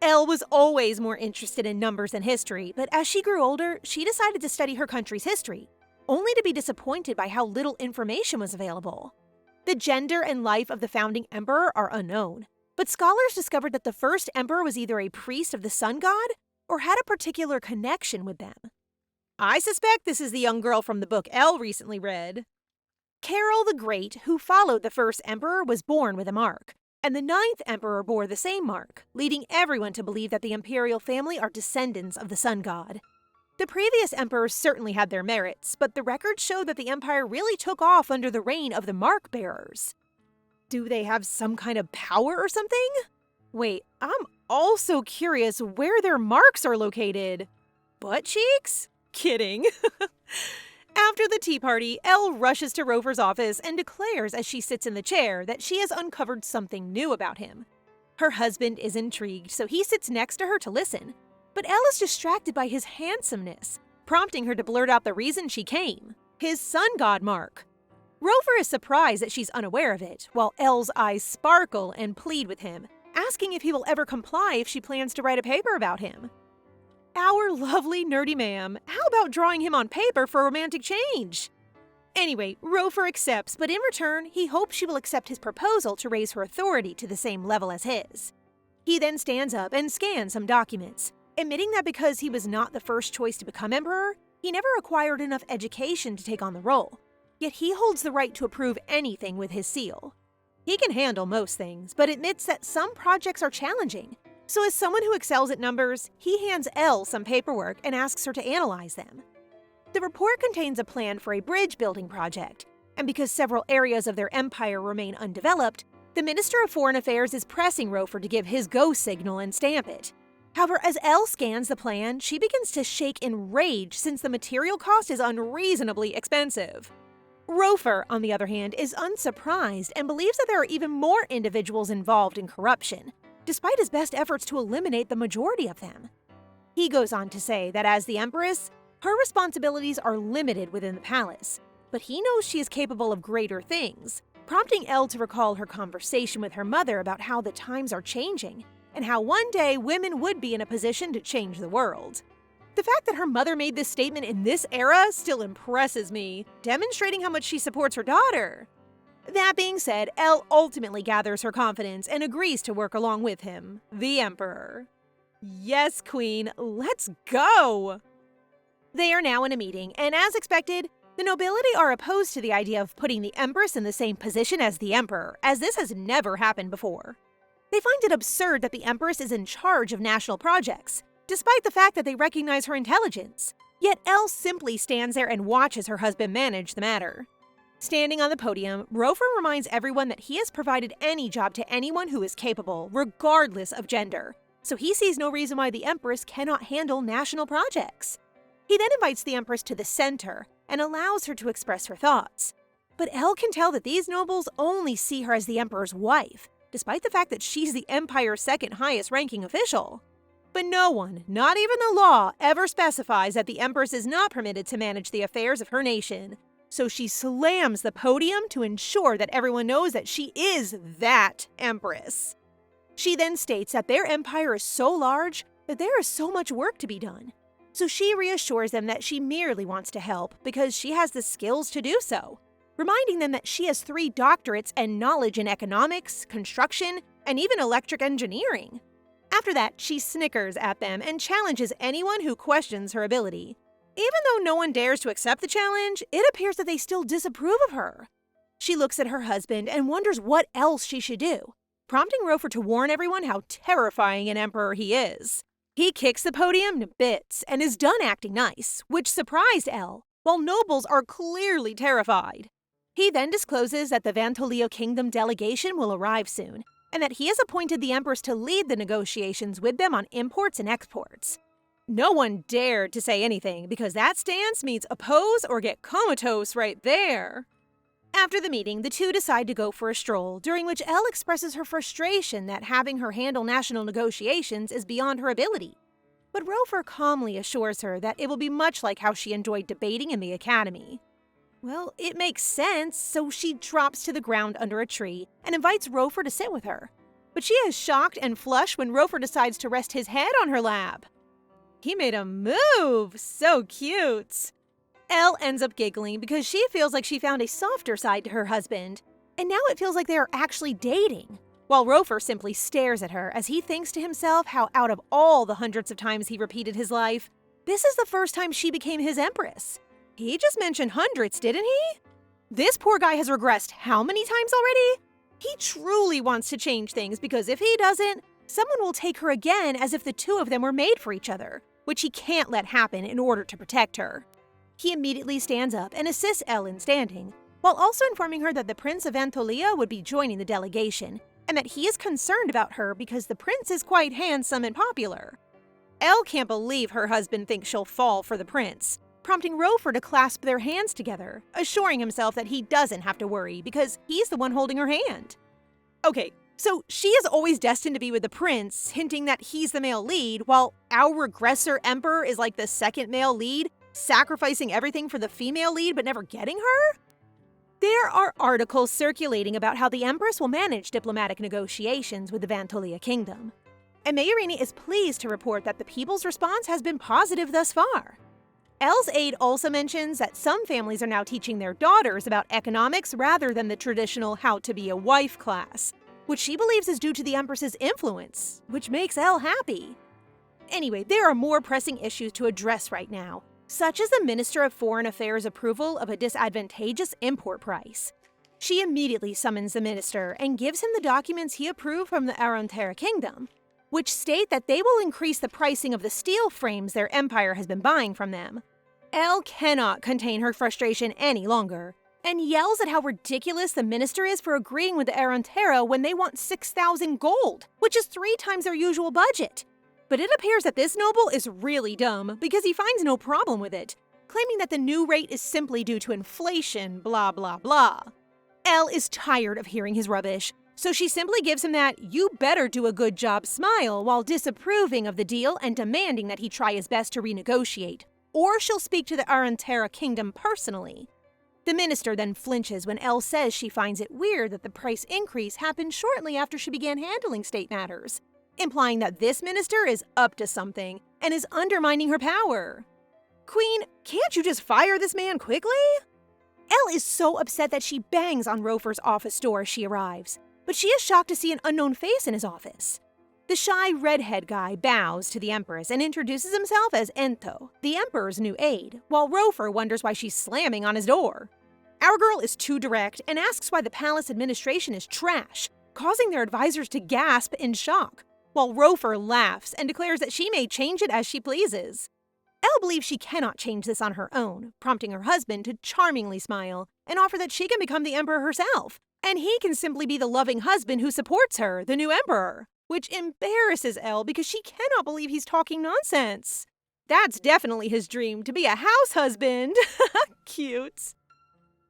Elle was always more interested in numbers than history, but as she grew older, she decided to study her country's history, only to be disappointed by how little information was available. The gender and life of the founding emperor are unknown, but scholars discovered that the first emperor was either a priest of the sun god or had a particular connection with them. I suspect this is the young girl from the book Elle recently read. Carol the Great, who followed the first emperor, was born with a mark, and the 9th emperor bore the same mark, leading everyone to believe that the imperial family are descendants of the sun god. The previous emperors certainly had their merits, but the records show that the empire really took off under the reign of the mark bearers. Do they have some kind of power or something? Wait, I'm also curious where their marks are located. Butt cheeks? Kidding. After the tea party, Elle rushes to Rover's office and declares as she sits in the chair that she has uncovered something new about him. Her husband is intrigued, so he sits next to her to listen. But Elle is distracted by his handsomeness, prompting her to blurt out the reason she came: his sun god mark. Rover is surprised that she's unaware of it, while Elle's eyes sparkle and plead with him, asking if he will ever comply if she plans to write a paper about him. Our lovely nerdy ma'am, how about drawing him on paper for romantic change? Anyway, Rover accepts, but in return, he hopes she will accept his proposal to raise her authority to the same level as his. He then stands up and scans some documents, admitting that because he was not the first choice to become emperor, he never acquired enough education to take on the role. Yet he holds the right to approve anything with his seal. He can handle most things, but admits that some projects are challenging. So as someone who excels at numbers, he hands Elle some paperwork and asks her to analyze them. The report contains a plan for a bridge building project, and because several areas of their empire remain undeveloped, the Minister of Foreign Affairs is pressing Rover to give his go signal and stamp it. However, as Elle scans the plan, she begins to shake in rage since the material cost is unreasonably expensive. Rover, on the other hand, is unsurprised and believes that there are even more individuals involved in corruption, despite his best efforts to eliminate the majority of them. He goes on to say that as the Empress, her responsibilities are limited within the palace, but he knows she is capable of greater things, prompting Elle to recall her conversation with her mother about how the times are changing and how one day women would be in a position to change the world. The fact that her mother made this statement in this era still impresses me, demonstrating how much she supports her daughter. That being said, Elle ultimately gathers her confidence and agrees to work along with him, the Emperor. Yes, Queen, let's go! They are now in a meeting, and as expected, the nobility are opposed to the idea of putting the Empress in the same position as the Emperor, as this has never happened before. They find it absurd that the Empress is in charge of national projects, despite the fact that they recognize her intelligence. Yet Elle simply stands there and watches her husband manage the matter. Standing on the podium, Rover reminds everyone that he has provided any job to anyone who is capable, regardless of gender, so he sees no reason why the Empress cannot handle national projects. He then invites the Empress to the center and allows her to express her thoughts. But Elle can tell that these nobles only see her as the Emperor's wife, despite the fact that she's the Empire's second highest ranking official. But no one, not even the law, ever specifies that the Empress is not permitted to manage the affairs of her nation. So she slams the podium to ensure that everyone knows that she is that Empress. She then states that their empire is so large that there is so much work to be done. So she reassures them that she merely wants to help because she has the skills to do so, reminding them that she has 3 doctorates and knowledge in economics, construction, and even electric engineering. After that, she snickers at them and challenges anyone who questions her ability. Even though no one dares to accept the challenge, it appears that they still disapprove of her. She looks at her husband and wonders what else she should do, prompting Rover to warn everyone how terrifying an emperor he is. He kicks the podium to bits and is done acting nice, which surprised Elle, while nobles are clearly terrified. He then discloses that the Vantolio Kingdom delegation will arrive soon, and that he has appointed the Empress to lead the negotiations with them on imports and exports. No one dared to say anything because that stance means oppose or get comatose right there. After the meeting, the two decide to go for a stroll, during which Elle expresses her frustration that having her handle national negotiations is beyond her ability. But Rover calmly assures her that it will be much like how she enjoyed debating in the academy. Well, it makes sense, so she drops to the ground under a tree and invites Rover to sit with her. But she is shocked and flushed when Rover decides to rest his head on her lap. He made a move! So cute! Elle ends up giggling because she feels like she found a softer side to her husband, and now it feels like they are actually dating. While Rover simply stares at her as he thinks to himself how out of all the hundreds of times he repeated his life, this is the first time she became his empress. He just mentioned hundreds, didn't he? This poor guy has regressed how many times already? He truly wants to change things because if he doesn't, someone will take her again as if the two of them were made for each other, which he can't let happen in order to protect her. He immediately stands up and assists Elle in standing, while also informing her that the Prince of Antholia would be joining the delegation, and that he is concerned about her because the prince is quite handsome and popular. Elle can't believe her husband thinks she'll fall for the prince, prompting Rover to clasp their hands together, assuring himself that he doesn't have to worry because he's the one holding her hand. Okay, So she is always destined to be with the prince, hinting that he's the male lead, while our regressor emperor is like the second male lead, sacrificing everything for the female lead but never getting her? There are articles circulating about how the empress will manage diplomatic negotiations with the Vantolia kingdom. And Mayorini is pleased to report that the people's response has been positive thus far. Elle's aide also mentions that some families are now teaching their daughters about economics rather than the traditional how to be a wife class, which she believes is due to the Empress's influence, which makes Elle happy. Anyway, there are more pressing issues to address right now, such as the Minister of Foreign Affairs' approval of a disadvantageous import price. She immediately summons the minister and gives him the documents he approved from the Arantera Kingdom, which state that they will increase the pricing of the steel frames their empire has been buying from them. Elle cannot contain her frustration any longer, and yells at how ridiculous the minister is for agreeing with the Arantera when they want 6,000 gold, which is 3 times their usual budget. But it appears that this noble is really dumb because he finds no problem with it, claiming that the new rate is simply due to inflation, blah blah blah. Elle is tired of hearing his rubbish, so she simply gives him that "you better do a good job" smile while disapproving of the deal and demanding that he try his best to renegotiate, or she'll speak to the Arantera kingdom personally. The minister then flinches when Elle says she finds it weird that the price increase happened shortly after she began handling state matters, implying that this minister is up to something and is undermining her power. Queen, can't you just fire this man quickly? Elle is so upset that she bangs on Rofer's office door as she arrives, but she is shocked to see an unknown face in his office. The shy redhead guy bows to the Empress and introduces himself as Ento, the Emperor's new aide, while Rofer wonders why she's slamming on his door. Our girl is too direct and asks why the palace administration is trash, causing their advisors to gasp in shock, while Rofer laughs and declares that she may change it as she pleases. Elle believes she cannot change this on her own, prompting her husband to charmingly smile and offer that she can become the emperor herself, and he can simply be the loving husband who supports her, the new emperor, which embarrasses Elle because she cannot believe he's talking nonsense. That's definitely his dream, to be a house husband. Cute.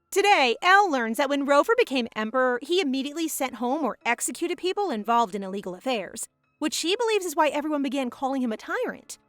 Today, Elle learns that when Rofer became emperor, he immediately sent home or executed people involved in illegal affairs, which she believes is why everyone began calling him a tyrant.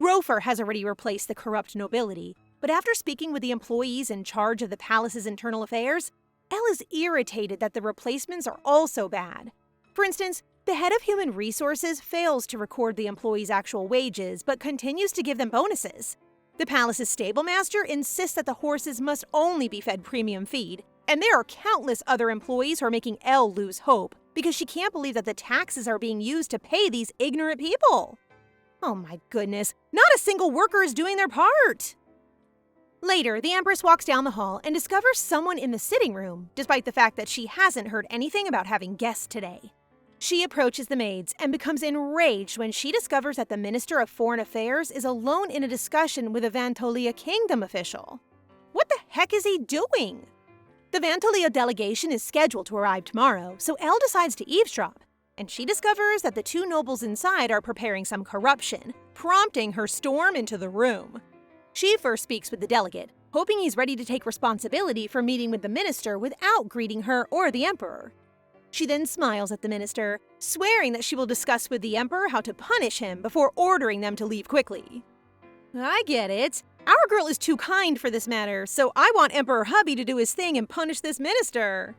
Rofer has already replaced the corrupt nobility, but after speaking with the employees in charge of the palace's internal affairs, Elle is irritated that the replacements are also bad. For instance, the head of human resources fails to record the employees' actual wages, but continues to give them bonuses. The palace's stablemaster insists that the horses must only be fed premium feed, and there are countless other employees who are making Elle lose hope because she can't believe that the taxes are being used to pay these ignorant people. Oh my goodness, not a single worker is doing their part! Later, the Empress walks down the hall and discovers someone in the sitting room, despite the fact that she hasn't heard anything about having guests today. She approaches the maids and becomes enraged when she discovers that the Minister of Foreign Affairs is alone in a discussion with a Vantolia Kingdom official. What the heck is he doing? The Vantolia delegation is scheduled to arrive tomorrow, so Elle decides to eavesdrop, and she discovers that the 2 nobles inside are preparing some corruption, prompting her storm into the room. She first speaks with the delegate, hoping he's ready to take responsibility for meeting with the minister without greeting her or the emperor. She then smiles at the minister, swearing that she will discuss with the emperor how to punish him before ordering them to leave quickly. I get it. Our girl is too kind for this matter, so I want Emperor Hubby to do his thing and punish this minister.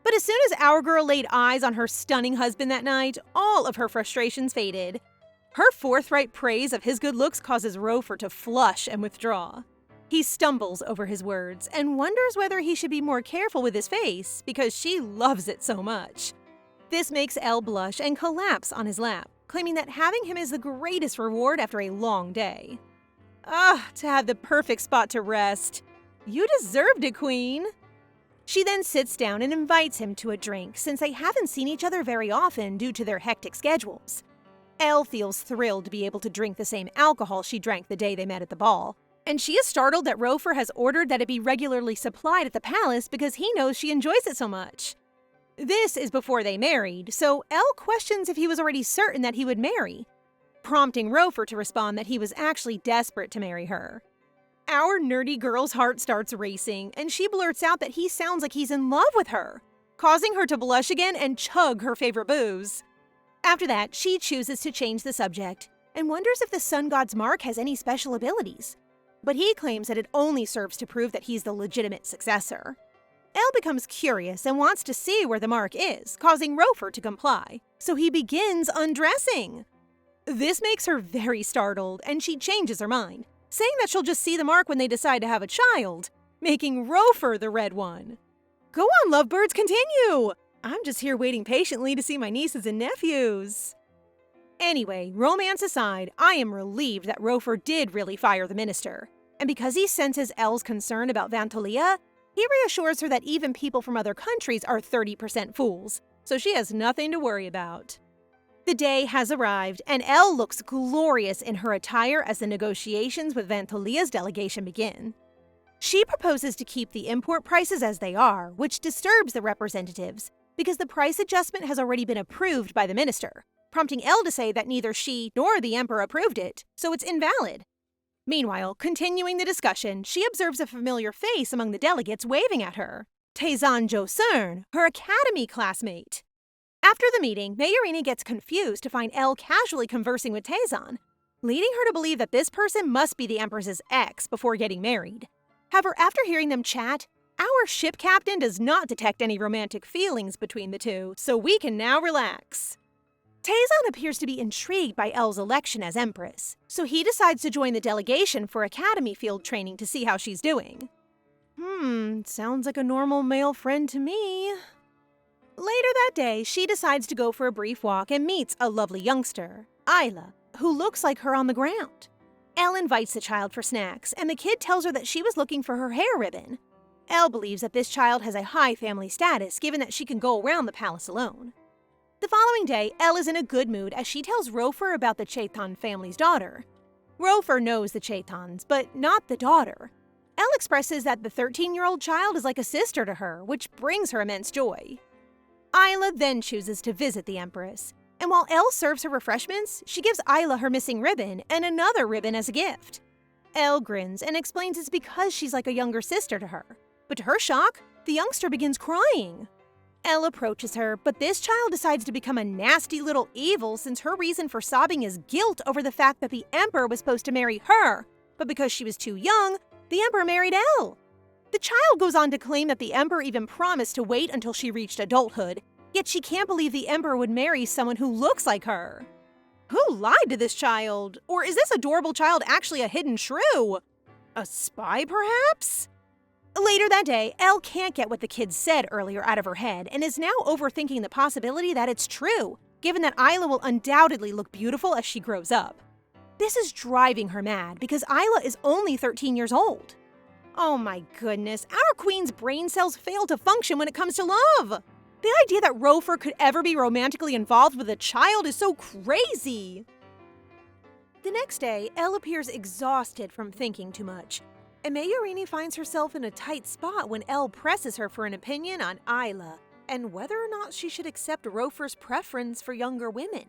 But as soon as our girl laid eyes on her stunning husband that night, all of her frustrations faded. Her forthright praise of his good looks causes Rofer to flush and withdraw. He stumbles over his words and wonders whether he should be more careful with his face because she loves it so much. This makes Elle blush and collapse on his lap, claiming that having him is the greatest reward after a long day. To have the perfect spot to rest. You deserved it, Queen. She then sits down and invites him to a drink since they haven't seen each other very often due to their hectic schedules. Elle feels thrilled to be able to drink the same alcohol she drank the day they met at the ball, and she is startled that Rofer has ordered that it be regularly supplied at the palace because he knows she enjoys it so much. This is before they married, so Elle questions if he was already certain that he would marry, prompting Rofer to respond that he was actually desperate to marry her. Our nerdy girl's heart starts racing, and she blurts out that he sounds like he's in love with her, causing her to blush again and chug her favorite booze. After that, she chooses to change the subject and wonders if the sun god's mark has any special abilities. But he claims that it only serves to prove that he's the legitimate successor. Elle becomes curious and wants to see where the mark is, causing Rofer to comply, so he begins undressing. This makes her very startled, and she changes her mind, saying that she'll just see the mark when they decide to have a child, making Rofer the red one. Go on, lovebirds, continue! I'm just here waiting patiently to see my nieces and nephews. Anyway, romance aside, I am relieved that Rofer did really fire the minister, and because he senses Elle's concern about Vantalia, he reassures her that even people from other countries are 30% fools, so she has nothing to worry about. The day has arrived, and Elle looks glorious in her attire as the negotiations with Vantalia's delegation begin. She proposes to keep the import prices as they are, which disturbs the representatives, because the price adjustment has already been approved by the minister, prompting Elle to say that neither she nor the emperor approved it, so it's invalid. Meanwhile, continuing the discussion, she observes a familiar face among the delegates waving at her. Taizan Josern, her academy classmate. After the meeting, Mayorini gets confused to find Elle casually conversing with Taizan, leading her to believe that this person must be the Empress's ex before getting married. However, after hearing them chat, our ship captain does not detect any romantic feelings between the two, so we can now relax. Taizan appears to be intrigued by Elle's election as Empress, so he decides to join the delegation for academy field training to see how she's doing. Sounds like a normal male friend to me. Later that day, she decides to go for a brief walk and meets a lovely youngster, Isla, who looks like her on the ground. Elle invites the child for snacks, and the kid tells her that she was looking for her hair ribbon. Elle believes that this child has a high family status, given that she can go around the palace alone. The following day, Elle is in a good mood as she tells Rofer about the Chaitan family's daughter. Rofer knows the Chaitans, but not the daughter. Elle expresses that the 13-year-old child is like a sister to her, which brings her immense joy. Isla then chooses to visit the Empress, and while Elle serves her refreshments, she gives Isla her missing ribbon and another ribbon as a gift. Elle grins and explains it's because she's like a younger sister to her, but to her shock, the youngster begins crying. Elle approaches her, but this child decides to become a nasty little evil since her reason for sobbing is guilt over the fact that the Emperor was supposed to marry her, but because she was too young, the Emperor married Elle. The child goes on to claim that the Emperor even promised to wait until she reached adulthood, yet she can't believe the Emperor would marry someone who looks like her. Who lied to this child? Or is this adorable child actually a hidden shrew? A spy, perhaps? Later that day, Elle can't get what the kid said earlier out of her head and is now overthinking the possibility that it's true, given that Isla will undoubtedly look beautiful as she grows up. This is driving her mad because Isla is only 13 years old. Oh my goodness, our queen's brain cells fail to function when it comes to love! The idea that Rofer could ever be romantically involved with a child is so crazy! The next day, Elle appears exhausted from thinking too much, and Mayorini finds herself in a tight spot when Elle presses her for an opinion on Isla and whether or not she should accept Rofer's preference for younger women.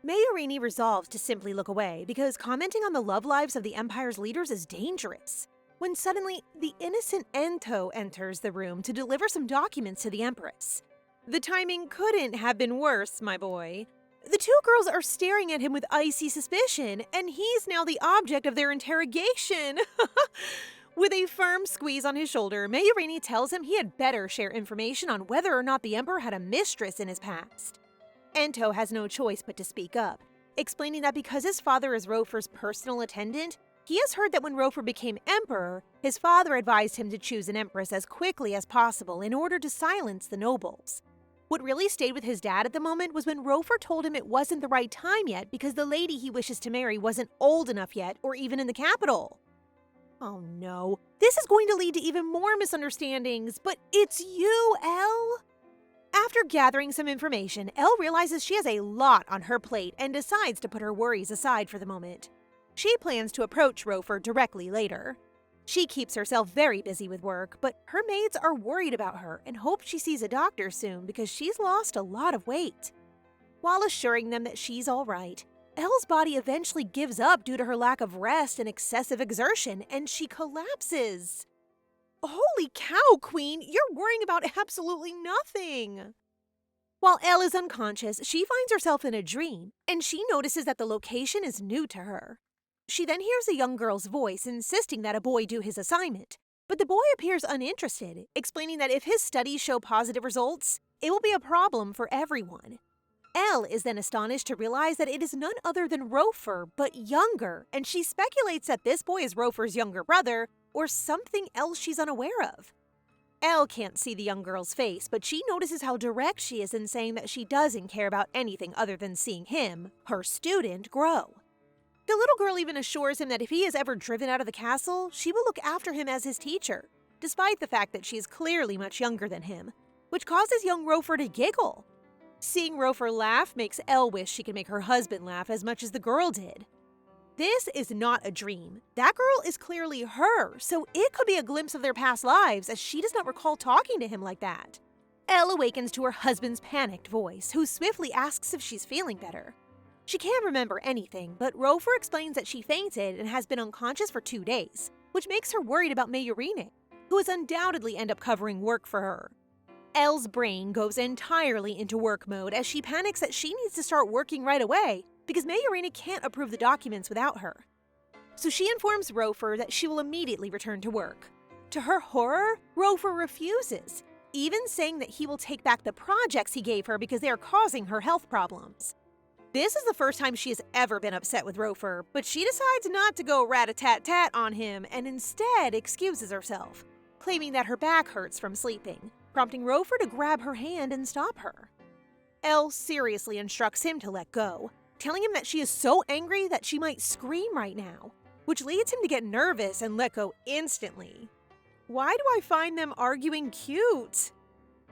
Mayorini resolves to simply look away because commenting on the love lives of the Empire's leaders is dangerous, when suddenly the innocent Ento enters the room to deliver some documents to the Empress. The timing couldn't have been worse, my boy. The two girls are staring at him with icy suspicion, and he's now the object of their interrogation. With a firm squeeze on his shoulder, Mayorini tells him he had better share information on whether or not the Emperor had a mistress in his past. Ento has no choice but to speak up, explaining that because his father is Rofer's personal attendant, he has heard that when Rofer became Emperor, his father advised him to choose an Empress as quickly as possible in order to silence the nobles. What really stayed with his dad at the moment was when Rofer told him it wasn't the right time yet because the lady he wishes to marry wasn't old enough yet or even in the capital. Oh no, this is going to lead to even more misunderstandings, but it's you, Elle! After gathering some information, Elle realizes she has a lot on her plate and decides to put her worries aside for the moment. She plans to approach Rofer directly later. She keeps herself very busy with work, but her maids are worried about her and hope she sees a doctor soon because she's lost a lot of weight. While assuring them that she's all right, Elle's body eventually gives up due to her lack of rest and excessive exertion, and she collapses. Holy cow, Queen, you're worrying about absolutely nothing. While Elle is unconscious, she finds herself in a dream, and she notices that the location is new to her. She then hears a young girl's voice insisting that a boy do his assignment, but the boy appears uninterested, explaining that if his studies show positive results, it will be a problem for everyone. Elle is then astonished to realize that it is none other than Rofer, but younger, and she speculates that this boy is Rofer's younger brother or something else she's unaware of. Elle can't see the young girl's face, but she notices how direct she is in saying that she doesn't care about anything other than seeing him, her student, grow. The little girl even assures him that if he is ever driven out of the castle, she will look after him as his teacher, despite the fact that she is clearly much younger than him, which causes young Rofer to giggle. Seeing Rofer laugh makes Elle wish she could make her husband laugh as much as the girl did. This is not a dream. That girl is clearly her, so it could be a glimpse of their past lives as she does not recall talking to him like that. Elle awakens to her husband's panicked voice, who swiftly asks if she's feeling better. She can't remember anything, but Rofer explains that she fainted and has been unconscious for 2 days, which makes her worried about Mayurine, who has undoubtedly end up covering work for her. Elle's brain goes entirely into work mode as she panics that she needs to start working right away because Mayurine can't approve the documents without her. So she informs Rofer that she will immediately return to work. To her horror, Rofer refuses, even saying that he will take back the projects he gave her because they are causing her health problems. This is the first time she has ever been upset with Rofer, but she decides not to go rat-a-tat-tat on him and instead excuses herself, claiming that her back hurts from sleeping, prompting Rofer to grab her hand and stop her. Elle seriously instructs him to let go, telling him that she is so angry that she might scream right now, which leads him to get nervous and let go instantly. Why do I find them arguing cute?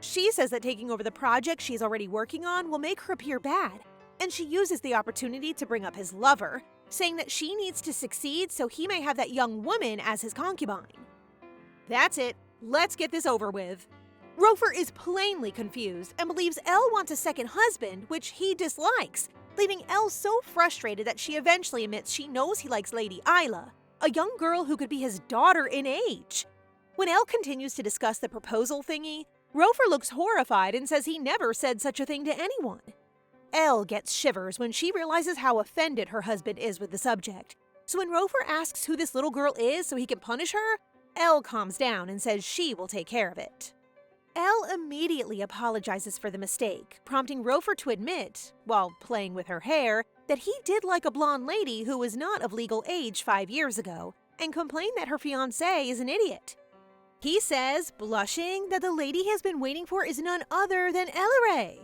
She says that taking over the project she's already working on will make her appear bad, and she uses the opportunity to bring up his lover, saying that she needs to succeed so he may have that young woman as his concubine. That's it. Let's get this over with. Rofer is plainly confused and believes Elle wants a second husband, which he dislikes, leaving Elle so frustrated that she eventually admits she knows he likes Lady Isla, a young girl who could be his daughter in age. When Elle continues to discuss the proposal thingy, Rofer looks horrified and says he never said such a thing to anyone. Elle gets shivers when she realizes how offended her husband is with the subject. So when Rofer asks who this little girl is so he can punish her, Elle calms down and says she will take care of it. Elle immediately apologizes for the mistake, prompting Rofer to admit, while playing with her hair, that he did like a blonde lady who was not of legal age 5 years ago, and complained that her fiancé is an idiot. He says, blushing, that the lady he has been waiting for is none other than Elleray.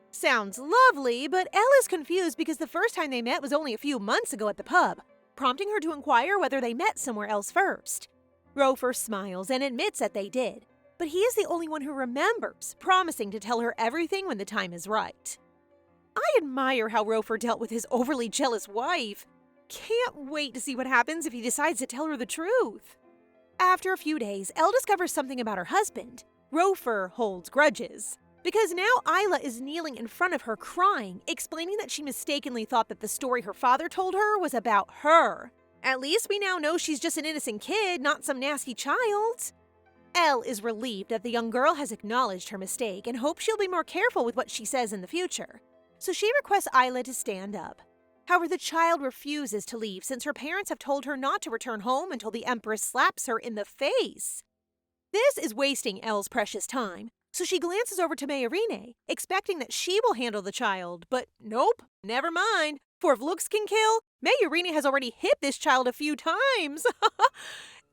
Sounds lovely, but Elle is confused because the first time they met was only a few months ago at the pub, prompting her to inquire whether they met somewhere else first. Rofer smiles and admits that they did, but he is the only one who remembers, promising to tell her everything when the time is right. I admire how Rofer dealt with his overly jealous wife. Can't wait to see what happens if he decides to tell her the truth. After a few days, Elle discovers something about her husband. Rofer holds grudges, because now Isla is kneeling in front of her crying, explaining that she mistakenly thought that the story her father told her was about her. At least we now know she's just an innocent kid, not some nasty child. Elle is relieved that the young girl has acknowledged her mistake and hopes she'll be more careful with what she says in the future. So she requests Isla to stand up. However, the child refuses to leave since her parents have told her not to return home until the Empress slaps her in the face. This is wasting Elle's precious time, so she glances over to Mayurine, expecting that she will handle the child, but nope, never mind. For if looks can kill, Mayurine has already hit this child a few times.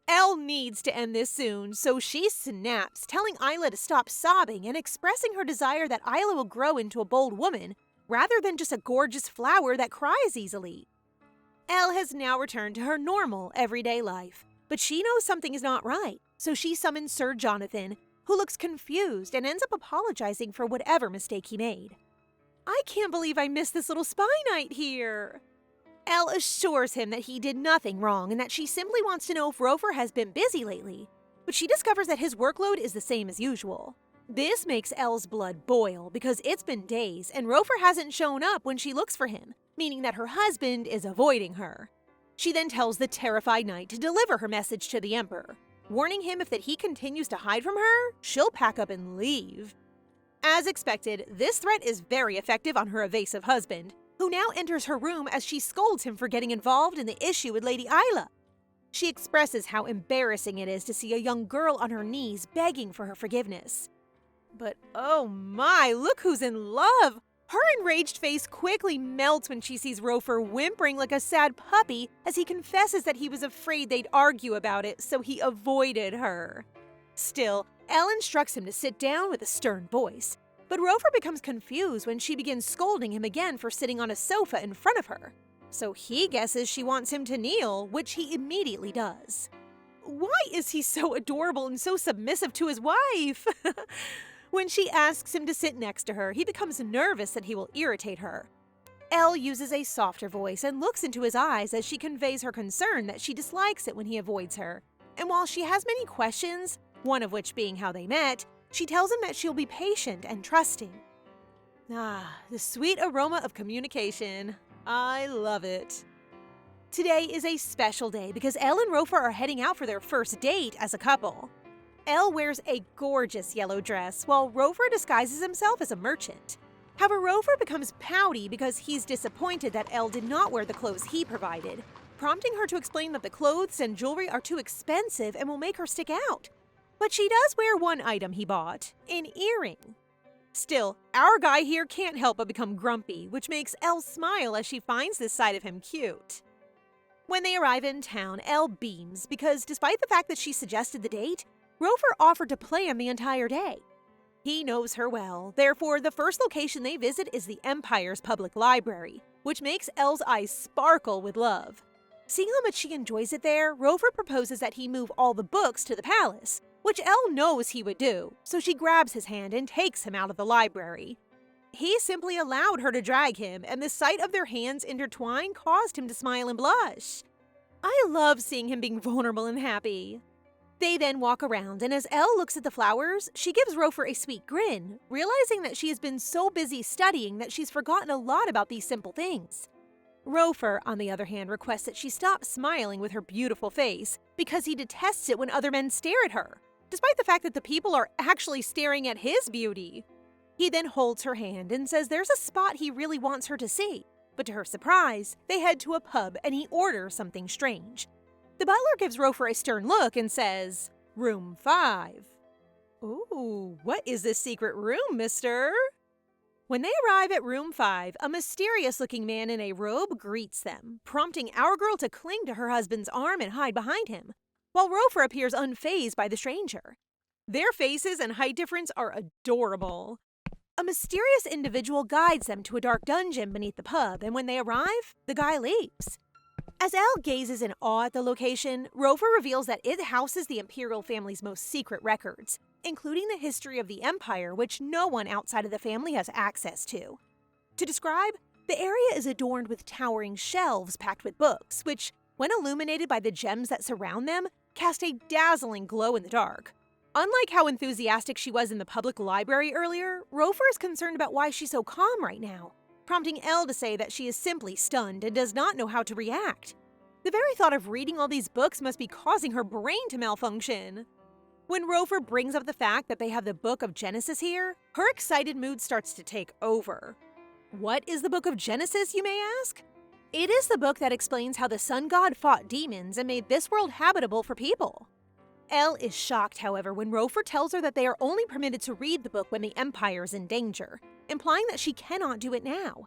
Elle needs to end this soon, so she snaps, telling Isla to stop sobbing and expressing her desire that Isla will grow into a bold woman, rather than just a gorgeous flower that cries easily. Elle has now returned to her normal, everyday life, but she knows something is not right, so she summons Sir Jonathan, who looks confused and ends up apologizing for whatever mistake he made. I can't believe I missed this little spy night here. Elle assures him that he did nothing wrong and that she simply wants to know if Rofer has been busy lately, but she discovers that his workload is the same as usual. This makes Elle's blood boil because it's been days and Rofer hasn't shown up when she looks for him, meaning that her husband is avoiding her. She then tells the terrified knight to deliver her message to the Emperor. warning him if that he continues to hide from her, she'll pack up and leave. As expected, this threat is very effective on her evasive husband, who now enters her room as she scolds him for getting involved in the issue with Lady Isla. She expresses how embarrassing it is to see a young girl on her knees begging for her forgiveness. But oh my, look who's in love! Her enraged face quickly melts when she sees Rofer whimpering like a sad puppy as he confesses that he was afraid they'd argue about it, so he avoided her. Still, Elle instructs him to sit down with a stern voice, but Rofer becomes confused when she begins scolding him again for sitting on a sofa in front of her. So he guesses she wants him to kneel, which he immediately does. Why is he so adorable and so submissive to his wife? When she asks him to sit next to her, he becomes nervous that he will irritate her. Elle uses a softer voice and looks into his eyes as she conveys her concern that she dislikes it when he avoids her. And while she has many questions, one of which being how they met, she tells him that she'll be patient and trusting. Ah, the sweet aroma of communication. I love it. Today is a special day because Elle and Rofer are heading out for their first date as a couple. Elle wears a gorgeous yellow dress, while Rofer disguises himself as a merchant. However, Rofer becomes pouty because he's disappointed that Elle did not wear the clothes he provided, prompting her to explain that the clothes and jewelry are too expensive and will make her stick out. But she does wear one item he bought, an earring. Still, our guy here can't help but become grumpy, which makes Elle smile as she finds this side of him cute. When they arrive in town, Elle beams because despite the fact that she suggested the date, Rofer offered to plan the entire day. He knows her well, therefore the first location they visit is the Empire's public library, which makes Elle's eyes sparkle with love. Seeing how much she enjoys it there, Rofer proposes that he move all the books to the palace, which Elle knows he would do, so she grabs his hand and takes him out of the library. He simply allowed her to drag him, and the sight of their hands intertwined caused him to smile and blush. I love seeing him being vulnerable and happy. They then walk around, and as Elle looks at the flowers, she gives Rofer a sweet grin, realizing that she has been so busy studying that she's forgotten a lot about these simple things. Rofer, on the other hand, requests that she stop smiling with her beautiful face because he detests it when other men stare at her, despite the fact that the people are actually staring at his beauty. He then holds her hand and says there's a spot he really wants her to see, but to her surprise, they head to a pub and he orders something strange. The butler gives Rofer a stern look and says, "Room 5. Ooh, what is this secret room, mister? When they arrive at room 5, a mysterious-looking man in a robe greets them, prompting our girl to cling to her husband's arm and hide behind him, while Rofer appears unfazed by the stranger. Their faces and height difference are adorable. A mysterious individual guides them to a dark dungeon beneath the pub, and when they arrive, the guy leaves. As Elle gazes in awe at the location, Rofer reveals that it houses the imperial family's most secret records, including the history of the empire, which no one outside of the family has access to. To describe, the area is adorned with towering shelves packed with books, which, when illuminated by the gems that surround them, cast a dazzling glow in the dark. Unlike how enthusiastic she was in the public library earlier, Rofer is concerned about why she's so calm right now, prompting Elle to say that she is simply stunned and does not know how to react. The very thought of reading all these books must be causing her brain to malfunction. When Rofer brings up the fact that they have the Book of Genesis here, her excited mood starts to take over. What is the Book of Genesis, you may ask? It is the book that explains how the sun god fought demons and made this world habitable for people. Elle is shocked, however, when Rofer tells her that they are only permitted to read the book when the Empire is in danger, implying that she cannot do it now.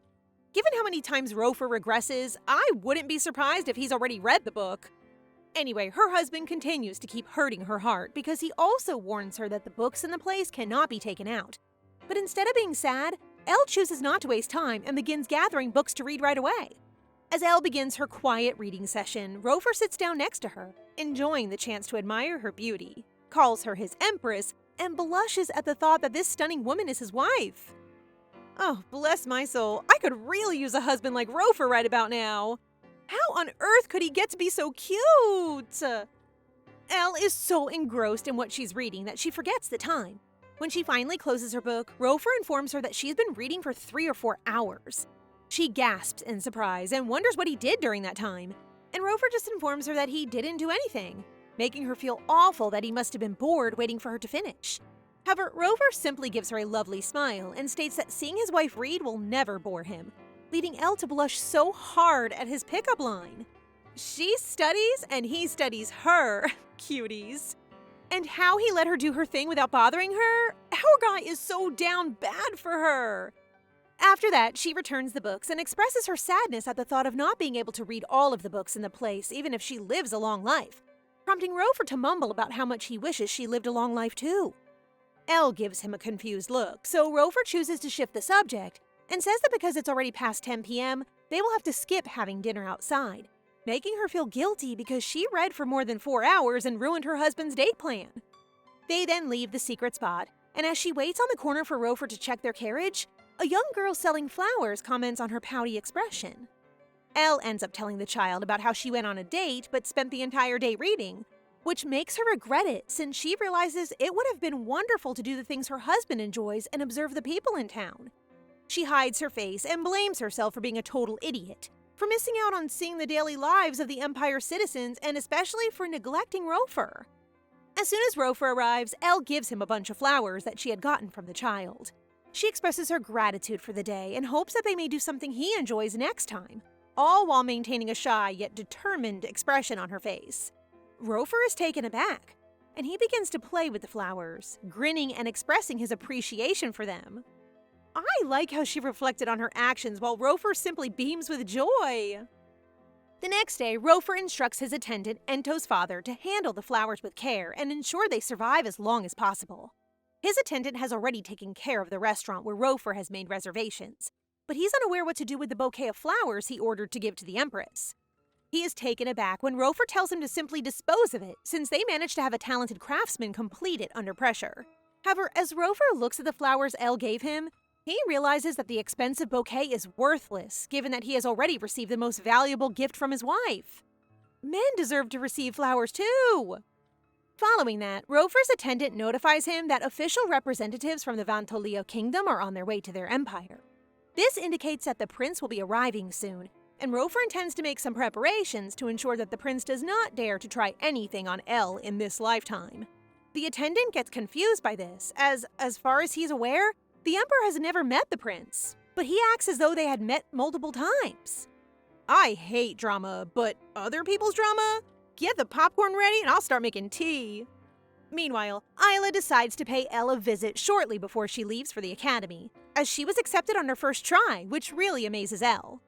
Given how many times Rofer regresses, I wouldn't be surprised if he's already read the book. Anyway, her husband continues to keep hurting her heart because he also warns her that the books in the place cannot be taken out. But instead of being sad, Elle chooses not to waste time and begins gathering books to read right away. As Elle begins her quiet reading session, Rofer sits down next to her, enjoying the chance to admire her beauty, calls her his empress, and blushes at the thought that this stunning woman is his wife. Oh, bless my soul, I could really use a husband like Rofer right about now. How on earth could he get to be so cute? Elle is so engrossed in what she's reading that she forgets the time. When she finally closes her book, Rofer informs her that she's been reading for 3 or 4 hours. She gasps in surprise and wonders what he did during that time, and Rofer just informs her that he didn't do anything. making her feel awful that he must have been bored waiting for her to finish. However, Rover simply gives her a lovely smile and states that seeing his wife read will never bore him, leading Elle to blush so hard at his pickup line. She studies and he studies her. Cuties. And how he let her do her thing without bothering her? Our guy is so down bad for her. After that, she returns the books and expresses her sadness at the thought of not being able to read all of the books in the place, even if she lives a long life, prompting Rover to mumble about how much he wishes she lived a long life too. Elle gives him a confused look, so Rover chooses to shift the subject and says that because it's already past 10 p.m., they will have to skip having dinner outside, making her feel guilty because she read for more than 4 hours and ruined her husband's date plan. They then leave the secret spot, and as she waits on the corner for Rover to check their carriage, a young girl selling flowers comments on her pouty expression. Elle ends up telling the child about how she went on a date but spent the entire day reading, which makes her regret it since she realizes it would have been wonderful to do the things her husband enjoys and observe the people in town. She hides her face and blames herself for being a total idiot, for missing out on seeing the daily lives of the Empire's citizens and especially for neglecting Rover. As soon as Rover arrives, Elle gives him a bunch of flowers that she had gotten from the child. She expresses her gratitude for the day and hopes that they may do something he enjoys next time, all while maintaining a shy yet determined expression on her face. Rover is taken aback, and he begins to play with the flowers, grinning and expressing his appreciation for them. I like how she reflected on her actions while Rover simply beams with joy. The next day, Rover instructs his attendant, Ento's father, to handle the flowers with care and ensure they survive as long as possible. His attendant has already taken care of the restaurant where Rover has made reservations, but he's unaware what to do with the bouquet of flowers he ordered to give to the Empress. He is taken aback when Rover tells him to simply dispose of it, since they managed to have a talented craftsman complete it under pressure. However, as Rover looks at the flowers Elle gave him, he realizes that the expensive bouquet is worthless, given that he has already received the most valuable gift from his wife. Men deserve to receive flowers too! Following that, Rover's attendant notifies him that official representatives from the Vantolia kingdom are on their way to their empire. This indicates that the prince will be arriving soon, and Rover intends to make some preparations to ensure that the prince does not dare to try anything on Elle in this lifetime. The attendant gets confused by this, as far as he's aware, the emperor has never met the prince, but he acts as though they had met multiple times. I hate drama, but other people's drama? Get the popcorn ready and I'll start making tea. Meanwhile, Isla decides to pay Elle a visit shortly before she leaves for the academy, as she was accepted on her first try, which really amazes Elle.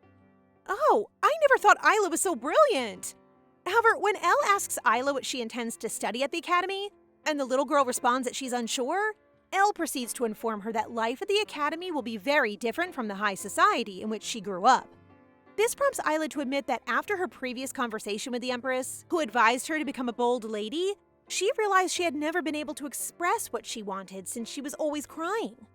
Oh, I never thought Isla was so brilliant! However, when Elle asks Isla what she intends to study at the academy, and the little girl responds that she's unsure, Elle proceeds to inform her that life at the academy will be very different from the high society in which she grew up. This prompts Isla to admit that after her previous conversation with the Empress, who advised her to become a bold lady, she realized she had never been able to express what she wanted since she was always crying.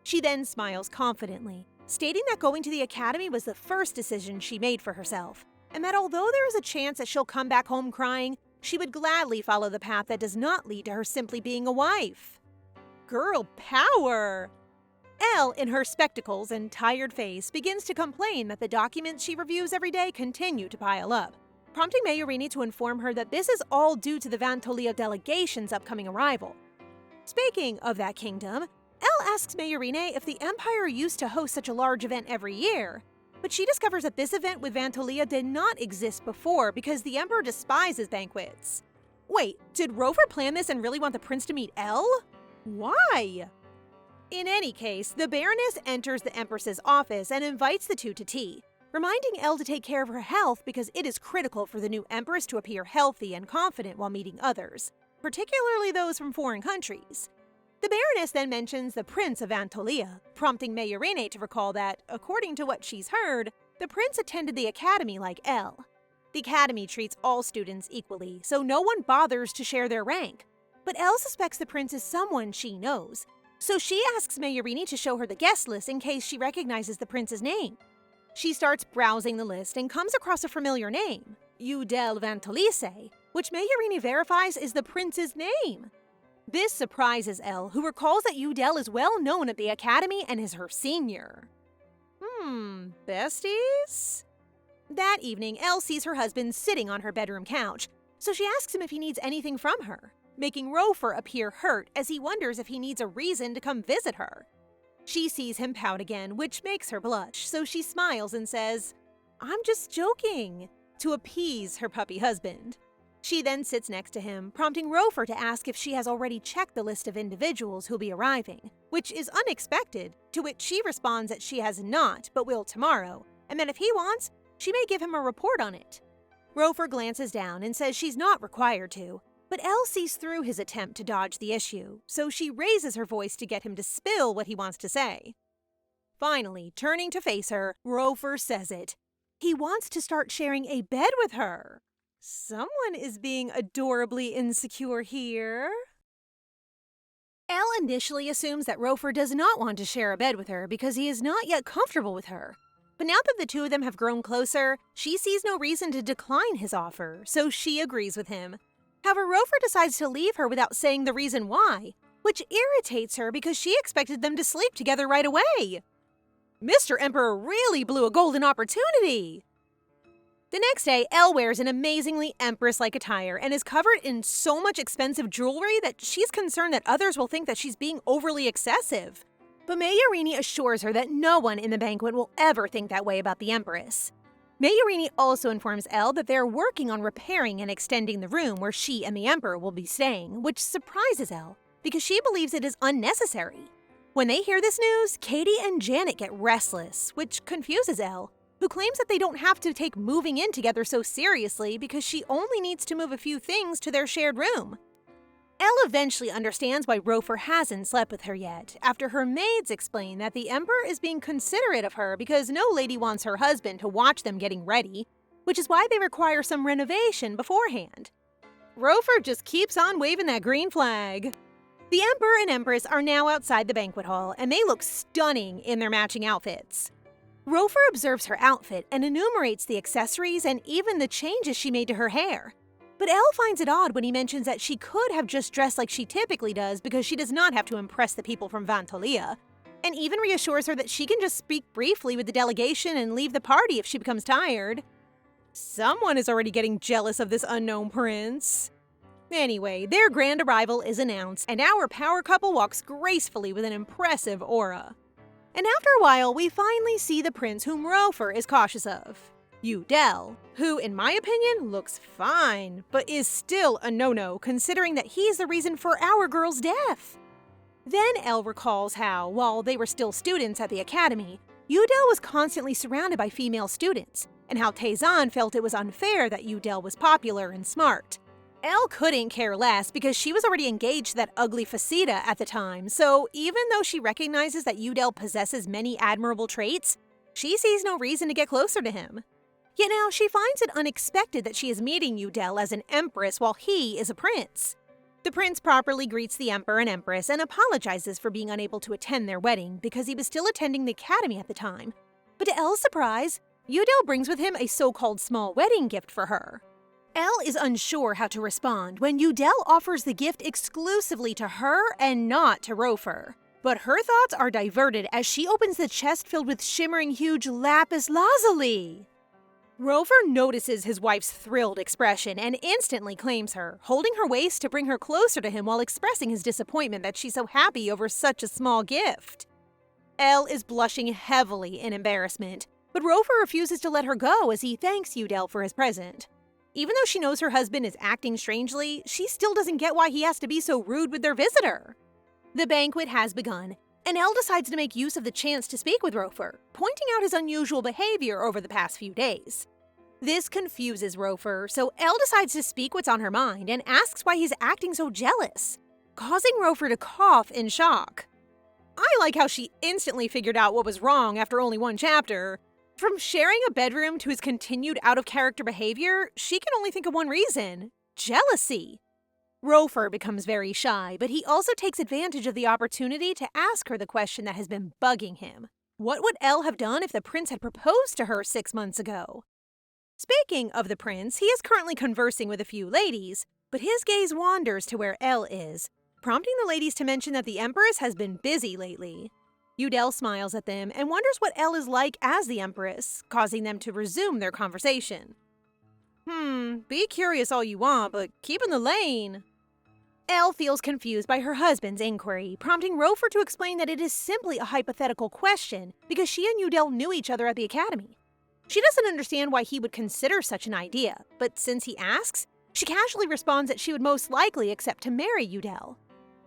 She then smiles confidently, stating that going to the academy was the first decision she made for herself, and that although there is a chance that she'll come back home crying, she would gladly follow the path that does not lead to her simply being a wife. Girl power! Elle, in her spectacles and tired face, begins to complain that the documents she reviews every day continue to pile up, prompting Mayorini to inform her that this is all due to the Vantolia delegation's upcoming arrival. Speaking of that kingdom, Elle asks Mayorini if the Empire used to host such a large event every year, but she discovers that this event with Vantolia did not exist before because the Emperor despises banquets. Wait, did Rover plan this and really want the prince to meet Elle? Why? In any case, the Baroness enters the Empress's office and invites the two to tea, reminding Elle to take care of her health because it is critical for the new Empress to appear healthy and confident while meeting others, particularly those from foreign countries. The Baroness then mentions the Prince of Antolia, prompting Mayorini to recall that, according to what she's heard, the prince attended the academy like Elle. The academy treats all students equally, so no one bothers to share their rank, but Elle suspects the prince is someone she knows, so she asks Mayorini to show her the guest list in case she recognizes the prince's name. She starts browsing the list and comes across a familiar name, Udel Vantolise, which Mayorini verifies is the prince's name. This surprises Elle, who recalls that Udel is well known at the academy and is her senior. Besties? That evening, Elle sees her husband sitting on her bedroom couch, So she asks him if he needs anything from her, making Rofer appear hurt as he wonders if he needs a reason to come visit her. She sees him pout again, which makes her blush, so she smiles and says, "I'm just joking," to appease her puppy husband. She then sits next to him, prompting Rofer to ask if she has already checked the list of individuals who'll be arriving, which is unexpected, to which she responds that she has not, but will tomorrow, and that if he wants, she may give him a report on it. Rofer glances down and says she's not required to, but Elle sees through his attempt to dodge the issue, so she raises her voice to get him to spill what he wants to say. Finally, turning to face her, Rofer says it. He wants to start sharing a bed with her. Someone is being adorably insecure here. Elle initially assumes that Rofer does not want to share a bed with her because he is not yet comfortable with her. But now that the two of them have grown closer, she sees no reason to decline his offer, so she agrees with him. However, Rofer decides to leave her without saying the reason why, which irritates her because she expected them to sleep together right away. Mr. Emperor really blew a golden opportunity. The next day, Elle wears an amazingly Empress-like attire and is covered in so much expensive jewelry that she's concerned that others will think that she's being overly excessive. But Mayorini assures her that no one in the banquet will ever think that way about the Empress. Mayorini also informs Elle that they're working on repairing and extending the room where she and the Emperor will be staying, which surprises Elle because she believes it is unnecessary. When they hear this news, Katie and Janet get restless, which confuses Elle, who claims that they don't have to take moving in together so seriously because she only needs to move a few things to their shared room. Elle eventually understands why Rofer hasn't slept with her yet, after her maids explain that the Emperor is being considerate of her because no lady wants her husband to watch them getting ready, which is why they require some renovation beforehand. Rofer just keeps on waving that green flag. The Emperor and Empress are now outside the banquet hall, and they look stunning in their matching outfits. Rofer observes her outfit and enumerates the accessories and even the changes she made to her hair. But Elle finds it odd when he mentions that she could have just dressed like she typically does because she does not have to impress the people from Vantalia, and even reassures her that she can just speak briefly with the delegation and leave the party if she becomes tired. Someone is already getting jealous of this unknown prince. Anyway, their grand arrival is announced, and our power couple walks gracefully with an impressive aura. And after a while, we finally see the prince whom Rofer is cautious of. Udel, who, in my opinion, looks fine, but is still a no-no considering that he's the reason for our girl's death. Then Elle recalls how, while they were still students at the academy, Udel was constantly surrounded by female students, and how Taizan felt it was unfair that Udel was popular and smart. Elle couldn't care less because she was already engaged to that ugly Faceta at the time, so even though she recognizes that Udel possesses many admirable traits, she sees no reason to get closer to him. Yet now she finds it unexpected that she is meeting Udel as an empress while he is a prince. The prince properly greets the emperor and empress and apologizes for being unable to attend their wedding because he was still attending the academy at the time. But to Elle's surprise, Udel brings with him a so-called small wedding gift for her. Elle is unsure how to respond when Udel offers the gift exclusively to her and not to Rofer. But her thoughts are diverted as she opens the chest filled with shimmering huge lapis lazuli. Rofer notices his wife's thrilled expression and instantly claims her, holding her waist to bring her closer to him while expressing his disappointment that she's so happy over such a small gift. Elle is blushing heavily in embarrassment, but Rofer refuses to let her go as he thanks Udel for his present. Even though she knows her husband is acting strangely, she still doesn't get why he has to be so rude with their visitor. The banquet has begun, and Elle decides to make use of the chance to speak with Rofer, pointing out his unusual behavior over the past few days. This confuses Rofer, so Elle decides to speak what's on her mind and asks why he's acting so jealous, causing Rofer to cough in shock. I like how she instantly figured out what was wrong after only one chapter. From sharing a bedroom to his continued out-of-character behavior, she can only think of one reason: jealousy. Rofer becomes very shy, but he also takes advantage of the opportunity to ask her the question that has been bugging him. What would Elle have done if the prince had proposed to her 6 months ago? Speaking of the prince, he is currently conversing with a few ladies, but his gaze wanders to where Elle is, prompting the ladies to mention that the Empress has been busy lately. Udel smiles at them and wonders what Elle is like as the Empress, causing them to resume their conversation. Be curious all you want, but keep in the lane. Elle feels confused by her husband's inquiry, prompting Rofer to explain that it is simply a hypothetical question because she and Udell knew each other at the academy. She doesn't understand why he would consider such an idea, but since he asks, she casually responds that she would most likely accept to marry Udell.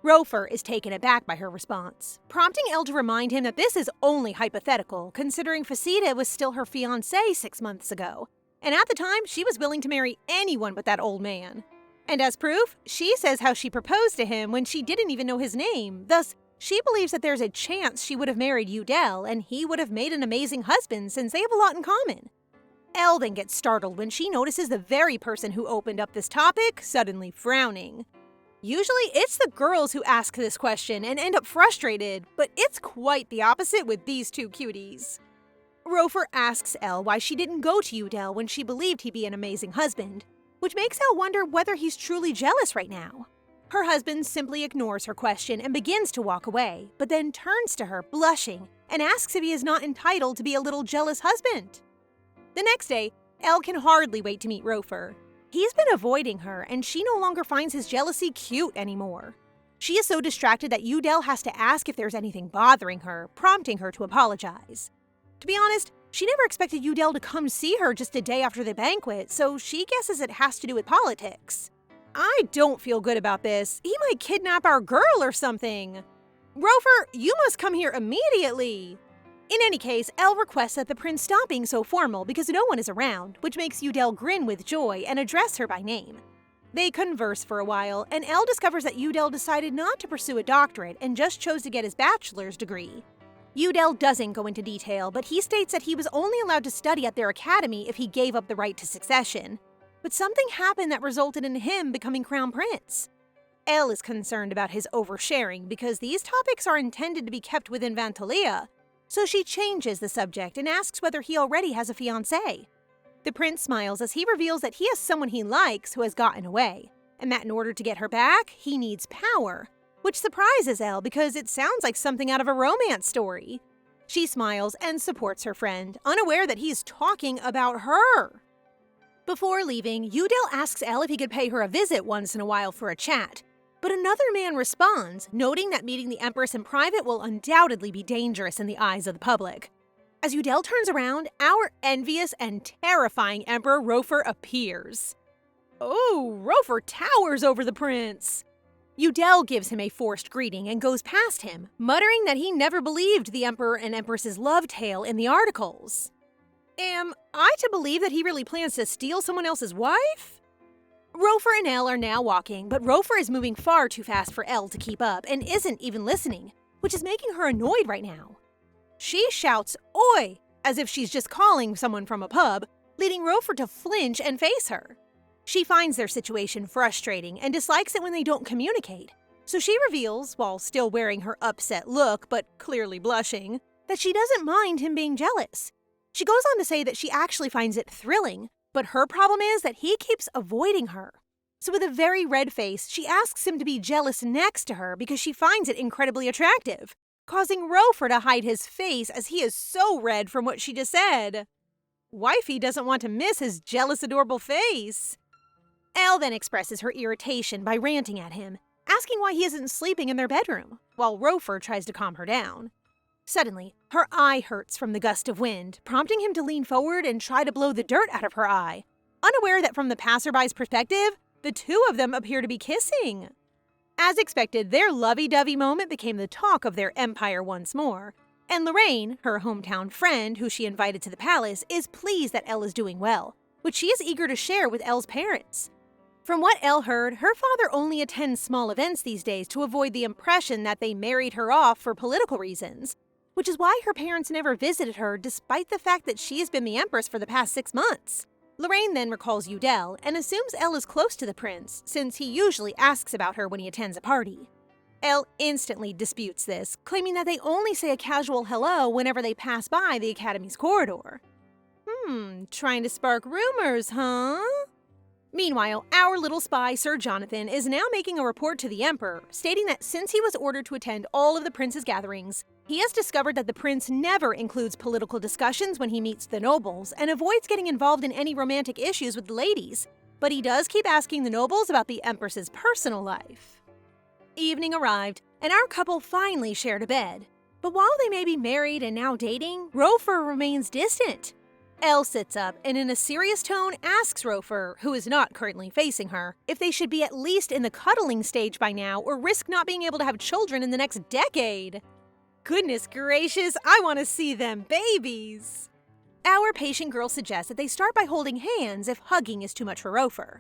Rofer is taken aback by her response, prompting Elle to remind him that this is only hypothetical, considering Faceta was still her fiancé 6 months ago, and at the time she was willing to marry anyone but that old man. And as proof, she says how she proposed to him when she didn't even know his name, thus she believes that there's a chance she would have married Udell and he would have made an amazing husband since they have a lot in common. Elle then gets startled when she notices the very person who opened up this topic suddenly frowning. Usually, it's the girls who ask this question and end up frustrated, but it's quite the opposite with these two cuties. Rofer asks Elle why she didn't go to Udell when she believed he'd be an amazing husband, which makes Elle wonder whether he's truly jealous right now. Her husband simply ignores her question and begins to walk away, but then turns to her, blushing, and asks if he is not entitled to be a little jealous husband. The next day, Elle can hardly wait to meet Rofer. He's been avoiding her, and she no longer finds his jealousy cute anymore. She is so distracted that Udell has to ask if there's anything bothering her, prompting her to apologize. To be honest, she never expected Udell to come see her just a day after the banquet, so she guesses it has to do with politics. I don't feel good about this. He might kidnap our girl or something. Rofer, you must come here immediately. In any case, Elle requests that the prince stop being so formal because no one is around, which makes Udell grin with joy and address her by name. They converse for a while, and Elle discovers that Udell decided not to pursue a doctorate and just chose to get his bachelor's degree. Udell doesn't go into detail, but he states that he was only allowed to study at their academy if he gave up the right to succession. But something happened that resulted in him becoming crown prince. Elle is concerned about his oversharing because these topics are intended to be kept within Vantalia, so she changes the subject and asks whether he already has a fiancé. The prince smiles as he reveals that he has someone he likes who has gotten away, and that in order to get her back, he needs power, which surprises Elle because it sounds like something out of a romance story. She smiles and supports her friend, unaware that he's talking about her. Before leaving, Udell asks Elle if he could pay her a visit once in a while for a chat, but another man responds, noting that meeting the Empress in private will undoubtedly be dangerous in the eyes of the public. As Udell turns around, our envious and terrifying Emperor Rofer appears. Oh, Rofer towers over the prince. Udell gives him a forced greeting and goes past him, muttering that he never believed the Emperor and Empress's love tale in the articles. Am I to believe that he really plans to steal someone else's wife? Rofer and Elle are now walking, but Rofer is moving far too fast for Elle to keep up and isn't even listening, which is making her annoyed right now. She shouts, "Oi!" as if she's just calling someone from a pub, leading Rofer to flinch and face her. She finds their situation frustrating and dislikes it when they don't communicate, so she reveals, while still wearing her upset look but clearly blushing, that she doesn't mind him being jealous. She goes on to say that she actually finds it thrilling, but her problem is that he keeps avoiding her. So with a very red face, she asks him to be jealous next to her because she finds it incredibly attractive, causing Rofer to hide his face as he is so red from what she just said. Wifey doesn't want to miss his jealous, adorable face. Elle then expresses her irritation by ranting at him, asking why he isn't sleeping in their bedroom, while Rofer tries to calm her down. Suddenly, her eye hurts from the gust of wind, prompting him to lean forward and try to blow the dirt out of her eye, unaware that from the passerby's perspective, the two of them appear to be kissing. As expected, their lovey-dovey moment became the talk of their empire once more, and Lorraine, her hometown friend who she invited to the palace, is pleased that Elle is doing well, which she is eager to share with Elle's parents. From what Elle heard, her father only attends small events these days to avoid the impression that they married her off for political reasons, which is why her parents never visited her despite the fact that she has been the Empress for the past 6 months. Lorraine then recalls Udell and assumes Elle is close to the prince, since he usually asks about her when he attends a party. Elle instantly disputes this, claiming that they only say a casual hello whenever they pass by the Academy's corridor. Trying to spark rumors, huh? Meanwhile, our little spy, Sir Jonathan, is now making a report to the Emperor, stating that since he was ordered to attend all of the prince's gatherings, He has discovered that the prince never includes political discussions when he meets the nobles and avoids getting involved in any romantic issues with the ladies, but he does keep asking the nobles about the empress's personal life. Evening arrived, and our couple finally shared a bed. But while they may be married and now dating, Rofer remains distant. Elle sits up and in a serious tone asks Rofer, who is not currently facing her, if they should be at least in the cuddling stage by now or risk not being able to have children in the next decade. Goodness gracious, I want to see them babies! Our patient girl suggests that they start by holding hands if hugging is too much for Rofer.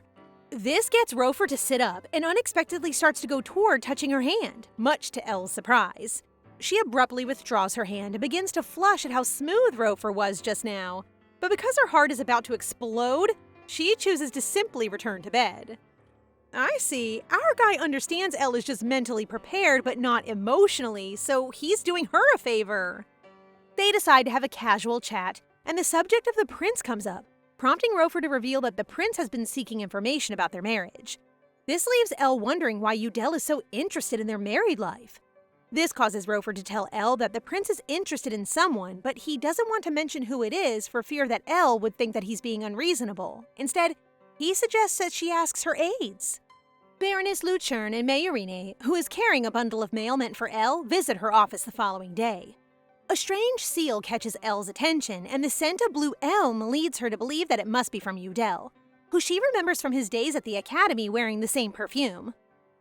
This gets Rofer to sit up and unexpectedly starts to go toward touching her hand, much to Elle's surprise. She abruptly withdraws her hand and begins to flush at how smooth Rofer was just now. But because her heart is about to explode, she chooses to simply return to bed. I see. Our guy understands Elle is just mentally prepared but not emotionally, so he's doing her a favor. They decide to have a casual chat, and the subject of the prince comes up, prompting Rofer to reveal that the prince has been seeking information about their marriage. This leaves Elle wondering why Udel is so interested in their married life. This causes Rofer to tell Elle that the prince is interested in someone, but he doesn't want to mention who it is for fear that Elle would think that he's being unreasonable. Instead, he suggests that she asks her aides. Baroness Luchern and Mayorine, who is carrying a bundle of mail meant for Elle, visit her office the following day. A strange seal catches Elle's attention, and the scent of blue elm leads her to believe that it must be from Udel, who she remembers from his days at the academy wearing the same perfume.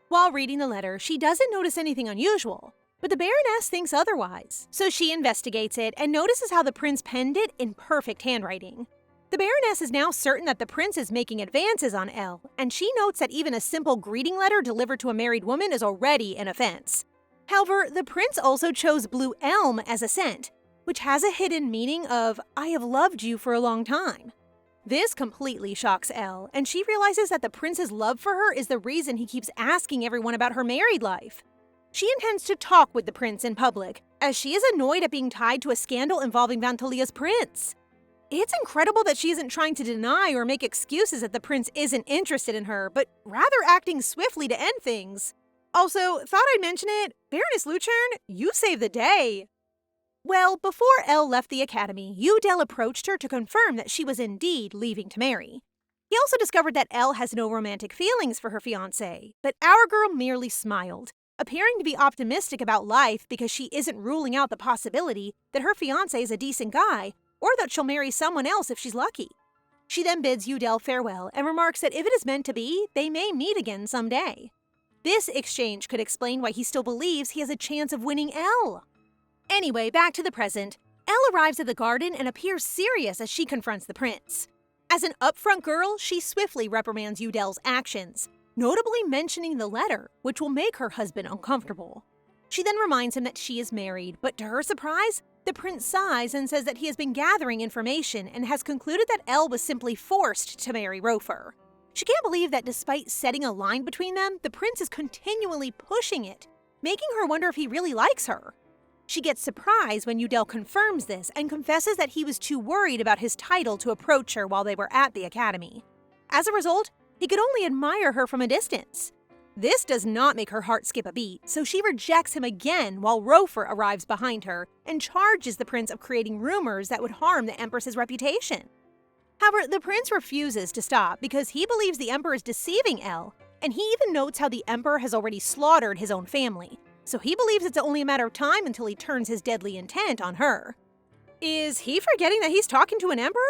While reading the letter, she doesn't notice anything unusual, but the Baroness thinks otherwise, so she investigates it and notices how the prince penned it in perfect handwriting. The Baroness is now certain that the prince is making advances on Elle, and she notes that even a simple greeting letter delivered to a married woman is already an offense. However, the prince also chose blue elm as a scent, which has a hidden meaning of, I have loved you for a long time. This completely shocks Elle, and she realizes that the prince's love for her is the reason he keeps asking everyone about her married life. She intends to talk with the prince in public, as she is annoyed at being tied to a scandal involving Vantalia's prince. It's incredible that she isn't trying to deny or make excuses that the prince isn't interested in her, but rather acting swiftly to end things. Also, thought I'd mention it, Baroness Luchern, you saved the day. Well, before Elle left the academy, Udel approached her to confirm that she was indeed leaving to marry. He also discovered that Elle has no romantic feelings for her fiancé, but our girl merely smiled, appearing to be optimistic about life because she isn't ruling out the possibility that her fiancé is a decent guy, or that she'll marry someone else if she's lucky. She then bids Udel farewell and remarks that if it is meant to be, they may meet again someday. This exchange could explain why he still believes he has a chance of winning Elle. Anyway, back to the present. Elle arrives at the garden and appears serious as she confronts the prince. As an upfront girl, she swiftly reprimands Udel's actions, notably mentioning the letter, which will make her husband uncomfortable. She then reminds him that she is married, but to her surprise, the prince sighs and says that he has been gathering information and has concluded that Elle was simply forced to marry Rofer. She can't believe that despite setting a line between them, the prince is continually pushing it, making her wonder if he really likes her. She gets surprised when Udel confirms this and confesses that he was too worried about his title to approach her while they were at the academy. As a result, he could only admire her from a distance. This does not make her heart skip a beat, so she rejects him again while Rofer arrives behind her and charges the prince of creating rumors that would harm the Empress's reputation. However, the prince refuses to stop because he believes the Emperor is deceiving Elle, and he even notes how the Emperor has already slaughtered his own family, so he believes it's only a matter of time until he turns his deadly intent on her. Is he forgetting that he's talking to an emperor?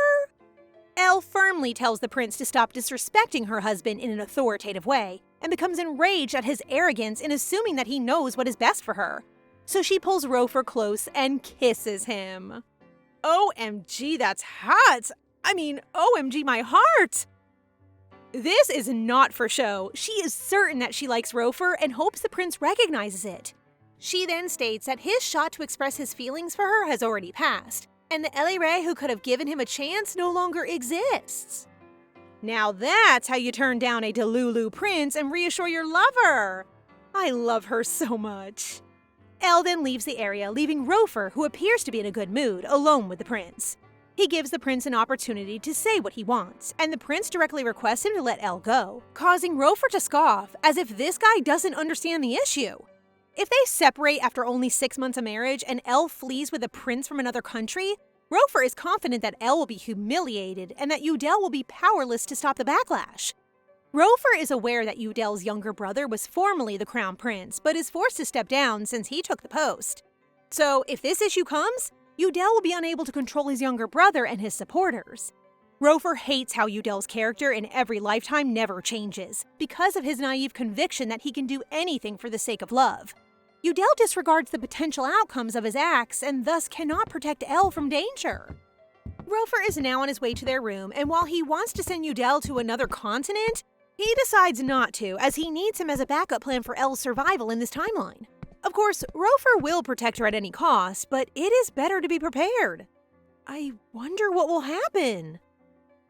Elle firmly tells the prince to stop disrespecting her husband in an authoritative way, and becomes enraged at his arrogance in assuming that he knows what is best for her. So she pulls Rofer close and kisses him. OMG, that's hot! I mean, OMG, my heart! This is not for show. She is certain that she likes Rofer and hopes the prince recognizes it. She then states that his shot to express his feelings for her has already passed, and the Elire who could have given him a chance no longer exists. Now that's how you turn down a Delulu prince and reassure your lover! I love her so much. Elle then leaves the area, leaving Rofer, who appears to be in a good mood, alone with the prince. He gives the prince an opportunity to say what he wants, and the prince directly requests him to let Elle go, causing Rofer to scoff, as if this guy doesn't understand the issue. If they separate after only 6 months of marriage and Elle flees with a prince from another country, Rofer is confident that Elle will be humiliated and that Udell will be powerless to stop the backlash. Rofer is aware that Udell's younger brother was formerly the crown prince, but is forced to step down since he took the post. So if this issue comes, Udell will be unable to control his younger brother and his supporters. Rofer hates how Udell's character in every lifetime never changes, because of his naive conviction that he can do anything for the sake of love. Udell disregards the potential outcomes of his acts and thus cannot protect Elle from danger. Rofer is now on his way to their room, and while he wants to send Udell to another continent, he decides not to, as he needs him as a backup plan for Elle's survival in this timeline. Of course, Rofer will protect her at any cost, but it is better to be prepared. I wonder what will happen.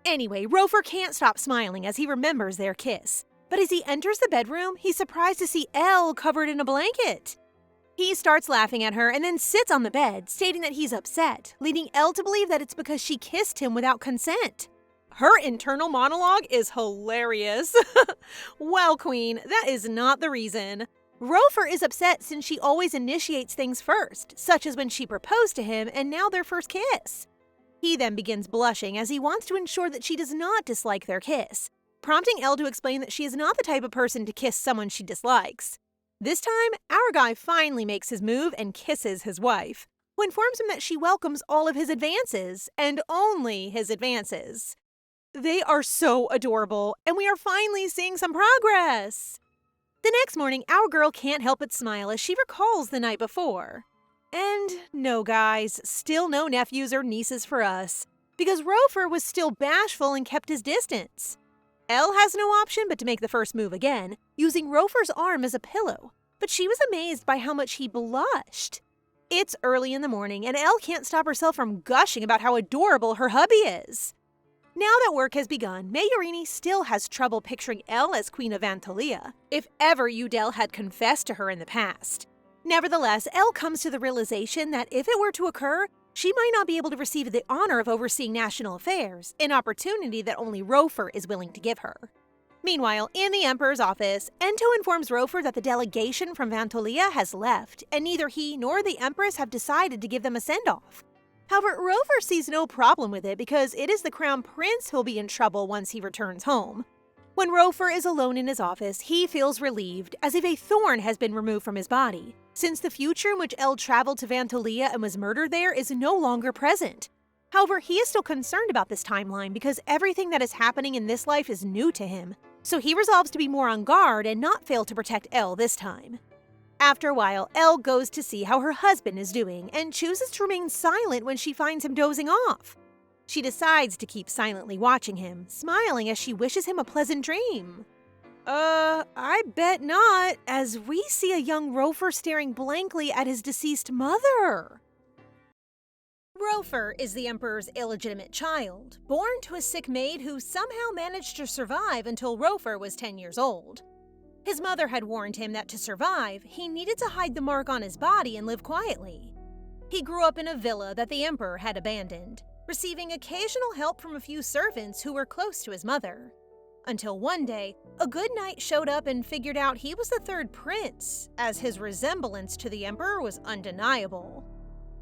Anyway, Rofer can't stop smiling as he remembers their kiss. But as he enters the bedroom, he's surprised to see Elle covered in a blanket. He starts laughing at her and then sits on the bed, stating that he's upset, leading Elle to believe that it's because she kissed him without consent. Her internal monologue is hilarious. Well, Queen, that is not the reason. Rofer is upset since she always initiates things first, such as when she proposed to him and now their first kiss. He then begins blushing as he wants to ensure that she does not dislike their kiss, prompting Elle to explain that she is not the type of person to kiss someone she dislikes. This time, our guy finally makes his move and kisses his wife, who informs him that she welcomes all of his advances, and only his advances. They are so adorable, and we are finally seeing some progress. The next morning, our girl can't help but smile as she recalls the night before. And no, guys, still no nephews or nieces for us, because Rofer was still bashful and kept his distance. Elle has no option but to make the first move again, using Rofer's arm as a pillow, but she was amazed by how much he blushed. It's early in the morning, and Elle can't stop herself from gushing about how adorable her hubby is. Now that work has begun, Mayorini still has trouble picturing Elle as Queen of Vantalia, if ever Udell had confessed to her in the past. Nevertheless, Elle comes to the realization that if it were to occur, she might not be able to receive the honor of overseeing national affairs, an opportunity that only Rofer is willing to give her. Meanwhile, in the Emperor's office, Ento informs Rofer that the delegation from Vantalia has left, and neither he nor the Empress have decided to give them a send-off. However, Rofer sees no problem with it because it is the Crown Prince who'll be in trouble once he returns home. When Rofer is alone in his office, he feels relieved, as if a thorn has been removed from his body, since the future in which Elle traveled to Vantalia and was murdered there is no longer present. However, he is still concerned about this timeline because everything that is happening in this life is new to him, so he resolves to be more on guard and not fail to protect Elle this time. After a while, Elle goes to see how her husband is doing and chooses to remain silent when she finds him dozing off. She decides to keep silently watching him, smiling as she wishes him a pleasant dream. I bet not, as we see a young Rofer staring blankly at his deceased mother. Rofer is the Emperor's illegitimate child, born to a sick maid who somehow managed to survive until Rofer was 10 years old. His mother had warned him that to survive, he needed to hide the mark on his body and live quietly. He grew up in a villa that the Emperor had abandoned, receiving occasional help from a few servants who were close to his mother. Until one day, a good knight showed up and figured out he was the third prince, as his resemblance to the Emperor was undeniable.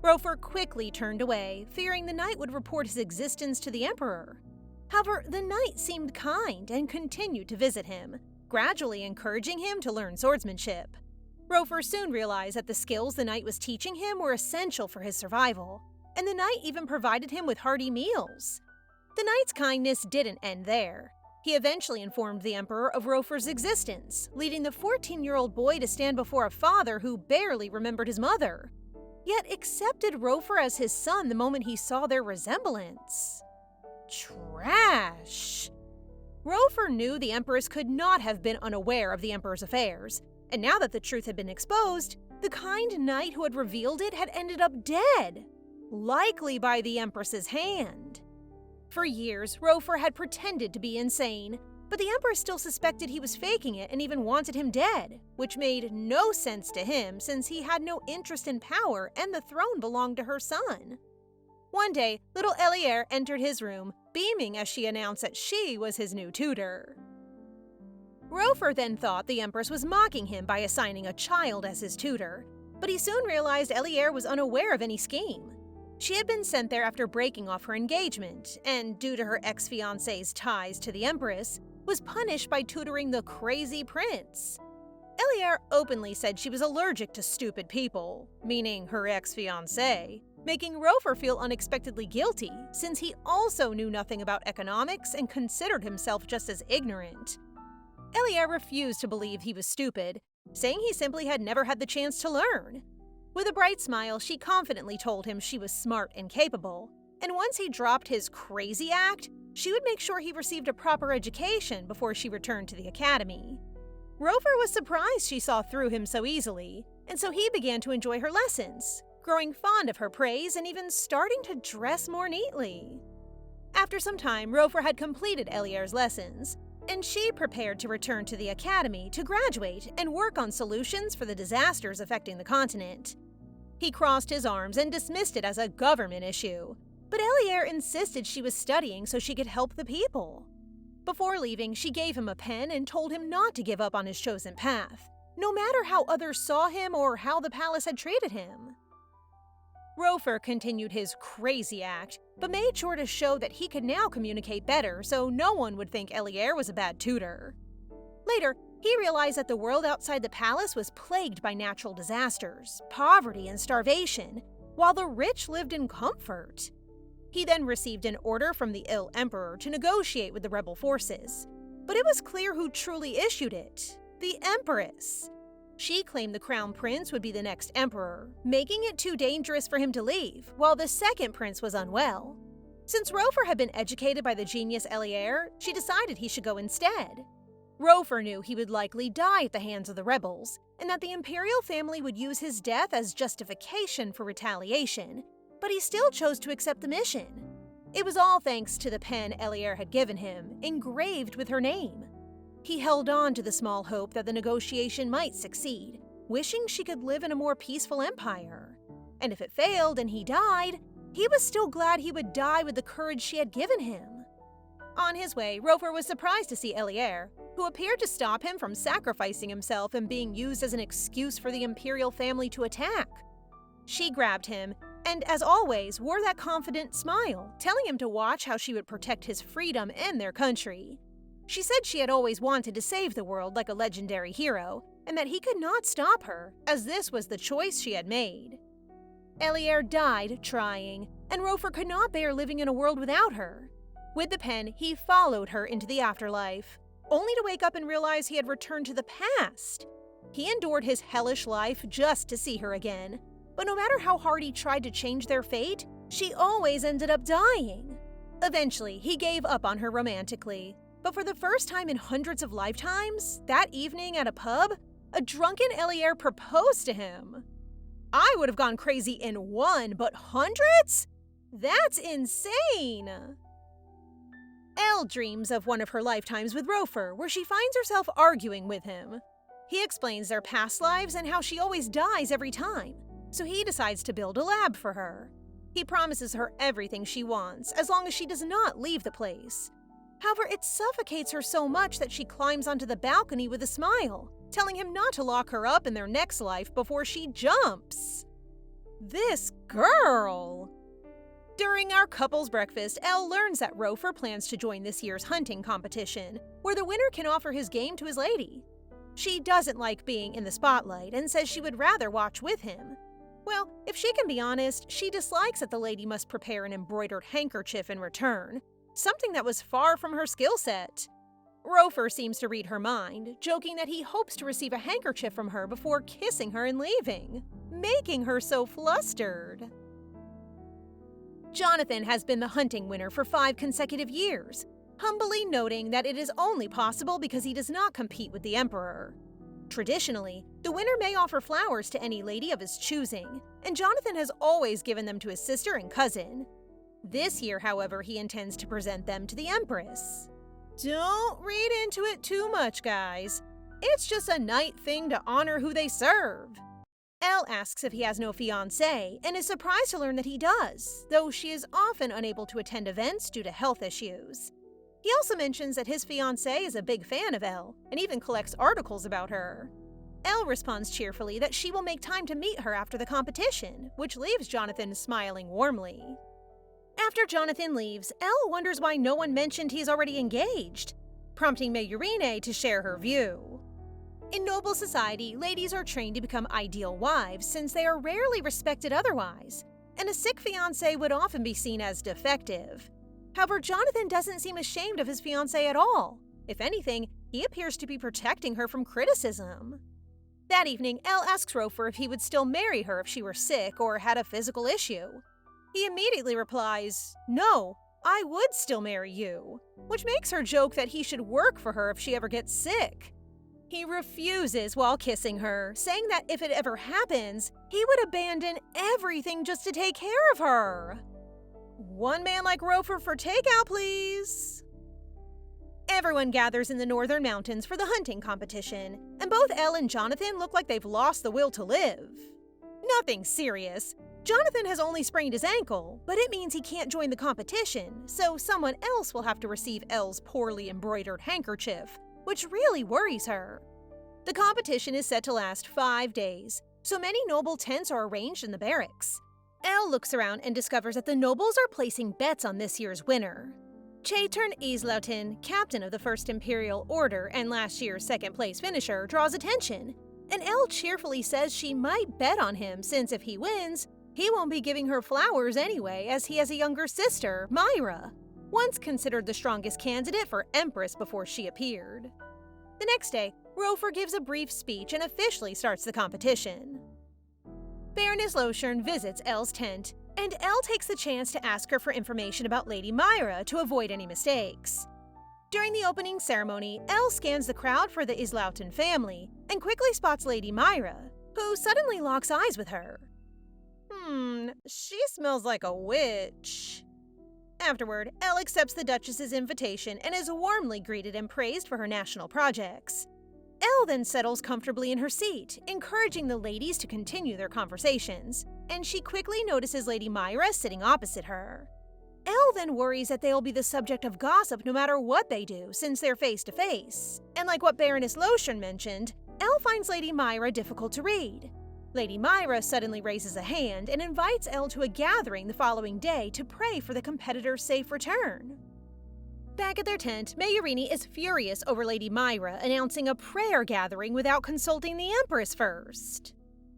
Rofer quickly turned away, fearing the knight would report his existence to the Emperor. However, the knight seemed kind and continued to visit him, gradually encouraging him to learn swordsmanship. Rofer soon realized that the skills the knight was teaching him were essential for his survival, and the knight even provided him with hearty meals. The knight's kindness didn't end there. He eventually informed the Emperor of Rofer's existence, leading the 14-year-old boy to stand before a father who barely remembered his mother, yet accepted Rofer as his son the moment he saw their resemblance. Trash! Rofer knew the Empress could not have been unaware of the Emperor's affairs, and now that the truth had been exposed, the kind knight who had revealed it had ended up dead, likely by the Empress's hand. For years, Rofer had pretended to be insane, but the Empress still suspected he was faking it and even wanted him dead, which made no sense to him since he had no interest in power and the throne belonged to her son. One day, little Eliere entered his room, beaming as she announced that she was his new tutor. Rofer then thought the Empress was mocking him by assigning a child as his tutor, but he soon realized Eliere was unaware of any scheme. She had been sent there after breaking off her engagement, and due to her ex-fiancé's ties to the Empress, was punished by tutoring the crazy prince. Eliere openly said she was allergic to stupid people, meaning her ex-fiancé, making Rofer feel unexpectedly guilty since he also knew nothing about economics and considered himself just as ignorant. Eliere refused to believe he was stupid, saying he simply had never had the chance to learn. With a bright smile, she confidently told him she was smart and capable, and once he dropped his crazy act, she would make sure he received a proper education before she returned to the academy. Rofer was surprised she saw through him so easily, and so he began to enjoy her lessons, growing fond of her praise and even starting to dress more neatly. After some time, Rofer had completed Eliere's lessons, and she prepared to return to the academy to graduate and work on solutions for the disasters affecting the continent. He crossed his arms and dismissed it as a government issue, but Eliere insisted she was studying so she could help the people. Before leaving, she gave him a pen and told him not to give up on his chosen path, no matter how others saw him or how the palace had treated him. Rofer continued his crazy act, but made sure to show that he could now communicate better so no one would think Eliere was a bad tutor. Later, he realized that the world outside the palace was plagued by natural disasters, poverty, and starvation, while the rich lived in comfort. He then received an order from the ill emperor to negotiate with the rebel forces, but it was clear who truly issued it: the Empress. She claimed the crown prince would be the next emperor, making it too dangerous for him to leave, while the second prince was unwell. Since Rofer had been educated by the genius Eliere, she decided he should go instead. Rofer knew he would likely die at the hands of the rebels, and that the imperial family would use his death as justification for retaliation, but he still chose to accept the mission. It was all thanks to the pen Eliere had given him, engraved with her name. He held on to the small hope that the negotiation might succeed, wishing she could live in a more peaceful empire. And if it failed and he died, he was still glad he would die with the courage she had given him. On his way, Rofer was surprised to see Eliere, who appeared to stop him from sacrificing himself and being used as an excuse for the imperial family to attack. She grabbed him and, as always, wore that confident smile, telling him to watch how she would protect his freedom and their country. She said she had always wanted to save the world like a legendary hero, and that he could not stop her, as this was the choice she had made. Eliere died trying, and Rofer could not bear living in a world without her. With the pen, he followed her into the afterlife, only to wake up and realize he had returned to the past. He endured his hellish life just to see her again, but no matter how hard he tried to change their fate, she always ended up dying. Eventually, he gave up on her romantically, but for the first time in hundreds of lifetimes, that evening at a pub, a drunken Eliere proposed to him. I would have gone crazy in one, but hundreds? That's insane! Elle dreams of one of her lifetimes with Rofer, where she finds herself arguing with him. He explains their past lives and how she always dies every time, so he decides to build a lab for her. He promises her everything she wants, as long as she does not leave the place. However, it suffocates her so much that she climbs onto the balcony with a smile, telling him not to lock her up in their next life before she jumps. This girl! During our couple's breakfast, Elle learns that Rofer plans to join this year's hunting competition, where the winner can offer his game to his lady. She doesn't like being in the spotlight and says she would rather watch with him. Well, if she can be honest, she dislikes that the lady must prepare an embroidered handkerchief in return, something that was far from her skill set. Rofer seems to read her mind, joking that he hopes to receive a handkerchief from her before kissing her and leaving, making her so flustered. Jonathan has been the hunting winner for 5 consecutive years, humbly noting that it is only possible because he does not compete with the Emperor. Traditionally, the winner may offer flowers to any lady of his choosing, and Jonathan has always given them to his sister and cousin. This year, however, he intends to present them to the Empress. Don't read into it too much, guys. It's just a night thing to honor who they serve. Elle asks if he has no fiancé and is surprised to learn that he does, though she is often unable to attend events due to health issues. He also mentions that his fiancée is a big fan of Elle and even collects articles about her. Elle responds cheerfully that she will make time to meet her after the competition, which leaves Jonathan smiling warmly. After Jonathan leaves, Elle wonders why no one mentioned he's already engaged, prompting Mayurine to share her view. In noble society, ladies are trained to become ideal wives since they are rarely respected otherwise, and a sick fiancé would often be seen as defective. However, Jonathan doesn't seem ashamed of his fiancée at all. If anything, he appears to be protecting her from criticism. That evening, Elle asks Rofer if he would still marry her if she were sick or had a physical issue. He immediately replies, "No, I would still marry you," which makes her joke that he should work for her if she ever gets sick. He refuses while kissing her, saying that if it ever happens, he would abandon everything just to take care of her. One man like Rofer for takeout, please. Everyone gathers in the northern mountains for the hunting competition, and both Elle and Jonathan look like they've lost the will to live. Nothing serious. Jonathan has only sprained his ankle, but it means he can't join the competition, so someone else will have to receive Elle's poorly embroidered handkerchief, which really worries her. The competition is set to last 5 days, so many noble tents are arranged in the barracks. Elle looks around and discovers that the nobles are placing bets on this year's winner. Chayturn Islautin, captain of the First Imperial Order and last year's second-place finisher, draws attention, and Elle cheerfully says she might bet on him since if he wins, he won't be giving her flowers anyway as he has a younger sister, Myra, once considered the strongest candidate for Empress before she appeared. The next day, Rofer gives a brief speech and officially starts the competition. Baroness Loshern visits Elle's tent, and Elle takes the chance to ask her for information about Lady Myra to avoid any mistakes. During the opening ceremony, Elle scans the crowd for the Islautin family and quickly spots Lady Myra, who suddenly locks eyes with her. She smells like a witch. Afterward, Elle accepts the Duchess's invitation and is warmly greeted and praised for her national projects. Elle then settles comfortably in her seat, encouraging the ladies to continue their conversations, and she quickly notices Lady Myra sitting opposite her. Elle then worries that they'll be the subject of gossip no matter what they do since they're face to face, and like what Baroness Loshern mentioned, Elle finds Lady Myra difficult to read. Lady Myra suddenly raises a hand and invites Elle to a gathering the following day to pray for the competitor's safe return. Back at their tent, Mayurini is furious over Lady Myra announcing a prayer gathering without consulting the Empress first.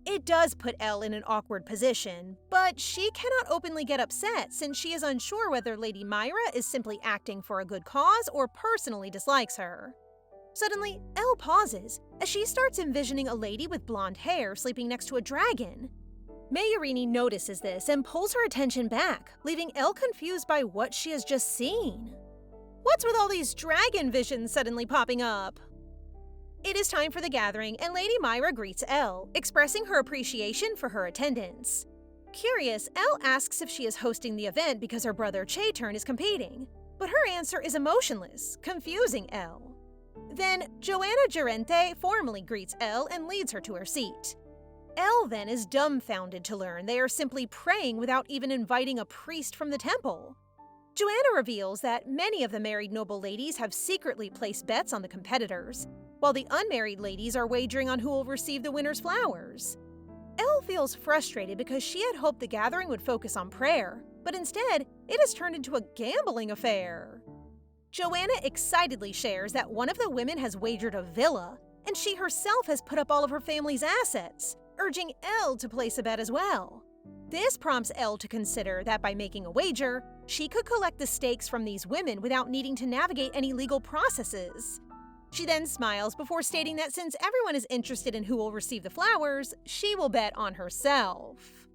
It does put Elle in an awkward position, but she cannot openly get upset since she is unsure whether Lady Myra is simply acting for a good cause or personally dislikes her. Suddenly, Elle pauses as she starts envisioning a lady with blonde hair sleeping next to a dragon. Mayurini notices this and pulls her attention back, leaving Elle confused by what she has just seen. What's with all these dragon visions suddenly popping up? It is time for the gathering, and Lady Myra greets Elle, expressing her appreciation for her attendance. Curious, Elle asks if she is hosting the event because her brother Chayturn is competing, but her answer is emotionless, confusing Elle. Then, Joanna Gerente formally greets Elle and leads her to her seat. Elle then is dumbfounded to learn they are simply praying without even inviting a priest from the temple. Joanna reveals that many of the married noble ladies have secretly placed bets on the competitors, while the unmarried ladies are wagering on who will receive the winner's flowers. Elle feels frustrated because she had hoped the gathering would focus on prayer, but instead, it has turned into a gambling affair. Joanna excitedly shares that one of the women has wagered a villa, and she herself has put up all of her family's assets, urging Elle to place a bet as well. This prompts Elle to consider that by making a wager, she could collect the stakes from these women without needing to navigate any legal processes. She then smiles before stating that since everyone is interested in who will receive the flowers, she will bet on herself.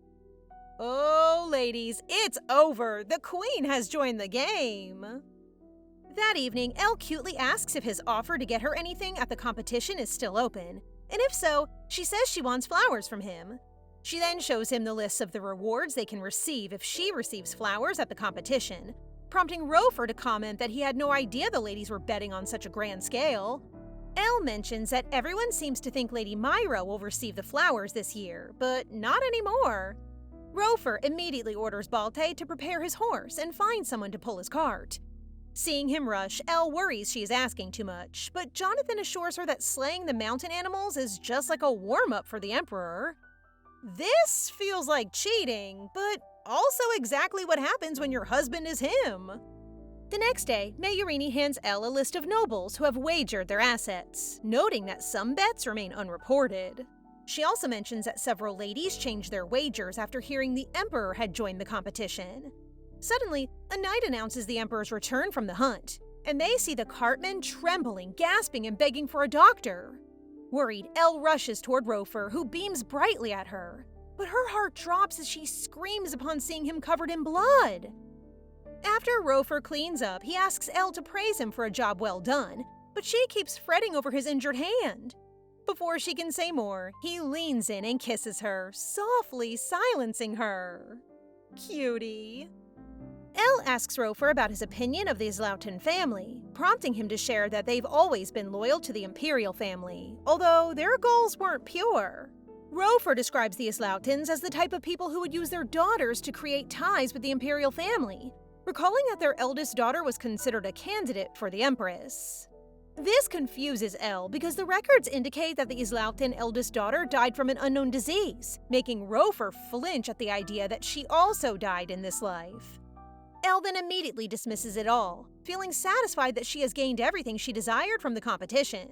Oh, ladies, it's over! The Queen has joined the game! That evening, Elle cutely asks if his offer to get her anything at the competition is still open, and if so, she says she wants flowers from him. She then shows him the lists of the rewards they can receive if she receives flowers at the competition, prompting Rofer to comment that he had no idea the ladies were betting on such a grand scale. Elle mentions that everyone seems to think Lady Myra will receive the flowers this year, but not anymore. Rofer immediately orders Balte to prepare his horse and find someone to pull his cart. Seeing him rush, Elle worries she is asking too much, but Jonathan assures her that slaying the mountain animals is just like a warm-up for the Emperor. This feels like cheating, but also exactly what happens when your husband is him. The next day, Mayorini hands Elle a list of nobles who have wagered their assets, noting that some bets remain unreported. She also mentions that several ladies changed their wagers after hearing the Emperor had joined the competition. Suddenly, a knight announces the Emperor's return from the hunt, and they see the cartman trembling, gasping, and begging for a doctor. Worried, Elle rushes toward Rofer, who beams brightly at her, but her heart drops as she screams upon seeing him covered in blood. After Rofer cleans up, he asks Elle to praise him for a job well done, but she keeps fretting over his injured hand. Before she can say more, he leans in and kisses her, softly silencing her. Cutie. Elle asks Rofer about his opinion of the Islaughton family, prompting him to share that they've always been loyal to the Imperial family, although their goals weren't pure. Rofer describes the Islaughtons as the type of people who would use their daughters to create ties with the Imperial family, recalling that their eldest daughter was considered a candidate for the Empress. This confuses Elle because the records indicate that the Islaughton eldest daughter died from an unknown disease, making Rofer flinch at the idea that she also died in this life. Elle then immediately dismisses it all, feeling satisfied that she has gained everything she desired from the competition.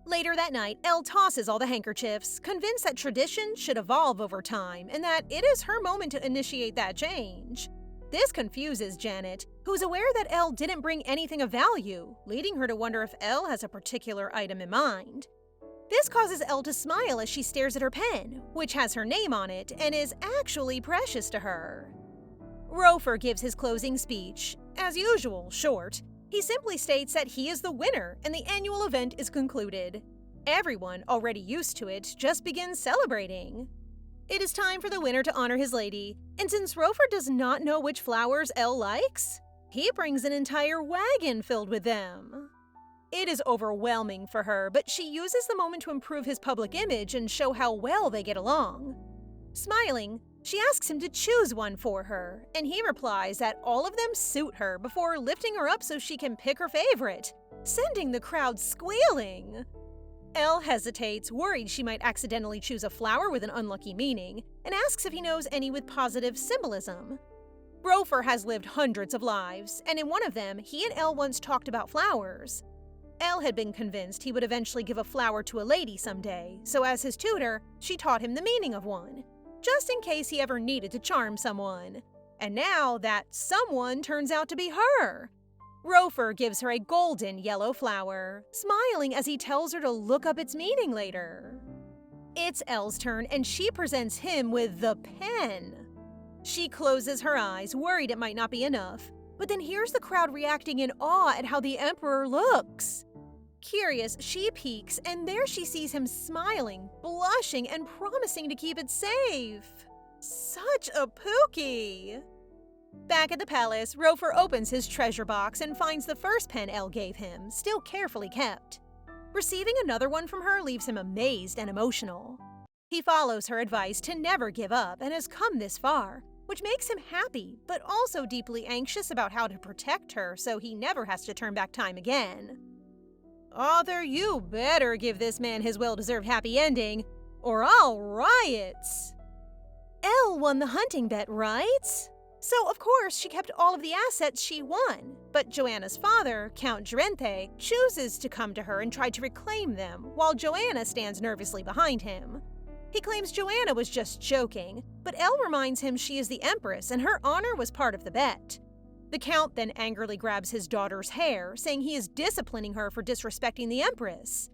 Later that night, Elle tosses all the handkerchiefs, convinced that tradition should evolve over time and that it is her moment to initiate that change. This confuses Janet, who's aware that Elle didn't bring anything of value, leading her to wonder if Elle has a particular item in mind. This causes Elle to smile as she stares at her pen, which has her name on it and is actually precious to her. Rofer gives his closing speech, as usual, short. He simply states that he is the winner and the annual event is concluded. Everyone, already used to it, just begins celebrating. It is time for the winner to honor his lady, and since Rofer does not know which flowers Elle likes, he brings an entire wagon filled with them. It is overwhelming for her, but she uses the moment to improve his public image and show how well they get along. Smiling, she asks him to choose one for her, and he replies that all of them suit her before lifting her up so she can pick her favorite, sending the crowd squealing. Elle hesitates, worried she might accidentally choose a flower with an unlucky meaning, and asks if he knows any with positive symbolism. Rofer has lived hundreds of lives, and in one of them, he and Elle once talked about flowers. Elle had been convinced he would eventually give a flower to a lady someday, so as his tutor, she taught him the meaning of one, just in case he ever needed to charm someone. And now that someone turns out to be her. Rofer gives her a golden yellow flower, smiling as he tells her to look up its meaning later. It's Elle's turn, and she presents him with the pen. She closes her eyes, worried it might not be enough, but then hears the crowd reacting in awe at how the Emperor looks. Curious, she peeks, and there she sees him smiling, blushing, and promising to keep it safe. Such a pookie! Back at the palace, Rofer opens his treasure box and finds the first pen Elle gave him, still carefully kept. Receiving another one from her leaves him amazed and emotional. He follows her advice to never give up and has come this far, which makes him happy, but also deeply anxious about how to protect her so he never has to turn back time again. Author, you better give this man his well-deserved happy ending, or I'll riot! Elle won the hunting bet, right? So, of course, she kept all of the assets she won, but Joanna's father, Count Gerente, chooses to come to her and try to reclaim them, while Joanna stands nervously behind him. He claims Joanna was just joking, but Elle reminds him she is the Empress and her honor was part of the bet. The Count then angrily grabs his daughter's hair, saying he is disciplining her for disrespecting the Empress.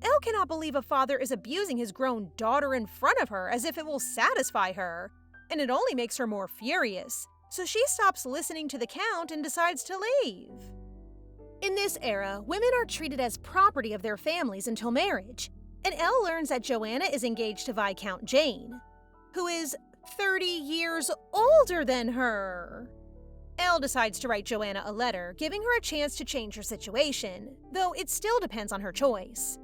Elle cannot believe a father is abusing his grown daughter in front of her as if it will satisfy her, and it only makes her more furious, so she stops listening to the Count and decides to leave. In this era, women are treated as property of their families until marriage, and Elle learns that Joanna is engaged to Viscount Jane, who is 30 years older than her. Elle decides to write Joanna a letter, giving her a chance to change her situation, though it still depends on her choice.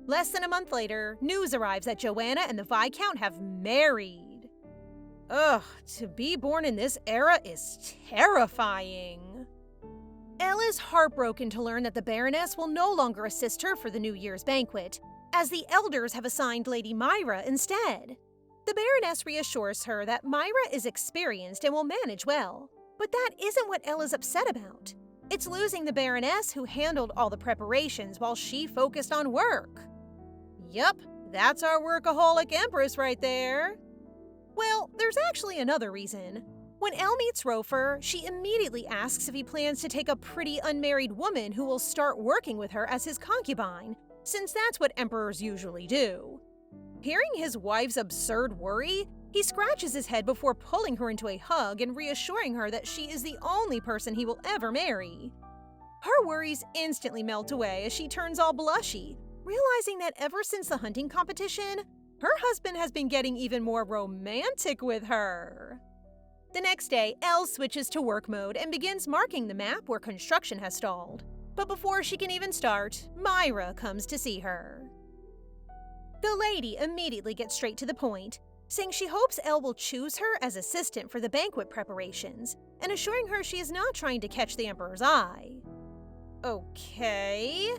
Less than a month later, news arrives that Joanna and the Viscount have married. Ugh, to be born in this era is terrifying. Elle is heartbroken to learn that the Baroness will no longer assist her for the New Year's banquet, as the elders have assigned Lady Myra instead. The Baroness reassures her that Myra is experienced and will manage well, but that isn't what Elle is upset about. It's losing the Baroness who handled all the preparations while she focused on work. Yup, that's our workaholic empress right there. Well, there's actually another reason. When Elle meets Rofer, she immediately asks if he plans to take a pretty unmarried woman who will start working with her as his concubine, since that's what emperors usually do. Hearing his wife's absurd worry, he scratches his head before pulling her into a hug and reassuring her that she is the only person he will ever marry. Her worries instantly melt away as she turns all blushy, realizing that ever since the hunting competition, her husband has been getting even more romantic with her. The next day, Elle switches to work mode and begins marking the map where construction has stalled. But before she can even start, Myra comes to see her. The lady immediately gets straight to the point, saying she hopes Elle will choose her as assistant for the banquet preparations, and assuring her she is not trying to catch the Emperor's eye. Okay.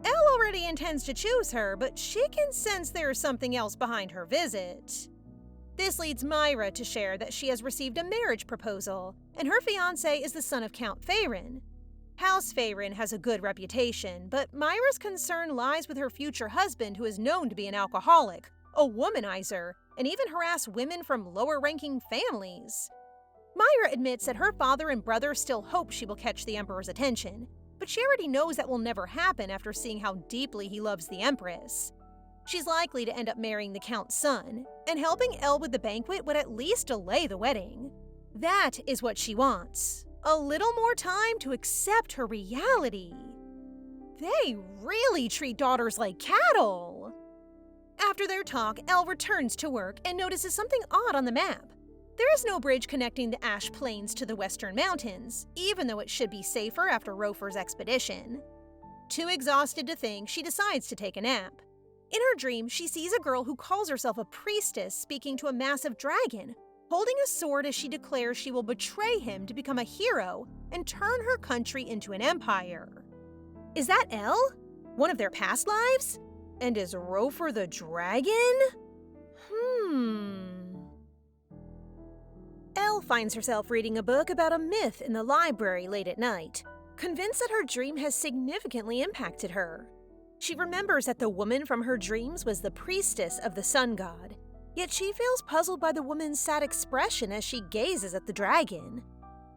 Elle already intends to choose her, but she can sense there is something else behind her visit. This leads Myra to share that she has received a marriage proposal, and her fiancé is the son of Count Feyrin. House Feyrin has a good reputation, but Myra's concern lies with her future husband, who is known to be an alcoholic, a womanizer, and even harass women from lower-ranking families. Myra admits that her father and brother still hope she will catch the Emperor's attention, but she already knows that will never happen after seeing how deeply he loves the Empress. She's likely to end up marrying the Count's son, and helping Elle with the banquet would at least delay the wedding. That is what she wants. A little more time to accept her reality. They really treat daughters like cattle. After their talk, Elle returns to work and notices something odd on the map. There is no bridge connecting the Ash Plains to the Western Mountains, even though it should be safer after Rofer's expedition. Too exhausted to think, she decides to take a nap. In her dream, she sees a girl who calls herself a priestess speaking to a massive dragon, holding a sword as she declares she will betray him to become a hero and turn her country into an empire. Is that Elle? One of their past lives? And is Rofer the dragon? Elle finds herself reading a book about a myth in the library late at night, convinced that her dream has significantly impacted her. She remembers that the woman from her dreams was the priestess of the sun god, yet she feels puzzled by the woman's sad expression as she gazes at the dragon.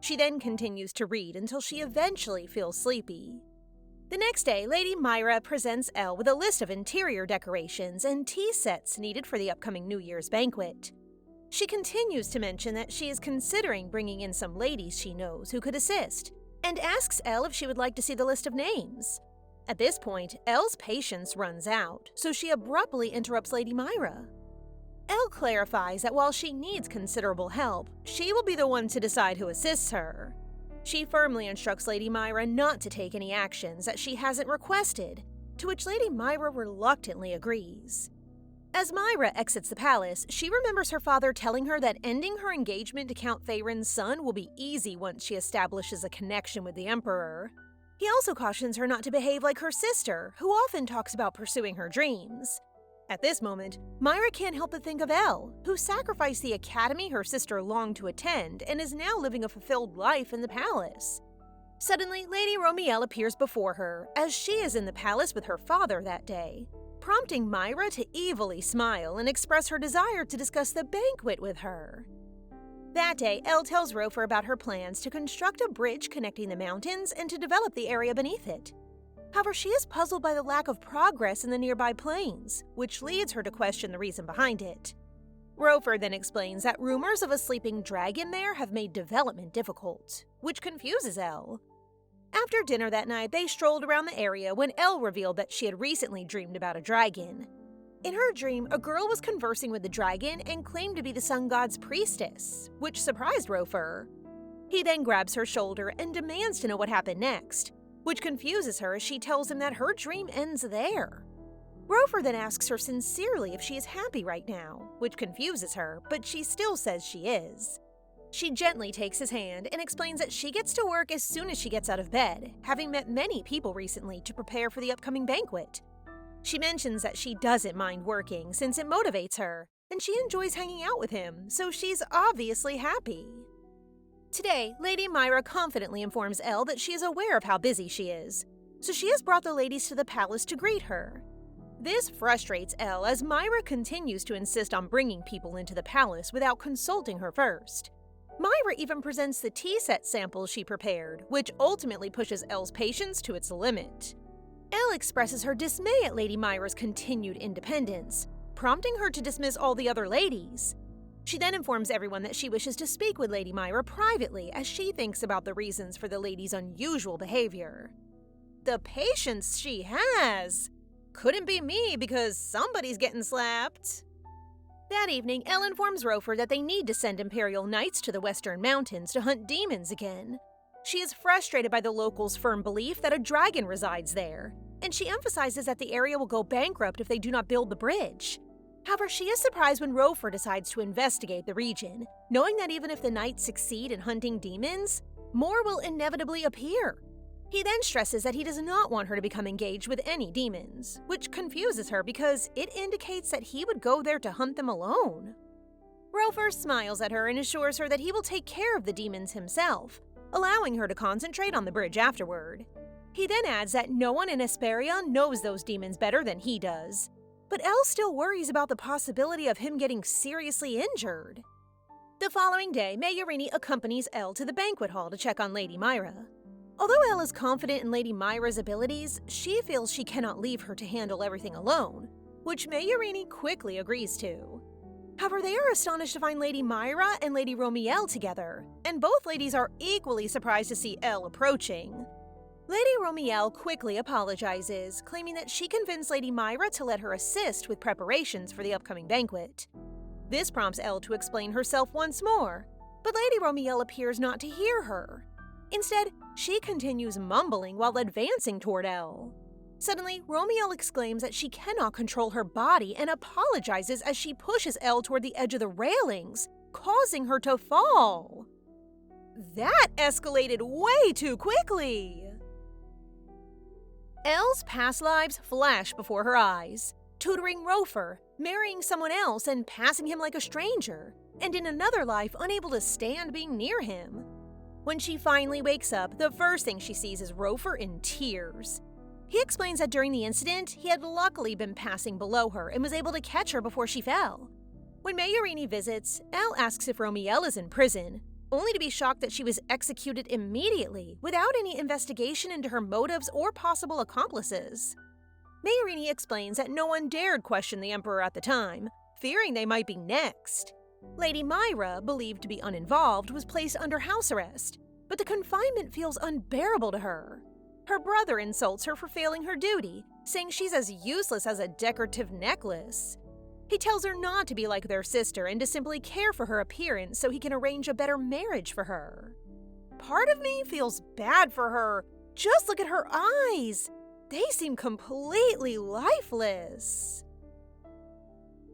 She then continues to read until she eventually feels sleepy. The next day, Lady Myra presents Elle with a list of interior decorations and tea sets needed for the upcoming New Year's banquet. She continues to mention that she is considering bringing in some ladies she knows who could assist, and asks Elle if she would like to see the list of names. At this point, Elle's patience runs out, so she abruptly interrupts Lady Myra. Elle clarifies that while she needs considerable help, she will be the one to decide who assists her. She firmly instructs Lady Myra not to take any actions that she hasn't requested, to which Lady Myra reluctantly agrees. As Myra exits the palace, she remembers her father telling her that ending her engagement to Count Feyrin's son will be easy once she establishes a connection with the Emperor. He also cautions her not to behave like her sister, who often talks about pursuing her dreams. At this moment, Myra can't help but think of Elle, who sacrificed the academy her sister longed to attend and is now living a fulfilled life in the palace. Suddenly, Lady Romiel appears before her, as she is in the palace with her father that day, prompting Myra to evilly smile and express her desire to discuss the banquet with her. That day, Elle tells Rofer about her plans to construct a bridge connecting the mountains and to develop the area beneath it. However, she is puzzled by the lack of progress in the nearby plains, which leads her to question the reason behind it. Rofer then explains that rumors of a sleeping dragon there have made development difficult, which confuses Elle. After dinner that night, they strolled around the area when Elle revealed that she had recently dreamed about a dragon. In her dream, a girl was conversing with the dragon and claimed to be the sun god's priestess, which surprised Rofer. He then grabs her shoulder and demands to know what happened next, which confuses her as she tells him that her dream ends there. Rofer then asks her sincerely if she is happy right now, which confuses her, but she still says she is. She gently takes his hand and explains that she gets to work as soon as she ggets out of bed, having met many people recently to prepare for the upcoming banquet. She mentions that she doesn't mind working since it motivates her, and she enjoys hanging out with him, so she's obviously happy. Today, Lady Myra confidently informs Elle that she is aware of how busy she is, so she has brought the ladies to the palace to greet her. This frustrates Elle as Myra continues to insist on bringing people into the palace without consulting her first. Myra even presents the tea set samples she prepared, which ultimately pushes Elle's patience to its limit. Elle expresses her dismay at Lady Myra's continued independence, prompting her to dismiss all the other ladies. She then informs everyone that she wishes to speak with Lady Myra privately as she thinks about the reasons for the ladies' unusual behavior. The patience she has! Couldn't be me because somebody's getting slapped. That evening, Elle informs Rofer that they need to send Imperial Knights to the Western Mountains to hunt demons again. She is frustrated by the locals' firm belief that a dragon resides there, and she emphasizes that the area will go bankrupt if they do not build the bridge. However, she is surprised when Rofer decides to investigate the region, knowing that even if the Knights succeed in hunting demons, more will inevitably appear. He then stresses that he does not want her to become engaged with any demons, which confuses her because it indicates that he would go there to hunt them alone. Rofer smiles at her and assures her that he will take care of the demons himself, allowing her to concentrate on the bridge afterward. He then adds that no one in Hesperia knows those demons better than he does, but Elle still worries about the possibility of him getting seriously injured. The following day, Mayorini accompanies Elle to the banquet hall to check on Lady Myra. Although Elle is confident in Lady Myra's abilities, she feels she cannot leave her to handle everything alone, which Mayorini quickly agrees to. However, they are astonished to find Lady Myra and Lady Romiel together, and both ladies are equally surprised to see Elle approaching. Lady Romiel quickly apologizes, claiming that she convinced Lady Myra to let her assist with preparations for the upcoming banquet. This prompts Elle to explain herself once more, but Lady Romiel appears not to hear her. Instead, she continues mumbling while advancing toward Elle. Suddenly, Romiel exclaims that she cannot control her body and apologizes as she pushes Elle toward the edge of the railings, causing her to fall. That escalated way too quickly! Elle's past lives flash before her eyes, tutoring Rofer, marrying someone else and passing him like a stranger, and in another life unable to stand being near him. When she finally wakes up, the first thing she sees is Rofer in tears. He explains that during the incident, he had luckily been passing below her and was able to catch her before she fell. When Mayorini visits, Elle asks if Romiel is in prison, only to be shocked that she was executed immediately without any investigation into her motives or possible accomplices. Mayorini explains that no one dared question the Emperor at the time, fearing they might be next. Lady Myra, believed to be uninvolved, was placed under house arrest, but the confinement feels unbearable to her. Her brother insults her for failing her duty, saying she's as useless as a decorative necklace. He tells her not to be like their sister and to simply care for her appearance so he can arrange a better marriage for her. Part of me feels bad for her. Just look at her eyes. They seem completely lifeless.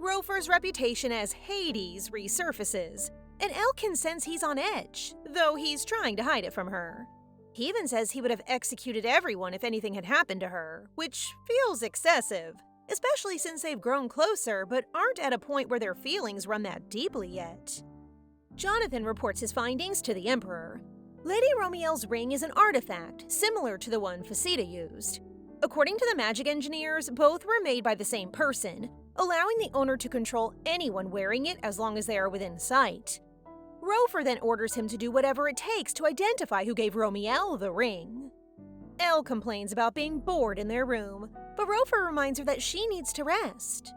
Rofer's reputation as Hades resurfaces, and Elle can sense he's on edge, though he's trying to hide it from her. He even says he would have executed everyone if anything had happened to her, which feels excessive, especially since they've grown closer but aren't at a point where their feelings run that deeply yet. Jonathan reports his findings to the Emperor. Lady Romiel's ring is an artifact similar to the one Faceta used. According to the magic engineers, both were made by the same person, allowing the owner to control anyone wearing it as long as they are within sight. Rofer then orders him to do whatever it takes to identify who gave Romiel the ring. Elle complains about being bored in their room, but Rofer reminds her that she needs to rest.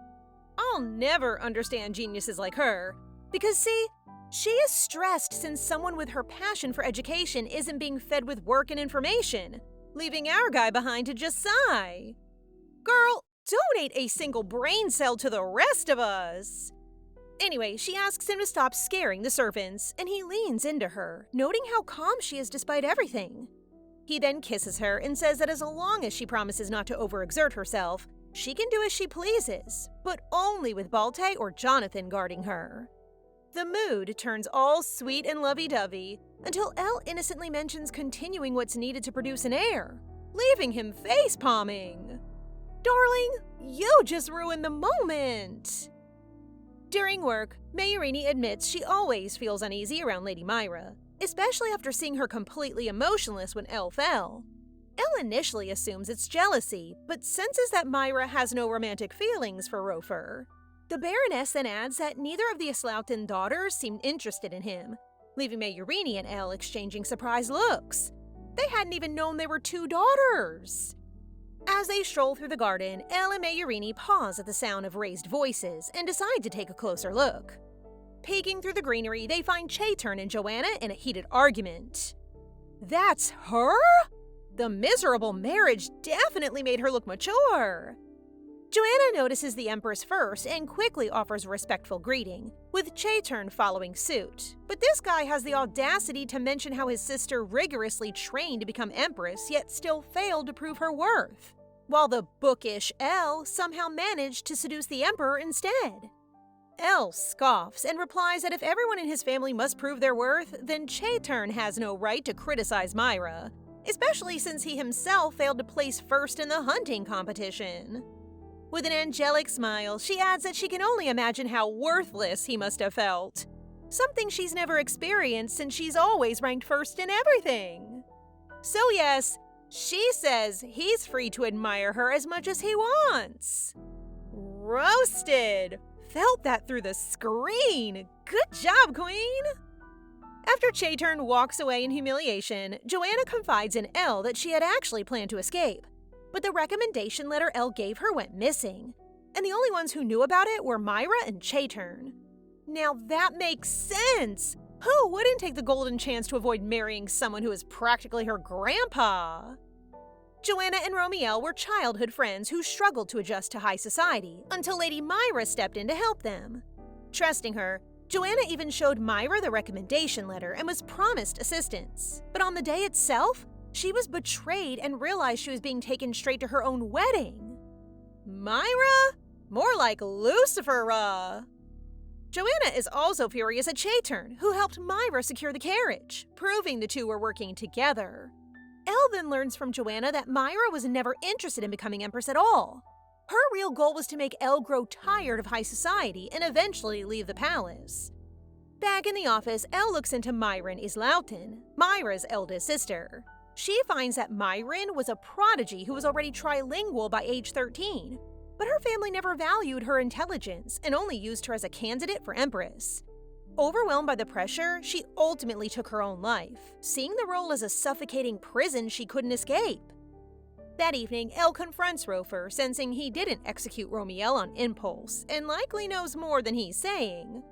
I'll never understand geniuses like her, because see, she is stressed since someone with her passion for education isn't being fed with work and information, leaving our guy behind to just sigh. Girl, donate a single brain cell to the rest of us! Anyway, she asks him to stop scaring the servants, and he leans into her, noting how calm she is despite everything. He then kisses her and says that as long as she promises not to overexert herself, she can do as she pleases, but only with Balte or Jonathan guarding her. The mood turns all sweet and lovey-dovey until Elle innocently mentions continuing what's needed to produce an heir, leaving him face-palming. Darling, you just ruined the moment! During work, Mayurini admits she always feels uneasy around Lady Myra, especially after seeing her completely emotionless when Elle fell. Elle initially assumes it's jealousy, but senses that Myra has no romantic feelings for Rofer. The Baroness then adds that neither of the Islaughton daughters seemed interested in him, leaving Mayurini and Elle exchanging surprised looks. They hadn't even known there were two daughters. As they stroll through the garden, Elle and Mayurini pause at the sound of raised voices and decide to take a closer look. Peeking through the greenery, they find Chayturn and Joanna in a heated argument. That's her? The miserable marriage definitely made her look mature. Joanna notices the Empress first and quickly offers a respectful greeting, with Chayturn following suit. But this guy has the audacity to mention how his sister rigorously trained to become Empress yet still failed to prove her worth, while the bookish Elle somehow managed to seduce the Emperor instead. Elle scoffs and replies that if everyone in his family must prove their worth, then Chayturn has no right to criticize Myra, especially since he himself failed to place first in the hunting competition. With an angelic smile, she adds that she can only imagine how worthless he must have felt. Something she's never experienced since she's always ranked first in everything. So yes, she says he's free to admire her as much as he wants. Roasted! Felt that through the screen! Good job, Queen! After Chayturn walks away in humiliation, Joanna confides in Elle that she had actually planned to escape. But the recommendation letter Elle gave her went missing, and the only ones who knew about it were Myra and Chayturn. Now that makes sense! Who wouldn't take the golden chance to avoid marrying someone who is practically her grandpa? Joanna and Romiel were childhood friends who struggled to adjust to high society until Lady Myra stepped in to help them. Trusting her, Joanna even showed Myra the recommendation letter and was promised assistance. But on the day itself, she was betrayed and realized she was being taken straight to her own wedding. Myra? More like Lucifer. Joanna is also furious at Chayturn, who helped Myra secure the carriage, proving the two were working together. Elle then learns from Joanna that Myra was never interested in becoming Empress at all. Her real goal was to make Elle grow tired of high society and eventually leave the palace. Back in the office, Elle looks into Myron Islaughton, Myra's eldest sister. She finds that Myron was a prodigy who was already trilingual by age 13, but her family never valued her intelligence and only used her as a candidate for Empress. Overwhelmed by the pressure, she ultimately took her own life, seeing the role as a suffocating prison she couldn't escape. That evening, Elle confronts Rofer, sensing he didn't execute Romiel on impulse and likely knows more than he's saying.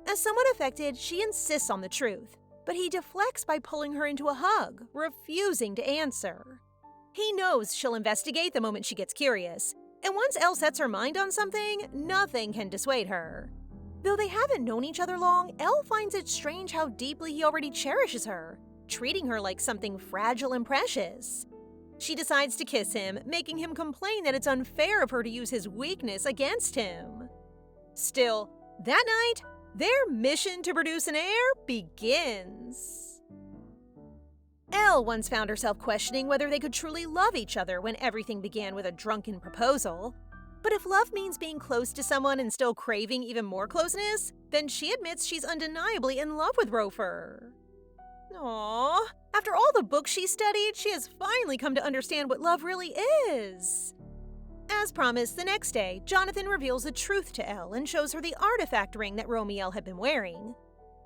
As somewhat affected, she insists on the truth, but he deflects by pulling her into a hug, refusing to answer. He knows she'll investigate the moment she gets curious, and once Elle sets her mind on something, nothing can dissuade her. Though they haven't known each other long, Elle finds it strange how deeply he already cherishes her, treating her like something fragile and precious. She decides to kiss him, making him complain that it's unfair of her to use his weakness against him. Still, that night, their mission to produce an heir begins. Elle once found herself questioning whether they could truly love each other when everything began with a drunken proposal. But if love means being close to someone and still craving even more closeness, then she admits she's undeniably in love with Rofer. Aww, after all the books she studied, she has finally come to understand what love really is. As promised, the next day, Jonathan reveals the truth to Elle and shows her the artifact ring that Romiel had been wearing.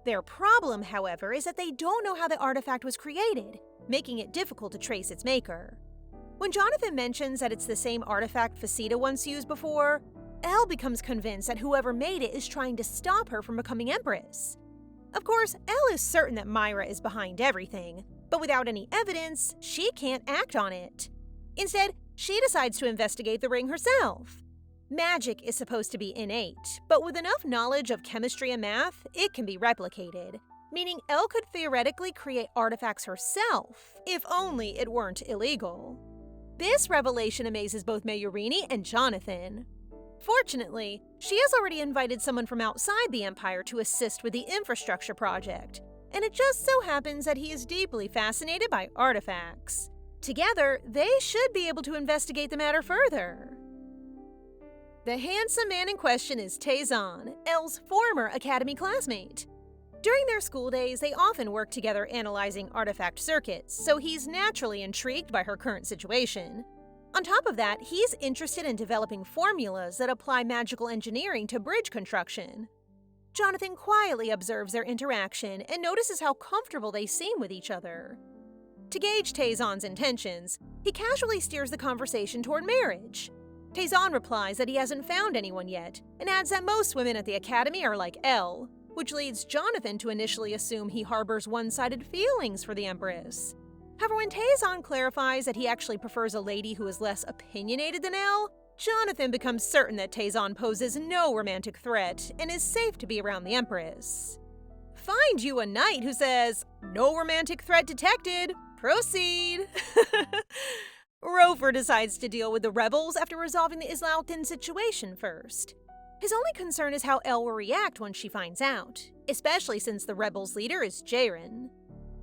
Their problem, however, is that they don't know how the artifact was created, making it difficult to trace its maker. When Jonathan mentions that it's the same artifact Faceta once used before, Elle becomes convinced that whoever made it is trying to stop her from becoming Empress. Of course, Elle is certain that Myra is behind everything, but without any evidence, she can't act on it. Instead, she decides to investigate the ring herself. Magic is supposed to be innate, but with enough knowledge of chemistry and math, it can be replicated, meaning Elle could theoretically create artifacts herself, if only it weren't illegal. This revelation amazes both Mayurini and Jonathan. Fortunately, she has already invited someone from outside the Empire to assist with the infrastructure project, and it just so happens that he is deeply fascinated by artifacts. Together, they should be able to investigate the matter further. The handsome man in question is Taezan, Elle's former academy classmate. During their school days, they often work together analyzing artifact circuits, so he's naturally intrigued by her current situation. On top of that, he's interested in developing formulas that apply magical engineering to bridge construction. Jonathan quietly observes their interaction and notices how comfortable they seem with each other. To gauge Taezan's intentions, he casually steers the conversation toward marriage. Taezan replies that he hasn't found anyone yet, and adds that most women at the academy are like Elle, which leads Jonathan to initially assume he harbors one-sided feelings for the Empress. However, when Taezan clarifies that he actually prefers a lady who is less opinionated than Elle, Jonathan becomes certain that Taezan poses no romantic threat and is safe to be around the Empress. Find you a knight who says, "No romantic threat detected, proceed." Rover decides to deal with the rebels after resolving the Islautin situation first. His only concern is how Elle will react once she finds out, especially since the rebels' leader is Jaren.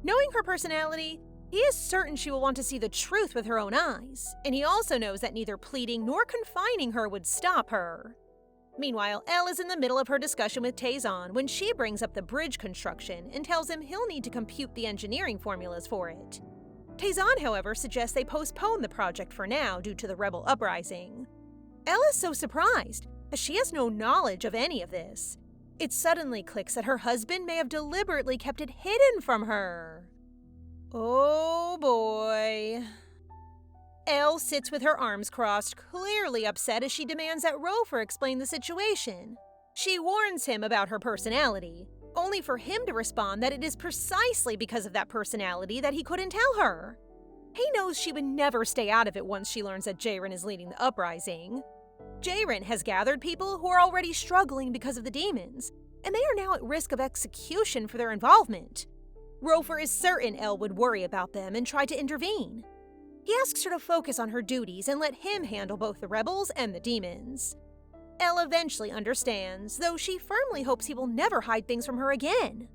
Knowing her personality, he is certain she will want to see the truth with her own eyes, and he also knows that neither pleading nor confining her would stop her. Meanwhile, Elle is in the middle of her discussion with Taezan when she brings up the bridge construction and tells him he'll need to compute the engineering formulas for it. Taezan, however, suggests they postpone the project for now due to the rebel uprising. Elle is so surprised, as she has no knowledge of any of this. It suddenly clicks that her husband may have deliberately kept it hidden from her. Oh boy. Elle sits with her arms crossed, clearly upset as she demands that Rover explain the situation. She warns him about her personality, only for him to respond that it is precisely because of that personality that he couldn't tell her. He knows she would never stay out of it once she learns that Jaren is leading the uprising. Jaren has gathered people who are already struggling because of the demons, and they are now at risk of execution for their involvement. Rover is certain Elle would worry about them and try to intervene. He asks her to focus on her duties and let him handle both the rebels and the demons. Elle eventually understands, though she firmly hopes he will never hide things from her again.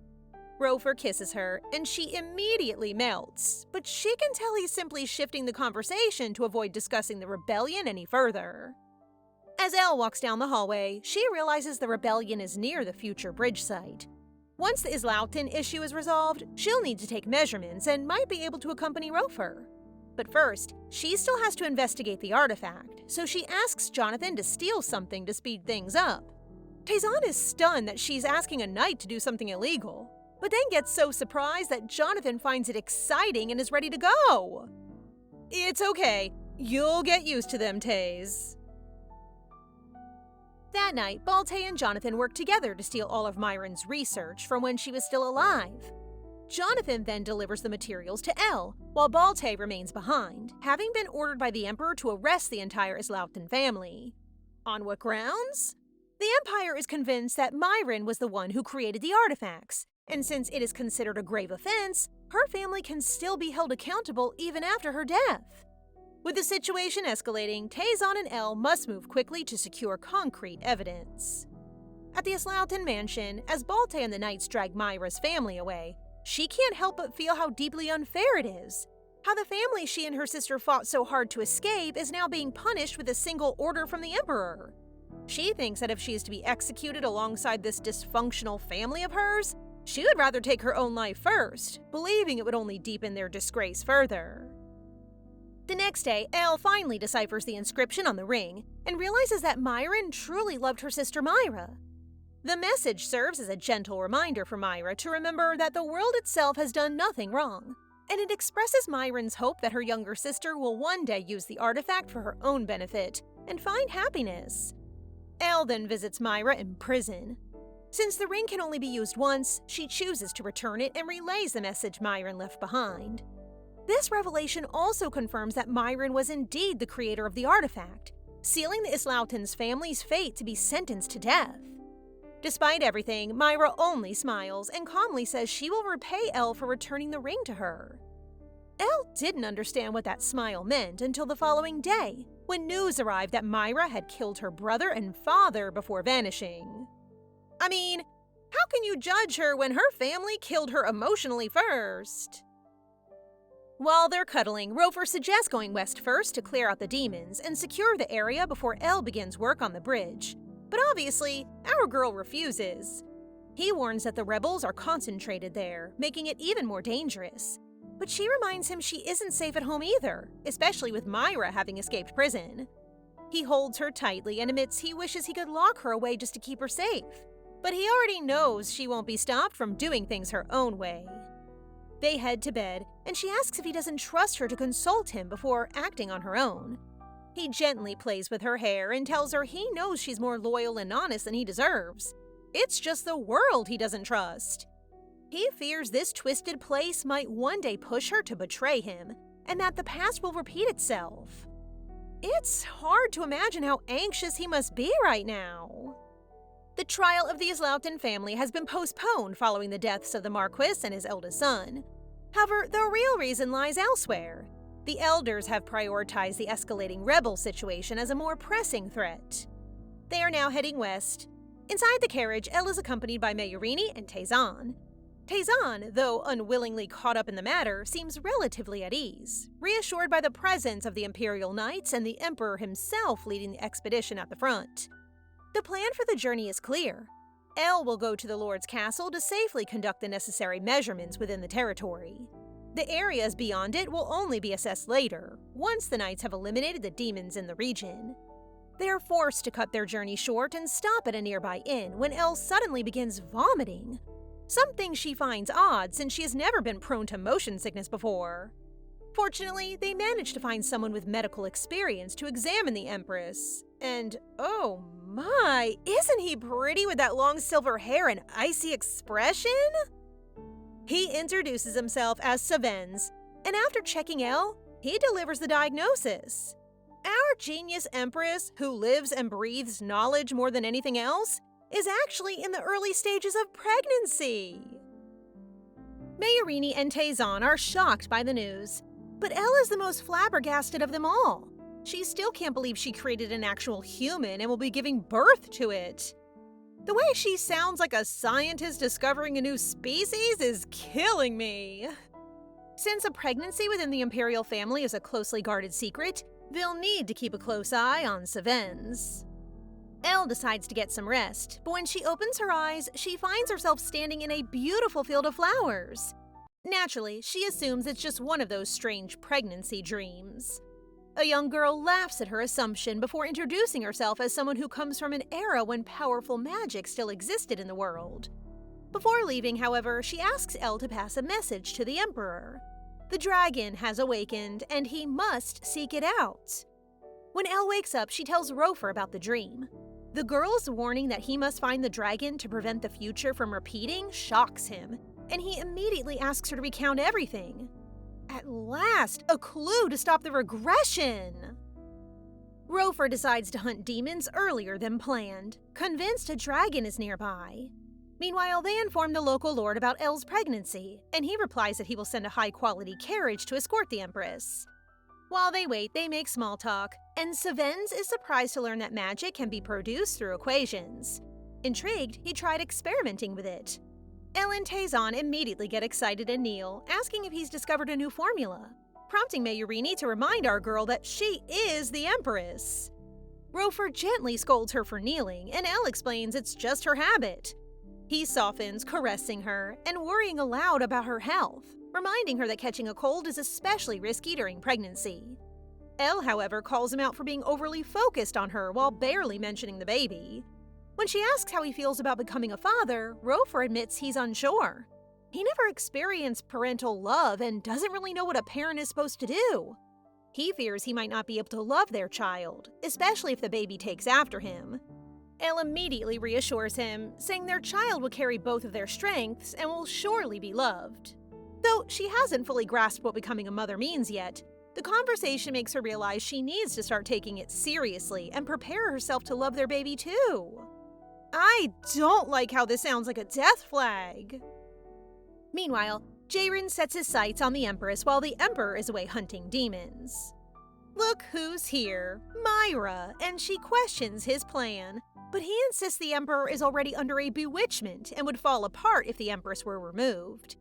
Rover kisses her, and she immediately melts, but she can tell he's simply shifting the conversation to avoid discussing the rebellion any further. As Elle walks down the hallway, she realizes the rebellion is near the future bridge site. Once the Islautin issue is resolved, she'll need to take measurements and might be able to accompany Rover. But first, she still has to investigate the artifact, so she asks Jonathan to steal something to speed things up. Taezan is stunned that she's asking a knight to do something illegal, but then gets so surprised that Jonathan finds it exciting and is ready to go. It's okay, you'll get used to them, Taze. That night, Baltae and Jonathan work together to steal all of Myron's research from when she was still alive. Jonathan then delivers the materials to Elle, while Baltae remains behind, having been ordered by the Emperor to arrest the entire Islautin family. On what grounds? The Empire is convinced that Myron was the one who created the artifacts, and since it is considered a grave offense, her family can still be held accountable even after her death. With the situation escalating, Taezan and Elle must move quickly to secure concrete evidence. At the Islautin mansion, as Baltae and the knights drag Myra's family away, she can't help but feel how deeply unfair it is. How the family she and her sister fought so hard to escape is now being punished with a single order from the Emperor. She thinks that if she is to be executed alongside this dysfunctional family of hers, she would rather take her own life first, believing it would only deepen their disgrace further. The next day, Elle finally deciphers the inscription on the ring and realizes that Myron truly loved her sister Myra. The message serves as a gentle reminder for Myra to remember that the world itself has done nothing wrong, and it expresses Myron's hope that her younger sister will one day use the artifact for her own benefit and find happiness. Elle then visits Myra in prison. Since the ring can only be used once, she chooses to return it and relays the message Myron left behind. This revelation also confirms that Myron was indeed the creator of the artifact, sealing the Islautin's family's fate to be sentenced to death. Despite everything, Myra only smiles and calmly says she will repay Elle for returning the ring to her. Elle didn't understand what that smile meant until the following day, when news arrived that Myra had killed her brother and father before vanishing. I mean, how can you judge her when her family killed her emotionally first? While they're cuddling, Rover suggests going west first to clear out the demons and secure the area before Elle begins work on the bridge. But obviously, our girl refuses. He warns that the rebels are concentrated there, making it even more dangerous. But she reminds him she isn't safe at home either, especially with Myra having escaped prison. He holds her tightly and admits he wishes he could lock her away just to keep her safe. But he already knows she won't be stopped from doing things her own way. They head to bed, and she asks if he doesn't trust her to consult him before acting on her own. He gently plays with her hair and tells her he knows she's more loyal and honest than he deserves. It's just the world he doesn't trust. He fears this twisted place might one day push her to betray him, and that the past will repeat itself. It's hard to imagine how anxious he must be right now. The trial of the Islaughton family has been postponed following the deaths of the Marquis and his eldest son. However, the real reason lies elsewhere. The elders have prioritized the escalating rebel situation as a more pressing threat. They are now heading west. Inside the carriage, Elle is accompanied by Mayorini and Taizan. Taizan, though unwillingly caught up in the matter, seems relatively at ease, reassured by the presence of the Imperial Knights and the Emperor himself leading the expedition at the front. The plan for the journey is clear. Elle will go to the Lord's castle to safely conduct the necessary measurements within the territory. The areas beyond it will only be assessed later, once the knights have eliminated the demons in the region. They are forced to cut their journey short and stop at a nearby inn when Elle suddenly begins vomiting. Something she finds odd since she has never been prone to motion sickness before. Fortunately, they manage to find someone with medical experience to examine the Empress. And oh my, isn't he pretty with that long silver hair and icy expression? He introduces himself as Savens, and after checking Elle, he delivers the diagnosis. Our genius Empress, who lives and breathes knowledge more than anything else, is actually in the early stages of pregnancy. Mayorini and Taizan are shocked by the news, but Elle is the most flabbergasted of them all. She still can't believe she created an actual human and will be giving birth to it. The way she sounds like a scientist discovering a new species is killing me. Since a pregnancy within the Imperial family is a closely guarded secret, they'll need to keep a close eye on Savens. Elle decides to get some rest, but when she opens her eyes, she finds herself standing in a beautiful field of flowers. Naturally, she assumes it's just one of those strange pregnancy dreams. A young girl laughs at her assumption before introducing herself as someone who comes from an era when powerful magic still existed in the world. Before leaving, however, she asks Elle to pass a message to the Emperor. The dragon has awakened, and he must seek it out. When Elle wakes up, she tells Rofer about the dream. The girl's warning that he must find the dragon to prevent the future from repeating shocks him, and he immediately asks her to recount everything. At last, a clue to stop the regression! Rofer decides to hunt demons earlier than planned, convinced a dragon is nearby. Meanwhile, they inform the local lord about Elle's pregnancy, and he replies that he will send a high-quality carriage to escort the Empress. While they wait, they make small talk, and Savens is surprised to learn that magic can be produced through equations. Intrigued, he tried experimenting with it. Elle and Taizan immediately get excited and kneel, asking if he's discovered a new formula, prompting Mayorini to remind our girl that she is the Empress. Rofer gently scolds her for kneeling, and Elle explains it's just her habit. He softens, caressing her, and worrying aloud about her health, reminding her that catching a cold is especially risky during pregnancy. Elle, however, calls him out for being overly focused on her while barely mentioning the baby. When she asks how he feels about becoming a father, Rofer admits he's unsure. He never experienced parental love and doesn't really know what a parent is supposed to do. He fears he might not be able to love their child, especially if the baby takes after him. Elle immediately reassures him, saying their child will carry both of their strengths and will surely be loved. Though she hasn't fully grasped what becoming a mother means yet, the conversation makes her realize she needs to start taking it seriously and prepare herself to love their baby too. I don't like how this sounds like a death flag. Meanwhile, Jairin sets his sights on the Empress while the Emperor is away hunting demons. Look who's here, Myra, and she questions his plan. But he insists the Emperor is already under a bewitchment and would fall apart if the Empress were removed.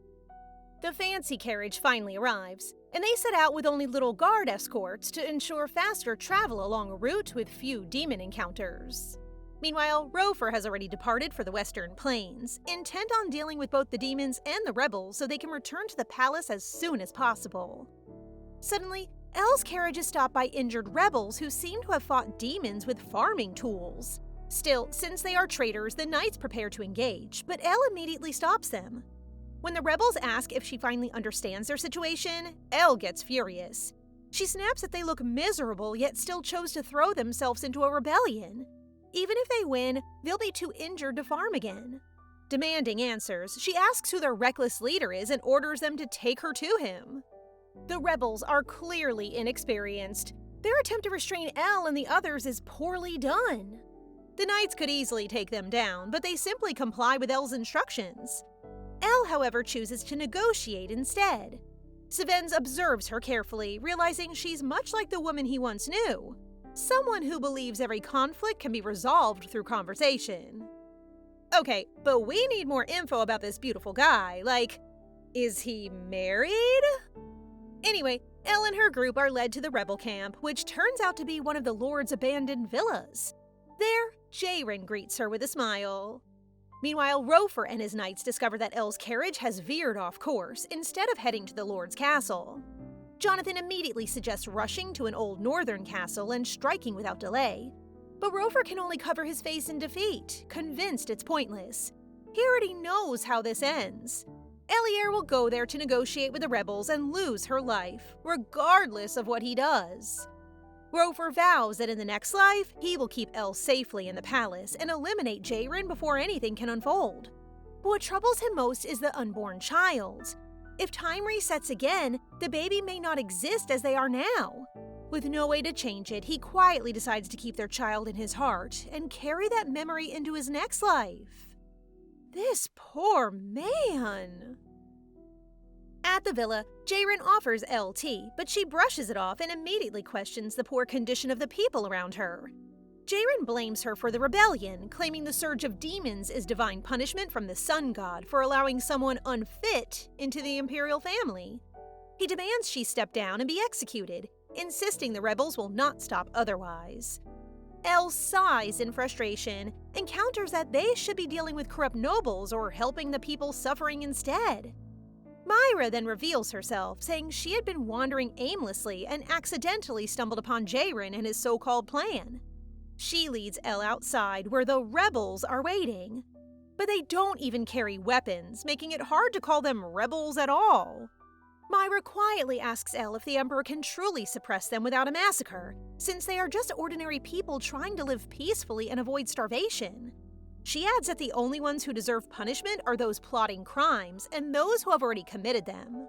The fancy carriage finally arrives, and they set out with only little guard escorts to ensure faster travel along a route with few demon encounters. Meanwhile, Rofer has already departed for the Western Plains, intent on dealing with both the demons and the rebels so they can return to the palace as soon as possible. Suddenly, Elle's carriage is stopped by injured rebels who seem to have fought demons with farming tools. Still, since they are traitors, the knights prepare to engage, but Elle immediately stops them. When the rebels ask if she finally understands their situation, Elle gets furious. She snaps that they look miserable yet still chose to throw themselves into a rebellion. Even if they win, they'll be too injured to farm again. Demanding answers, she asks who their reckless leader is and orders them to take her to him. The rebels are clearly inexperienced. Their attempt to restrain Elle and the others is poorly done. The knights could easily take them down, but they simply comply with Elle's instructions. Elle, however, chooses to negotiate instead. Svenz observes her carefully, realizing she's much like the woman he once knew. Someone who believes every conflict can be resolved through conversation. Okay, but we need more info about this beautiful guy. Like, is he married? Anyway, Elle and her group are led to the rebel camp, which turns out to be one of the Lord's abandoned villas. There, Jayren greets her with a smile. Meanwhile, Rofer and his knights discover that Elle's carriage has veered off course instead of heading to the Lord's castle. Jonathan immediately suggests rushing to an old northern castle and striking without delay. But Rofer can only cover his face in defeat, convinced it's pointless. He already knows how this ends. Elier will go there to negotiate with the rebels and lose her life, regardless of what he does. Rofer vows that in the next life, he will keep Elle safely in the palace and eliminate Jayren before anything can unfold. But what troubles him most is the unborn child. If time resets again, the baby may not exist as they are now. With no way to change it, he quietly decides to keep their child in his heart and carry that memory into his next life. This poor man. At the villa, Jayren offers Elle tea, but she brushes it off and immediately questions the poor condition of the people around her. Jayren blames her for the rebellion, claiming the surge of demons is divine punishment from the sun god for allowing someone unfit into the imperial family. He demands she step down and be executed, insisting the rebels will not stop otherwise. Elle sighs in frustration and counters that they should be dealing with corrupt nobles or helping the people suffering instead. Myra then reveals herself, saying she had been wandering aimlessly and accidentally stumbled upon Jayren and his so-called plan. She leads Elle outside where the rebels are waiting. But they don't even carry weapons, making it hard to call them rebels at all. Myra quietly asks Elle if the Emperor can truly suppress them without a massacre, since they are just ordinary people trying to live peacefully and avoid starvation. She adds that the only ones who deserve punishment are those plotting crimes and those who have already committed them.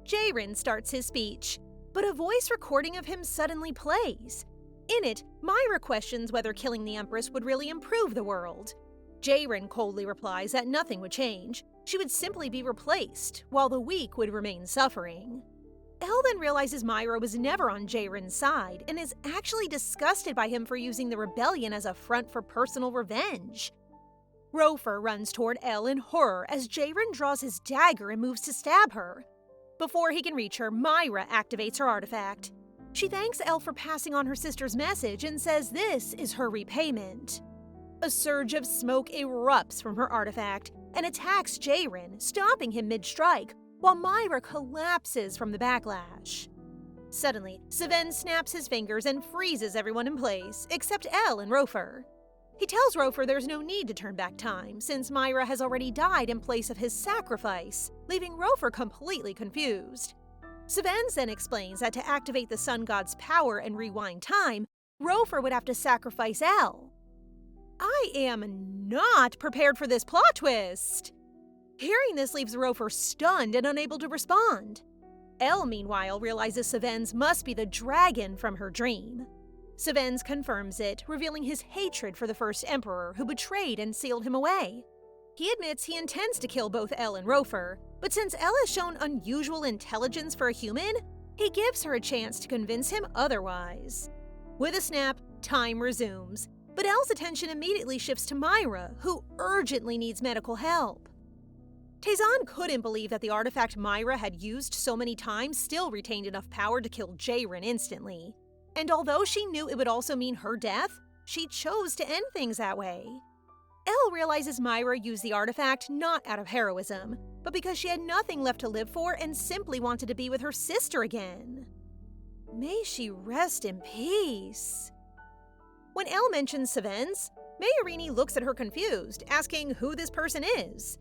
Jayren starts his speech, but a voice recording of him suddenly plays. In it, Myra questions whether killing the Empress would really improve the world. Jayren coldly replies that nothing would change. She would simply be replaced, while the weak would remain suffering. Elle then realizes Myra was never on Jayren's side and is actually disgusted by him for using the rebellion as a front for personal revenge. Rofer runs toward Elle in horror as Jayren draws his dagger and moves to stab her. Before he can reach her, Myra activates her artifact. She thanks Elle for passing on her sister's message and says this is her repayment. A surge of smoke erupts from her artifact and attacks Jayren, stopping him mid-strike, while Myra collapses from the backlash. Suddenly, Sven snaps his fingers and freezes everyone in place, except Elle and Rofer. He tells Rofer there's no need to turn back time, since Myra has already died in place of his sacrifice, leaving Rofer completely confused. Sven then explains that to activate the sun god's power and rewind time, Rofer would have to sacrifice Elle. I am not prepared for this plot twist! Hearing this leaves Rofer stunned and unable to respond. Elle, meanwhile, realizes Svenz must be the dragon from her dream. Svenz confirms it, revealing his hatred for the first emperor who betrayed and sealed him away. He admits he intends to kill both Elle and Rofer, but since Elle has shown unusual intelligence for a human, He gives her a chance to convince him otherwise. With a snap, time resumes, but Elle's attention immediately shifts to Myra, who urgently needs medical help. Taezan couldn't believe that the artifact Myra had used so many times still retained enough power to kill Jaerin instantly. And although she knew it would also mean her death, she chose to end things that way. Elle realizes Myra used the artifact not out of heroism, but because she had nothing left to live for and simply wanted to be with her sister again. May she rest in peace. When Elle mentions Savens, Mayorini looks at her confused, asking who this person is.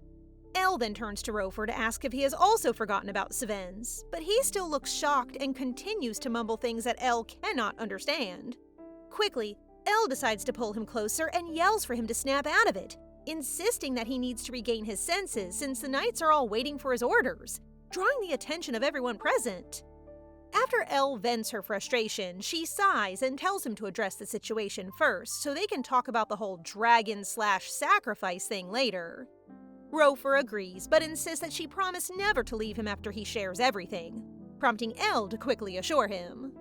Elle then turns to Rofer to ask if he has also forgotten about Savens, but he still looks shocked and continues to mumble things that Elle cannot understand. Quickly, Elle decides to pull him closer and yells for him to snap out of it, insisting that he needs to regain his senses since the knights are all waiting for his orders, drawing the attention of everyone present. After Elle vents her frustration, she sighs and tells him to address the situation first so they can talk about the whole dragon/sacrifice thing later. Rofer agrees, but insists that she promised never to leave him after he shares everything, prompting Elle to quickly assure him.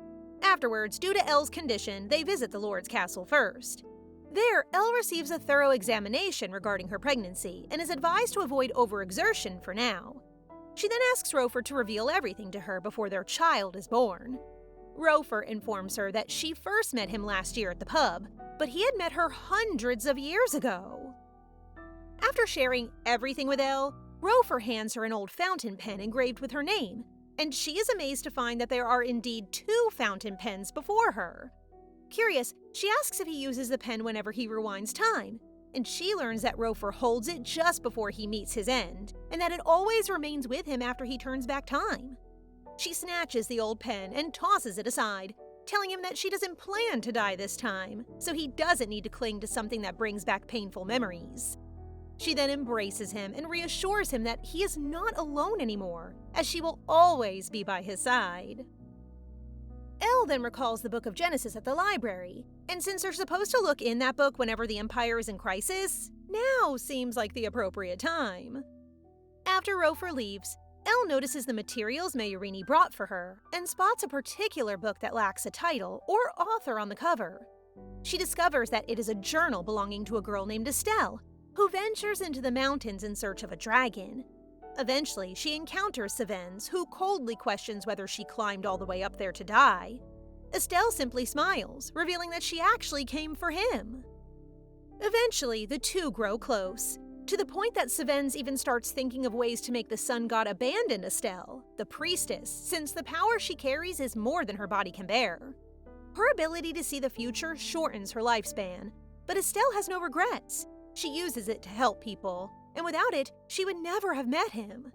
Afterwards, due to Elle's condition, they visit the Lord's castle first. There, Elle receives a thorough examination regarding her pregnancy and is advised to avoid overexertion for now. She then asks Rofer to reveal everything to her before their child is born. Rofer informs her that she first met him last year at the pub, but he had met her hundreds of years ago. After sharing everything with Elle, Rofer hands her an old fountain pen engraved with her name, and she is amazed to find that there are indeed 2 fountain pens before her. Curious, she asks if he uses the pen whenever he rewinds time, and she learns that Rofer holds it just before he meets his end, and that it always remains with him after he turns back time. She snatches the old pen and tosses it aside, telling him that she doesn't plan to die this time, so he doesn't need to cling to something that brings back painful memories. She then embraces him and reassures him that he is not alone anymore, as she will always be by his side. Elle then recalls the Book of Genesis at the library, and since they're supposed to look in that book whenever the Empire is in crisis, now seems like the appropriate time. After Rofer leaves, Elle notices the materials Mayorini brought for her and spots a particular book that lacks a title or author on the cover. She discovers that it is a journal belonging to a girl named Estelle, who ventures into the mountains in search of a dragon. Eventually, she encounters Savens, who coldly questions whether she climbed all the way up there to die. Estelle simply smiles, revealing that she actually came for him. Eventually, the two grow close, to the point that Savens even starts thinking of ways to make the sun god abandon Estelle, the priestess, since the power she carries is more than her body can bear. Her ability to see the future shortens her lifespan, but Estelle has no regrets. She uses it to help people, and without it, she would never have met him.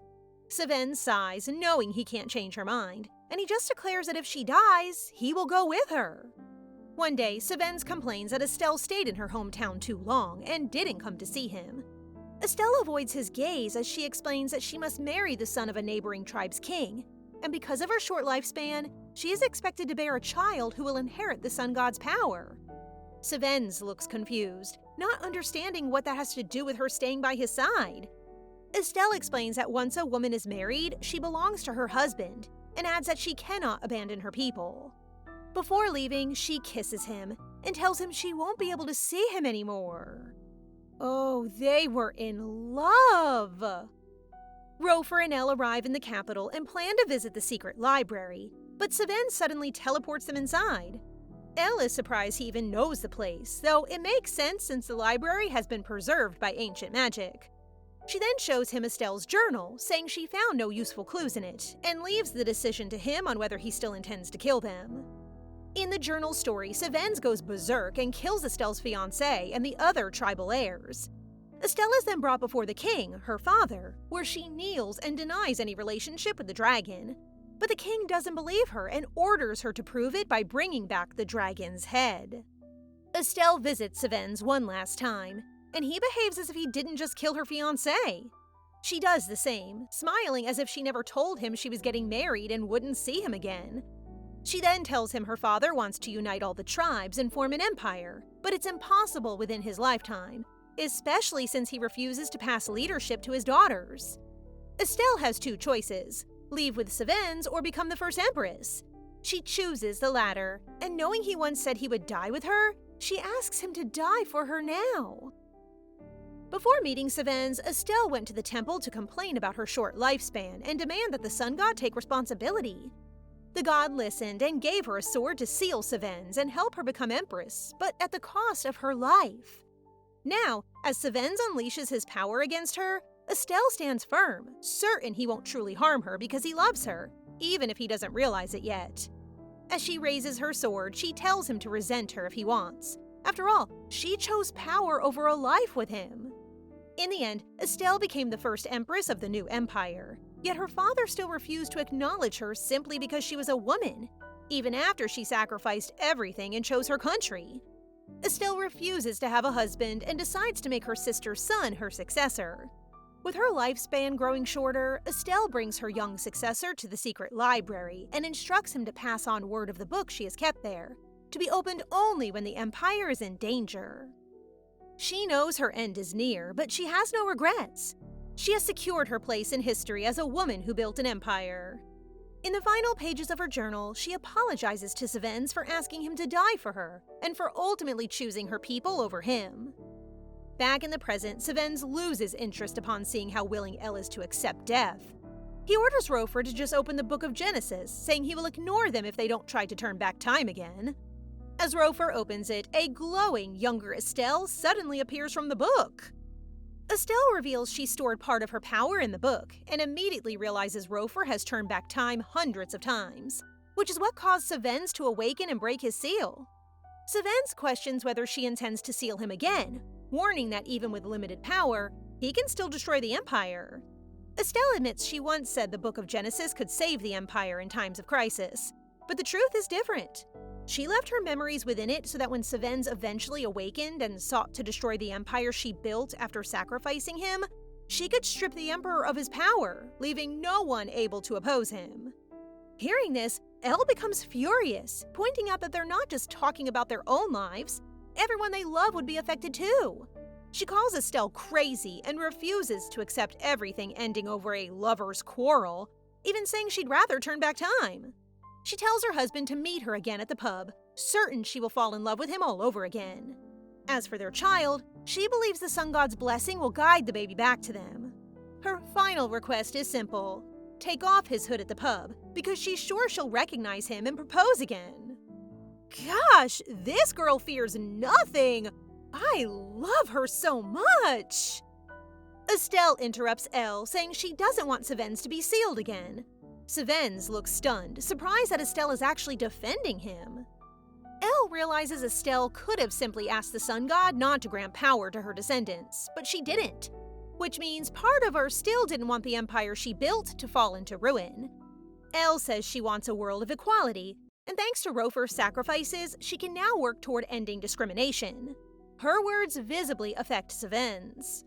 Savens sighs, knowing he can't change her mind, and he just declares that if she dies, he will go with her. One day, Savens complains that Estelle stayed in her hometown too long and didn't come to see him. Estelle avoids his gaze as she explains that she must marry the son of a neighboring tribe's king, and because of her short lifespan, she is expected to bear a child who will inherit the sun god's power. Savens looks confused, not understanding what that has to do with her staying by his side. Estelle explains that once a woman is married, she belongs to her husband, and adds that she cannot abandon her people. Before leaving, she kisses him and tells him she won't be able to see him anymore. Oh, they were in love! Rofer and Elle arrive in the capital and plan to visit the secret library, but Savens suddenly teleports them inside. Elle is surprised he even knows the place, though it makes sense since the library has been preserved by ancient magic. She then shows him Estelle's journal, saying she found no useful clues in it, and leaves the decision to him on whether he still intends to kill them. In the journal story, Savens goes berserk and kills Estelle's fiancé and the other tribal heirs. Estelle is then brought before the king, her father, where she kneels and denies any relationship with the dragon. But the king doesn't believe her and orders her to prove it by bringing back the dragon's head. Estelle visits Savens one last time, and he behaves as if he didn't just kill her fiancé. She does the same, smiling as if she never told him she was getting married and wouldn't see him again. She then tells him her father wants to unite all the tribes and form an empire, but it's impossible within his lifetime, especially since he refuses to pass leadership to his daughters. Estelle has 2 choices: leave with Savens or become the first empress. She chooses the latter, and knowing he once said he would die with her, she asks him to die for her now. Before meeting Savens, Estelle went to the temple to complain about her short lifespan and demand that the sun god take responsibility. The god listened and gave her a sword to seal Savens and help her become empress, but at the cost of her life. Now, as Savens unleashes his power against her, Estelle stands firm, certain he won't truly harm her because he loves her, even if he doesn't realize it yet. As she raises her sword, she tells him to resent her if he wants. After all, she chose power over a life with him. In the end, Estelle became the first empress of the new empire, yet her father still refused to acknowledge her simply because she was a woman, even after she sacrificed everything and chose her country. Estelle refuses to have a husband and decides to make her sister's son her successor. With her lifespan growing shorter, Estelle brings her young successor to the secret library and instructs him to pass on word of the book she has kept there, to be opened only when the empire is in danger. She knows her end is near, but she has no regrets. She has secured her place in history as a woman who built an empire. In the final pages of her journal, she apologizes to Savens for asking him to die for her, and for ultimately choosing her people over him. Back in the present, Savens loses interest upon seeing how willing Elle is to accept death. He orders Rofer to just open the Book of Genesis, saying he will ignore them if they don't try to turn back time again. As Rofer opens it, a glowing, younger Estelle suddenly appears from the book. Estelle reveals she stored part of her power in the book, and immediately realizes Rofer has turned back time hundreds of times, which is what caused Savens to awaken and break his seal. Savens questions whether she intends to seal him again, warning that even with limited power, he can still destroy the Empire. Estelle admits she once said the Book of Genesis could save the Empire in times of crisis, but the truth is different. She left her memories within it so that when Savens eventually awakened and sought to destroy the empire she built after sacrificing him, she could strip the Emperor of his power, leaving no one able to oppose him. Hearing this, Elle becomes furious, pointing out that they're not just talking about their own lives. Everyone they love would be affected too. She calls Estelle crazy and refuses to accept everything ending over a lover's quarrel, even saying she'd rather turn back time. She tells her husband to meet her again at the pub, certain she will fall in love with him all over again. As for their child, she believes the sun god's blessing will guide the baby back to them. Her final request is simple: take off his hood at the pub, because she's sure she'll recognize him and propose again. Gosh, this girl fears nothing! I love her so much! Estelle interrupts Elle, saying she doesn't want Savens to be sealed again. Savens looks stunned, surprised that Estelle is actually defending him. Elle realizes Estelle could have simply asked the sun god not to grant power to her descendants, but she didn't, which means part of her still didn't want the empire she built to fall into ruin. Elle says she wants a world of equality, and thanks to Rofer's sacrifices, she can now work toward ending discrimination. Her words visibly affect Savens.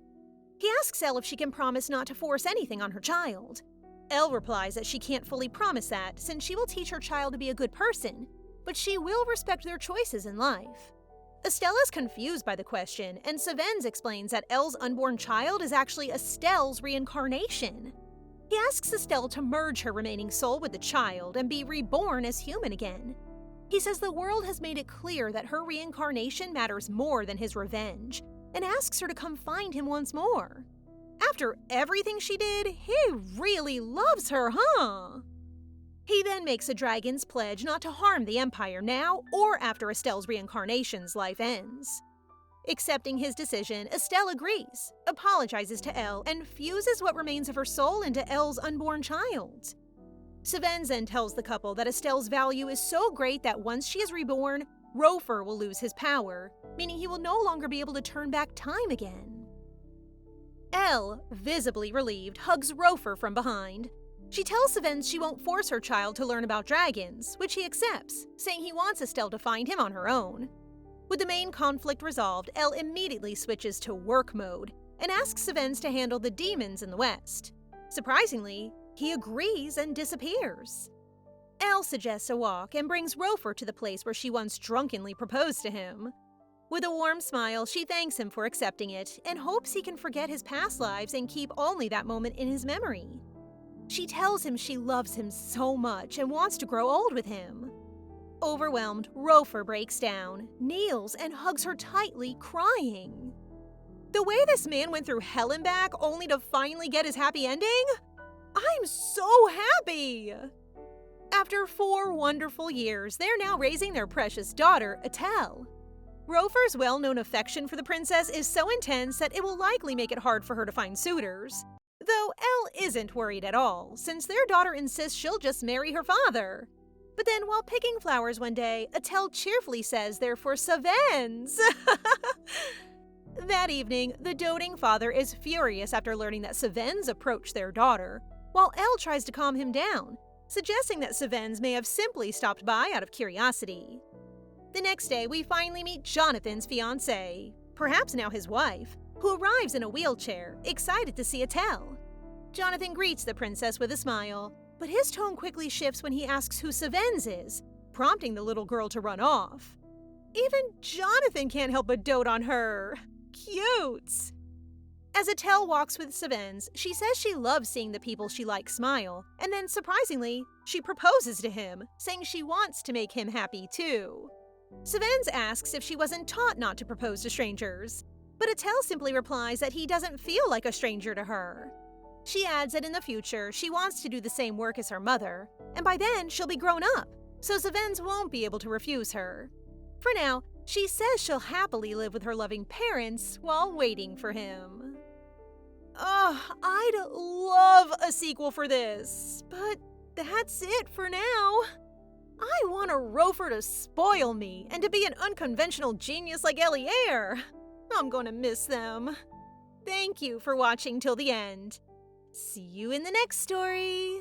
He asks Elle if she can promise not to force anything on her child. Elle replies that she can't fully promise that, since she will teach her child to be a good person, but she will respect their choices in life. Estelle is confused by the question, and Savens explains that Elle's unborn child is actually Estelle's reincarnation. He asks Estelle to merge her remaining soul with the child and be reborn as human again. He says the world has made it clear that her reincarnation matters more than his revenge, and asks her to come find him once more. After everything she did, he really loves her, huh? He then makes a dragon's pledge not to harm the Empire now or after Estelle's reincarnation's life ends. Accepting his decision, Estelle agrees, apologizes to Elle, and fuses what remains of her soul into Elle's unborn child. Savens then tells the couple that Estelle's value is so great that once she is reborn, Rofer will lose his power, meaning he will no longer be able to turn back time again. Elle, visibly relieved, hugs Rofer from behind. She tells Savens she won't force her child to learn about dragons, which he accepts, saying he wants Estelle to find him on her own. With the main conflict resolved, Elle immediately switches to work mode and asks Savens to handle the demons in the west. Surprisingly, he agrees and disappears. Elle suggests a walk and brings Rofer to the place where she once drunkenly proposed to him. With a warm smile, she thanks him for accepting it and hopes he can forget his past lives and keep only that moment in his memory. She tells him she loves him so much and wants to grow old with him. Overwhelmed, Rofer breaks down, kneels, and hugs her tightly, crying. The way this man went through hell and back only to finally get his happy ending? I'm so happy! After 4 wonderful years, they're now raising their precious daughter, Etel. Rofer's well-known affection for the princess is so intense that it will likely make it hard for her to find suitors. Though Elle isn't worried at all, since their daughter insists she'll just marry her father. But then, while picking flowers one day, Etel cheerfully says they're for Savens. That evening, the doting father is furious after learning that Savens approached their daughter, while Elle tries to calm him down, suggesting that Savens may have simply stopped by out of curiosity. The next day, we finally meet Jonathan's fiancée, perhaps now his wife, who arrives in a wheelchair, excited to see Etel. Jonathan greets the princess with a smile, but his tone quickly shifts when he asks who Savens is, prompting the little girl to run off. Even Jonathan can't help but dote on her. Cute! As Etel walks with Savens, she says she loves seeing the people she likes smile, and then, surprisingly, she proposes to him, saying she wants to make him happy too. Savens asks if she wasn't taught not to propose to strangers, but Etel simply replies that he doesn't feel like a stranger to her. She adds that in the future, she wants to do the same work as her mother, and by then she'll be grown up, so Savens won't be able to refuse her. For now, she says she'll happily live with her loving parents while waiting for him. I'd love a sequel for this, but that's it for now. I want a Rofer to spoil me and to be an unconventional genius like Eliere. I'm gonna miss them. Thank you for watching till the end. See you in the next story.